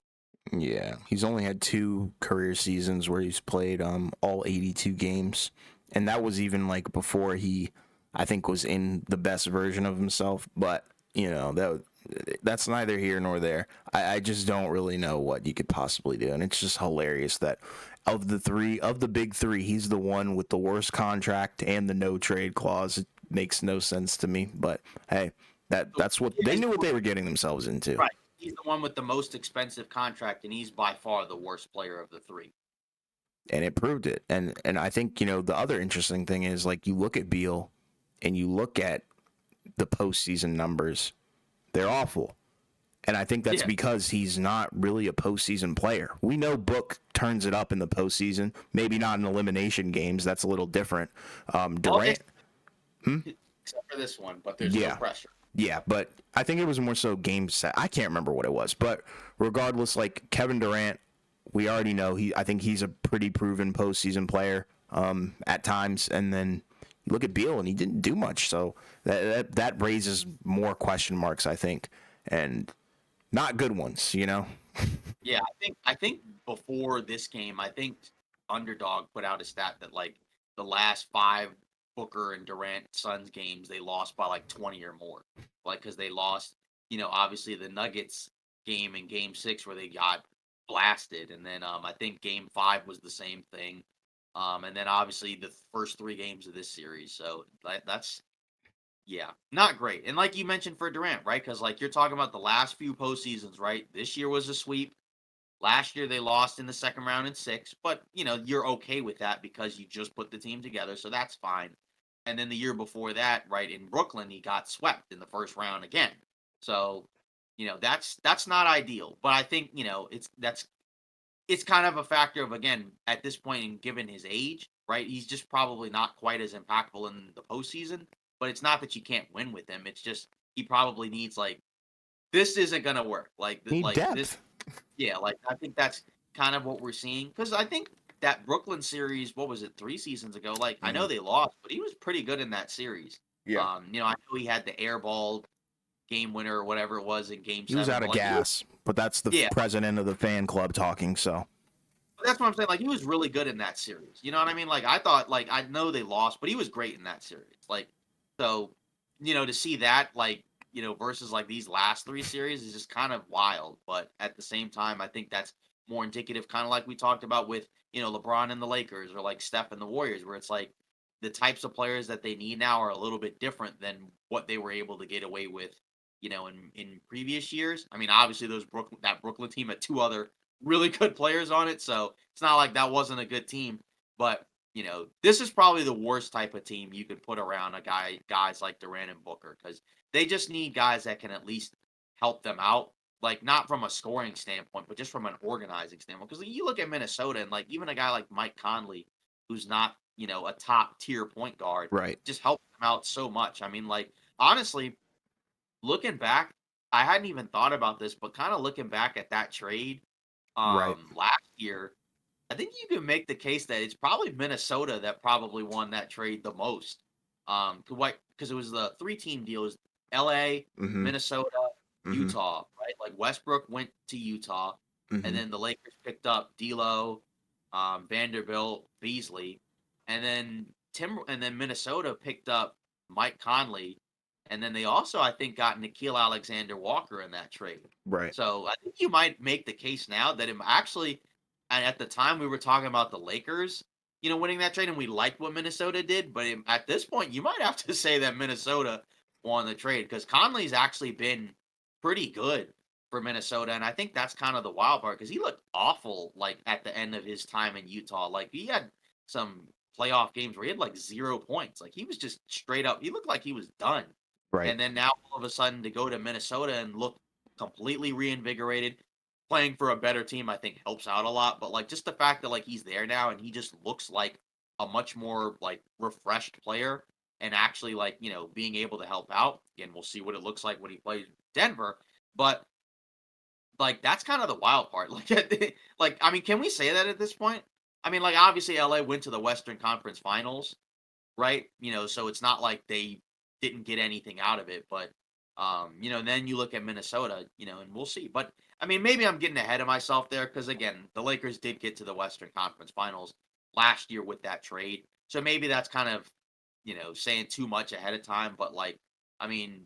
Speaker 1: Yeah, he's only had 2 career seasons where he's played all 82 games, and that was even like before he, I think, was in the best version of himself. But that's neither here nor there. I just don't really know what you could possibly do, and it's just hilarious that of the big three, he's the one with the worst contract and the no trade clause. It makes no sense to me, but hey,
Speaker 2: So
Speaker 1: that's what
Speaker 2: yeah,
Speaker 1: they knew what they were getting themselves into.
Speaker 2: right. He's the one with the most expensive contract, and he's by far the worst player of the three.
Speaker 1: And it proved it. And I think the other interesting thing is like you look at Beal and you look at the postseason numbers, they're awful. And I think that's
Speaker 2: Yeah.
Speaker 1: because he's not really a postseason player. We know Book turns it up in the postseason, maybe not in elimination games. That's a little different.
Speaker 2: Well,
Speaker 1: Durant,
Speaker 2: except for this one, but there's no
Speaker 1: yeah,
Speaker 2: pressure.
Speaker 1: yeah, but I think it was more so game set. I can't remember what it was, but regardless, like Kevin Durant, we already know I think he's a pretty proven postseason player at times, and then you look at Beal and he didn't do much, so that raises more question marks, I think, and not good ones.
Speaker 2: Yeah, I think before this game, I think Underdog put out a stat that like the last 5 Booker and Durant Suns games they lost by like 20 or more. Like because they lost, obviously the Nuggets game in Game 6 where they got blasted, and then I think Game 5 was the same thing, and then obviously the first 3 games of this series. So that's yeah, not great. And like you mentioned for Durant, right? Because like you're talking about the last few postseasons, right? This year was a sweep. Last year they lost in the second round in 6, but you're okay with that because you just put the team together, so that's fine. And then the year before that, right, in Brooklyn, he got swept in the first round again. So, that's not ideal. But I think, it's kind of a factor of again, at this point and given his age, right? He's just probably not quite as impactful in the postseason. But it's not that you can't win with him. It's just he probably needs like this isn't gonna work. Like
Speaker 1: Need
Speaker 2: like this
Speaker 1: depth.
Speaker 2: yeah, like, I think that's kind of what we're seeing. Because I think that Brooklyn series, what was it, 3 seasons ago? Like, I know
Speaker 1: Mhm.
Speaker 2: they lost, but he was pretty good in that series.
Speaker 1: Yeah,
Speaker 2: I know he had the air ball game winner or whatever it was in game
Speaker 1: he was
Speaker 2: 7,
Speaker 1: out
Speaker 2: but,
Speaker 1: of
Speaker 2: like, he was
Speaker 1: gas, but that's the
Speaker 2: yeah,
Speaker 1: president of the fan club talking. So
Speaker 2: but that's what I'm saying, like, he was really good in that series, you know what I mean? Like, I thought like, I know they lost, but he was great in that series, like, so, to see that, like, versus, like, these last 3 series is just kind of wild, but at the same time, I think that's more indicative, kinda like we talked about with, LeBron and the Lakers or, like, Steph and the Warriors, where it's like, the types of players that they need now are a little bit different than what they were able to get away with, in previous years. I mean, obviously, that Brooklyn team had 2 other really good players on it, so it's not like that wasn't a good team, but this is probably the worst type of team you could put around guys like Durant and Booker because they just need guys that can at least help them out, like not from a scoring standpoint, but just from an organizing standpoint. Because you look at Minnesota and like even a guy like Mike Conley, who's not a top tier point guard,
Speaker 1: right,
Speaker 2: just helps them out so much. I mean, like honestly, looking back, I hadn't even thought about this, but kind of looking back at that trade
Speaker 1: right.
Speaker 2: last year, I think you can make the case that it's probably Minnesota that probably won that trade the most. Because it was the 3-team deal. It was LA,
Speaker 1: Mm-hmm.
Speaker 2: Minnesota,
Speaker 1: Mm-hmm.
Speaker 2: Utah, right? Like Westbrook went to Utah, and
Speaker 1: Mm-hmm.
Speaker 2: then the Lakers picked up D'Lo, Vanderbilt, Beasley, and then Minnesota picked up Mike Conley, and then they also I think got Nikhil Alexander Walker in that trade.
Speaker 1: Right.
Speaker 2: So I think you might make the case now that it actually, and at the time we were talking about the Lakers, winning that trade, and we liked what Minnesota did, but at this point you might have to say that Minnesota won the trade because Conley's actually been pretty good for Minnesota, and I think that's kind of the wild part because he looked awful like at the end of his time in Utah. Like he had some playoff games where he had like 0 points. Like he was just straight up. He looked like he was done.
Speaker 1: Right.
Speaker 2: And then now all of a sudden to go to Minnesota and look completely reinvigorated, playing for a better team, I think helps out a lot. But like just the fact that like he's there now and he just looks like a much more like refreshed player and actually like being able to help out. Again, we'll see what it looks like when he plays Denver. But like that's kind of the wild part. Like I mean, can we say that at this point? I mean, like obviously LA went to the Western Conference Finals, right? So it's not like they didn't get anything out of it, but and then you look at Minnesota, and we'll see. But I mean, maybe I'm getting ahead of myself there because again, the Lakers did get to the Western Conference Finals last year with that trade. So maybe that's kind of, saying too much ahead of time, but like I mean,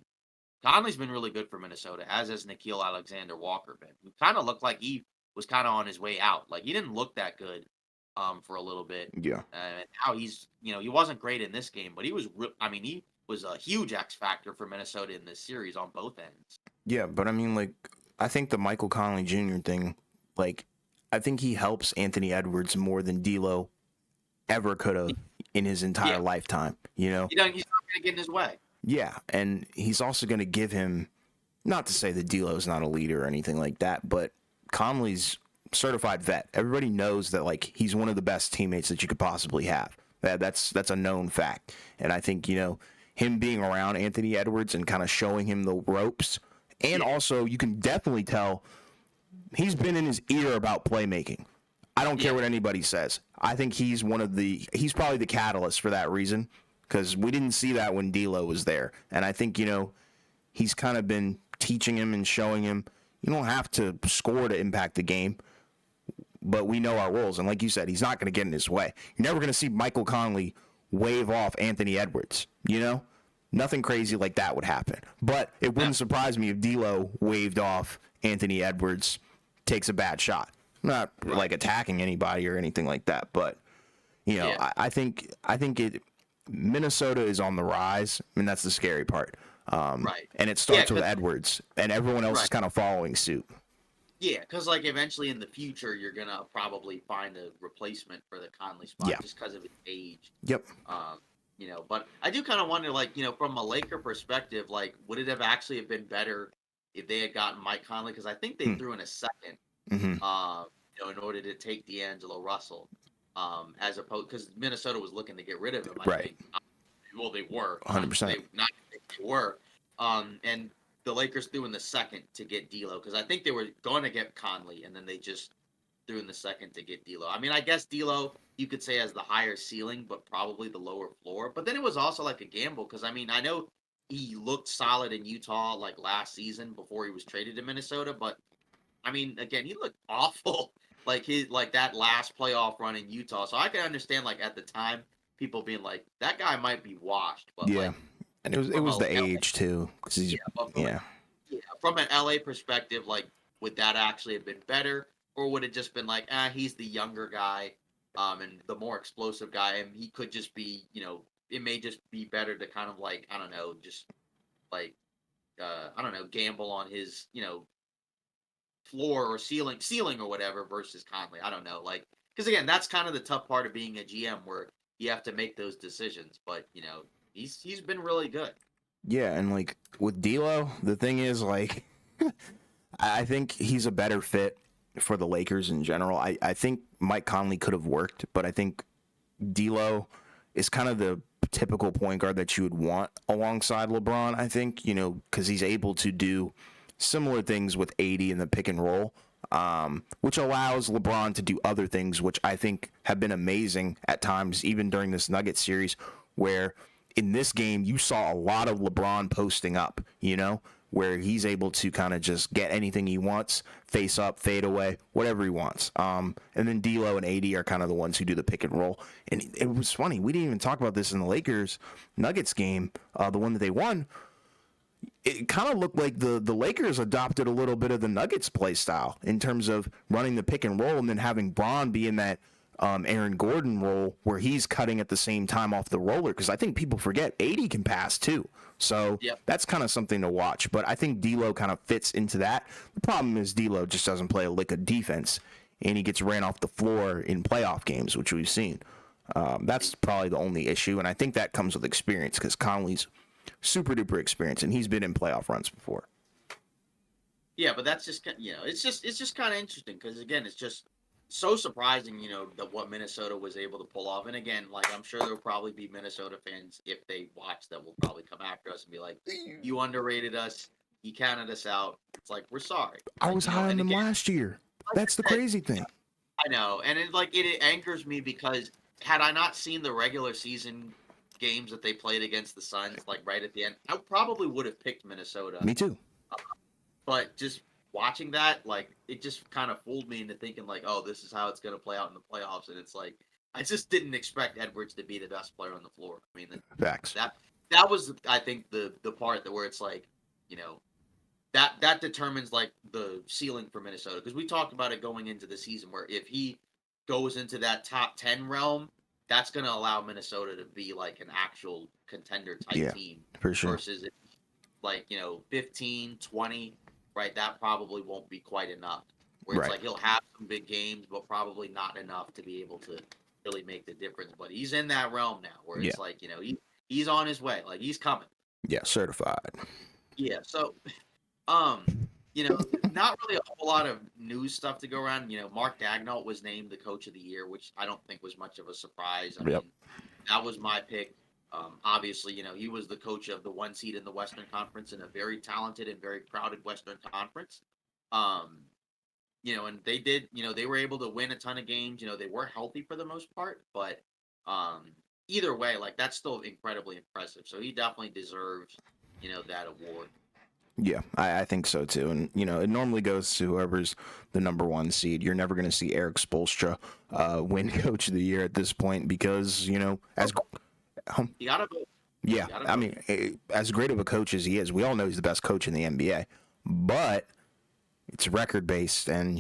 Speaker 2: Conley's been really good for Minnesota, as has Nikhil Alexander Walker been. Who kind of looked like he was kind of on his way out. Like he didn't look that good for a little bit.
Speaker 1: Yeah.
Speaker 2: And now he's, he wasn't great in this game, but he was I mean, he was a huge X factor for Minnesota in this series on both ends.
Speaker 1: Yeah, but I mean, like, I think the Michael Conley Jr. thing, like, I think he helps Anthony Edwards more than D'Lo ever could have in his entire
Speaker 2: Yeah.
Speaker 1: lifetime.
Speaker 2: He's not going to get in his way.
Speaker 1: Yeah, and he's also going to give him, not to say that D'Lo's not a leader or anything like that, but Conley's certified vet. Everybody knows that like he's one of the best teammates that you could possibly have. That's a known fact, and I think him being around Anthony Edwards and kind of showing him the ropes, and also you can definitely tell he's been in his ear about playmaking. I don't care what anybody says. I think he's probably the catalyst for that reason because we didn't see that when D'Lo was there, and I think he's kind of been teaching him and showing him you don't have to score to impact the game, but we know our roles, and like you said, he's not going to get in his way. You're never going to see Michael Conley wave off Anthony Edwards. Nothing crazy like that would happen, but it wouldn't surprise me if D'Lo waved off Anthony Edwards, takes a bad shot. Not like attacking anybody or anything like that, but I think Minnesota is on the rise, and that's the scary part.
Speaker 2: Right.
Speaker 1: And it starts with Edwards, and everyone else is kind of following suit.
Speaker 2: Yeah, because like eventually in the future, you're gonna probably find a replacement for the Conley spot just because of his age.
Speaker 1: Yep.
Speaker 2: But I do kind of wonder, like, from a Laker perspective, like, would it have actually have been better if they had gotten Mike Conley? Because I think they threw in a second, in order to take D'Angelo Russell, as opposed because Minnesota was looking to get rid of him. I think. Well, they were
Speaker 1: 100%.
Speaker 2: Not they were, and the Lakers threw in the second to get D'Lo because I think they were going to get Conley, and then they just threw in the second to get D'Lo. I mean, I guess D'Lo you could say has the higher ceiling, but probably the lower floor. But then it was also like a gamble because I mean I know he looked solid in Utah like last season before he was traded to Minnesota, but I mean again he looked awful like that last playoff run in Utah. So I can understand like at the time people being like that guy might be washed, but like
Speaker 1: and it was the age too.
Speaker 2: From an LA perspective, like would that actually have been better, or would it just been like, he's the younger guy, and the more explosive guy, and he could just be, it may just be better to kind of like I don't know, just like I don't know, gamble on his floor or ceiling or whatever versus Conley. I don't know, like because again, that's kind of the tough part of being a GM where you have to make those decisions, but he's been really good.
Speaker 1: Yeah, and like with D'Lo, the thing is like I think he's a better fit for the Lakers in general. I think Mike Conley could have worked, but I think D'Lo is kind of the typical point guard that you would want alongside LeBron. I think because he's able to do similar things with AD in the pick and roll, which allows LeBron to do other things, which I think have been amazing at times, even during this Nuggets series, where in this game, you saw a lot of LeBron posting up, where he's able to kind of just get anything he wants, face up, fade away, whatever he wants. And then D'Lo and AD are kind of the ones who do the pick and roll. And it was funny. We didn't even talk about this in the Lakers Nuggets game, the one that they won. It kind of looked like the Lakers adopted a little bit of the Nuggets play style in terms of running the pick and roll and then having Bron be in that Aaron Gordon role where he's cutting at the same time off the roller, because I think people forget AD can pass too. So that's kind of something to watch. But I think D'Lo kind of fits into that. The problem is D'Lo just doesn't play a lick of defense, and he gets ran off the floor in playoff games, which we've seen. That's probably the only issue, and I think that comes with experience because Conley's super duper experienced, and he's been in playoff runs before.
Speaker 2: Yeah, but that's just it's just kind of interesting because again, it's just so surprising, that what Minnesota was able to pull off. And again, like I'm sure there'll probably be Minnesota fans if they watch that will probably come after us and be like, "You underrated us. You counted us out." It's like we're sorry.
Speaker 1: I was high on them last year. That's the crazy thing.
Speaker 2: I know, and it anchors me because had I not seen the regular season games that they played against the Suns, like right at the end, I probably would have picked Minnesota.
Speaker 1: Me too.
Speaker 2: But just watching that, like, it just kind of fooled me into thinking, like, oh, this is how it's going to play out in the playoffs. And it's like, I just didn't expect Edwards to be the best player on the floor. I mean,
Speaker 1: facts.
Speaker 2: That was, I think, the part that where it's like, that determines like the ceiling for Minnesota, because we talked about it going into the season where if he goes into that top 10 realm, that's going to allow Minnesota to be like an actual contender type team
Speaker 1: for sure.
Speaker 2: Versus like 15, 20, right? That probably won't be quite enough. Where it's like he'll have some big games, but probably not enough to be able to really make the difference. But he's in that realm now where it's like he's on his way, like he's coming.
Speaker 1: Yeah, certified.
Speaker 2: Yeah, so not really a whole lot of news stuff to go around. Mark Daigneault was named the coach of the year, which I don't think was much of a surprise. I mean, that was my pick. Obviously, he was the coach of the 1 seed in the Western Conference in a very talented and very crowded Western Conference. And they did, they were able to win a ton of games. They were healthy for the most part, but either way, like that's still incredibly impressive. So he definitely deserves, that award.
Speaker 1: Yeah, I think so too. And, it normally goes to whoever's the number 1 seed. You're never going to see Eric Spoelstra win coach of the year at this point because, as
Speaker 2: you gotta vote.
Speaker 1: Yeah, I mean, as great of a coach as he is, we all know he's the best coach in the NBA. But it's record based, and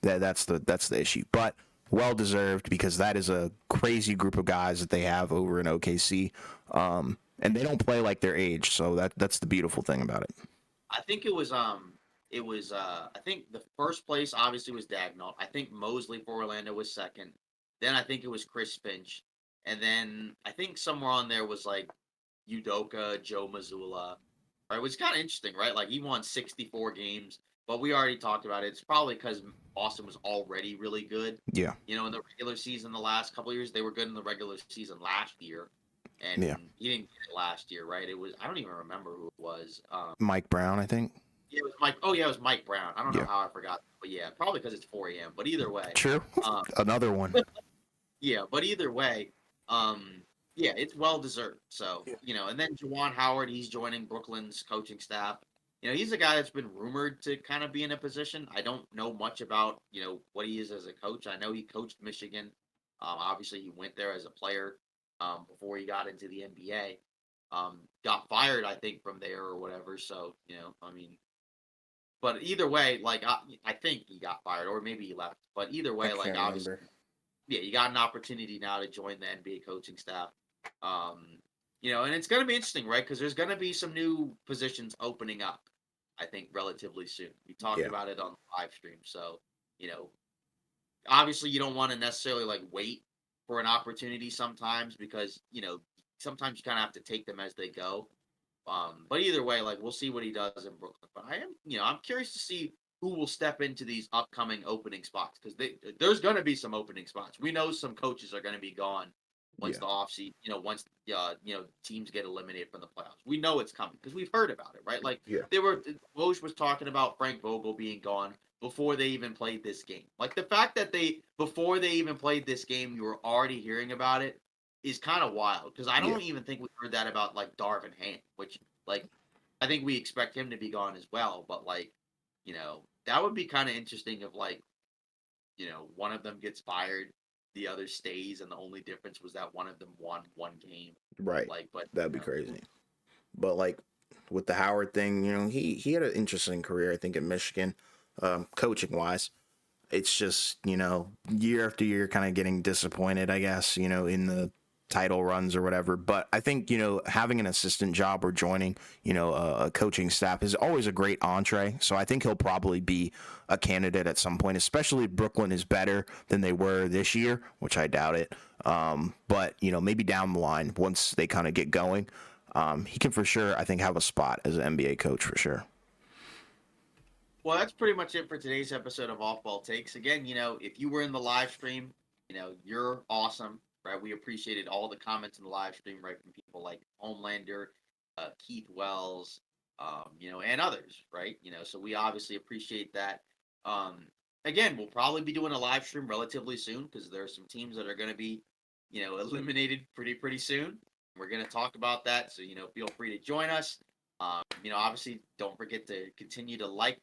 Speaker 1: that's the issue. But well deserved because that is a crazy group of guys that they have over in OKC, and they don't play like their age. So that's the beautiful thing about it.
Speaker 2: I think I think the first place obviously was Daigneault. I think Mosley for Orlando was second. Then I think it was Chris Finch. And then I think somewhere on there was like Udoka, Joe Mazzulla, right? Which is kind of interesting, right? Like he won 64 games, but we already talked about it. It's probably because Boston was already really good.
Speaker 1: Yeah.
Speaker 2: In the regular season, the last couple of years, they were good in the regular season last year. And he didn't get it last year, right? It was, I don't even remember who it was.
Speaker 1: Mike Brown, I think.
Speaker 2: Yeah, it was Mike. Oh, yeah, it was Mike Brown. I don't know how I forgot. But yeah, probably because it's 4 a.m. But either way.
Speaker 1: True. Another one.
Speaker 2: Yeah, but either way, it's well deserved. So, and then Juwan Howard, he's joining Brooklyn's coaching staff. He's a guy that's been rumored to kind of be in a position. I don't know much about, what he is as a coach. I know he coached Michigan. Obviously, he went there as a player before he got into the NBA. Got fired, I think, from there or whatever. So, I mean, but either way, like, I think he got fired or maybe he left. But either way, like, obviously. Yeah, you got an opportunity now to join the NBA coaching staff. And it's going to be interesting, right? Because there's going to be some new positions opening up, I think, relatively soon. We talked about it on the live stream. So, obviously you don't want to necessarily like wait for an opportunity sometimes because, sometimes you kind of have to take them as they go. But either way, like we'll see what he does in Brooklyn. But I'm curious to see who will step into these upcoming opening spots because there's going to be some opening spots. We know some coaches are going to be gone once the offseason, once teams get eliminated from the playoffs. We know it's coming because we've heard about it, right? Like Woj was talking about Frank Vogel being gone before they even played this game. Like the fact that before they even played this game, you were already hearing about it. is kind of wild because I
Speaker 1: Yeah.
Speaker 2: don't even think we heard that about like Darvin Ham, which like I think we expect him to be gone as well. But like, that would be kind of interesting if like, one of them gets fired, the other stays, and the only difference was that one of them won one game.
Speaker 1: Right.
Speaker 2: Like, but
Speaker 1: That'd be crazy. But like with the Howard thing, he had an interesting career, I think, in Michigan, coaching wise. It's just, year after year kind of getting disappointed, I guess, in the title runs or whatever. But I think, having an assistant job or joining, a coaching staff is always a great entree. So I think he'll probably be a candidate at some point, especially if Brooklyn is better than they were this year, which I doubt it. But, maybe down the line, once they kind of get going, he can for sure, I think, have a spot as an NBA coach for sure.
Speaker 2: Well, that's pretty much it for today's episode of Off Ball Takes. Again, if you were in the live stream, you're awesome, right? We appreciated all the comments in the live stream, right, from people like Homelander, Keith Wells, and others, right? So we obviously appreciate that. Again, we'll probably be doing a live stream relatively soon because there are some teams that are going to be, eliminated pretty soon. We're going to talk about that, so feel free to join us. Obviously, don't forget to continue to like,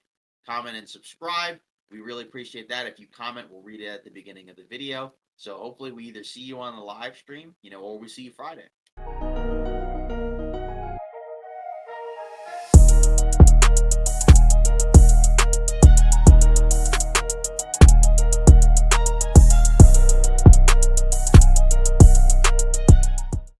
Speaker 2: comment, and subscribe. We really appreciate that. If you comment, we'll read it at the beginning of the video. So hopefully we either see you on the live stream, or we see you Friday.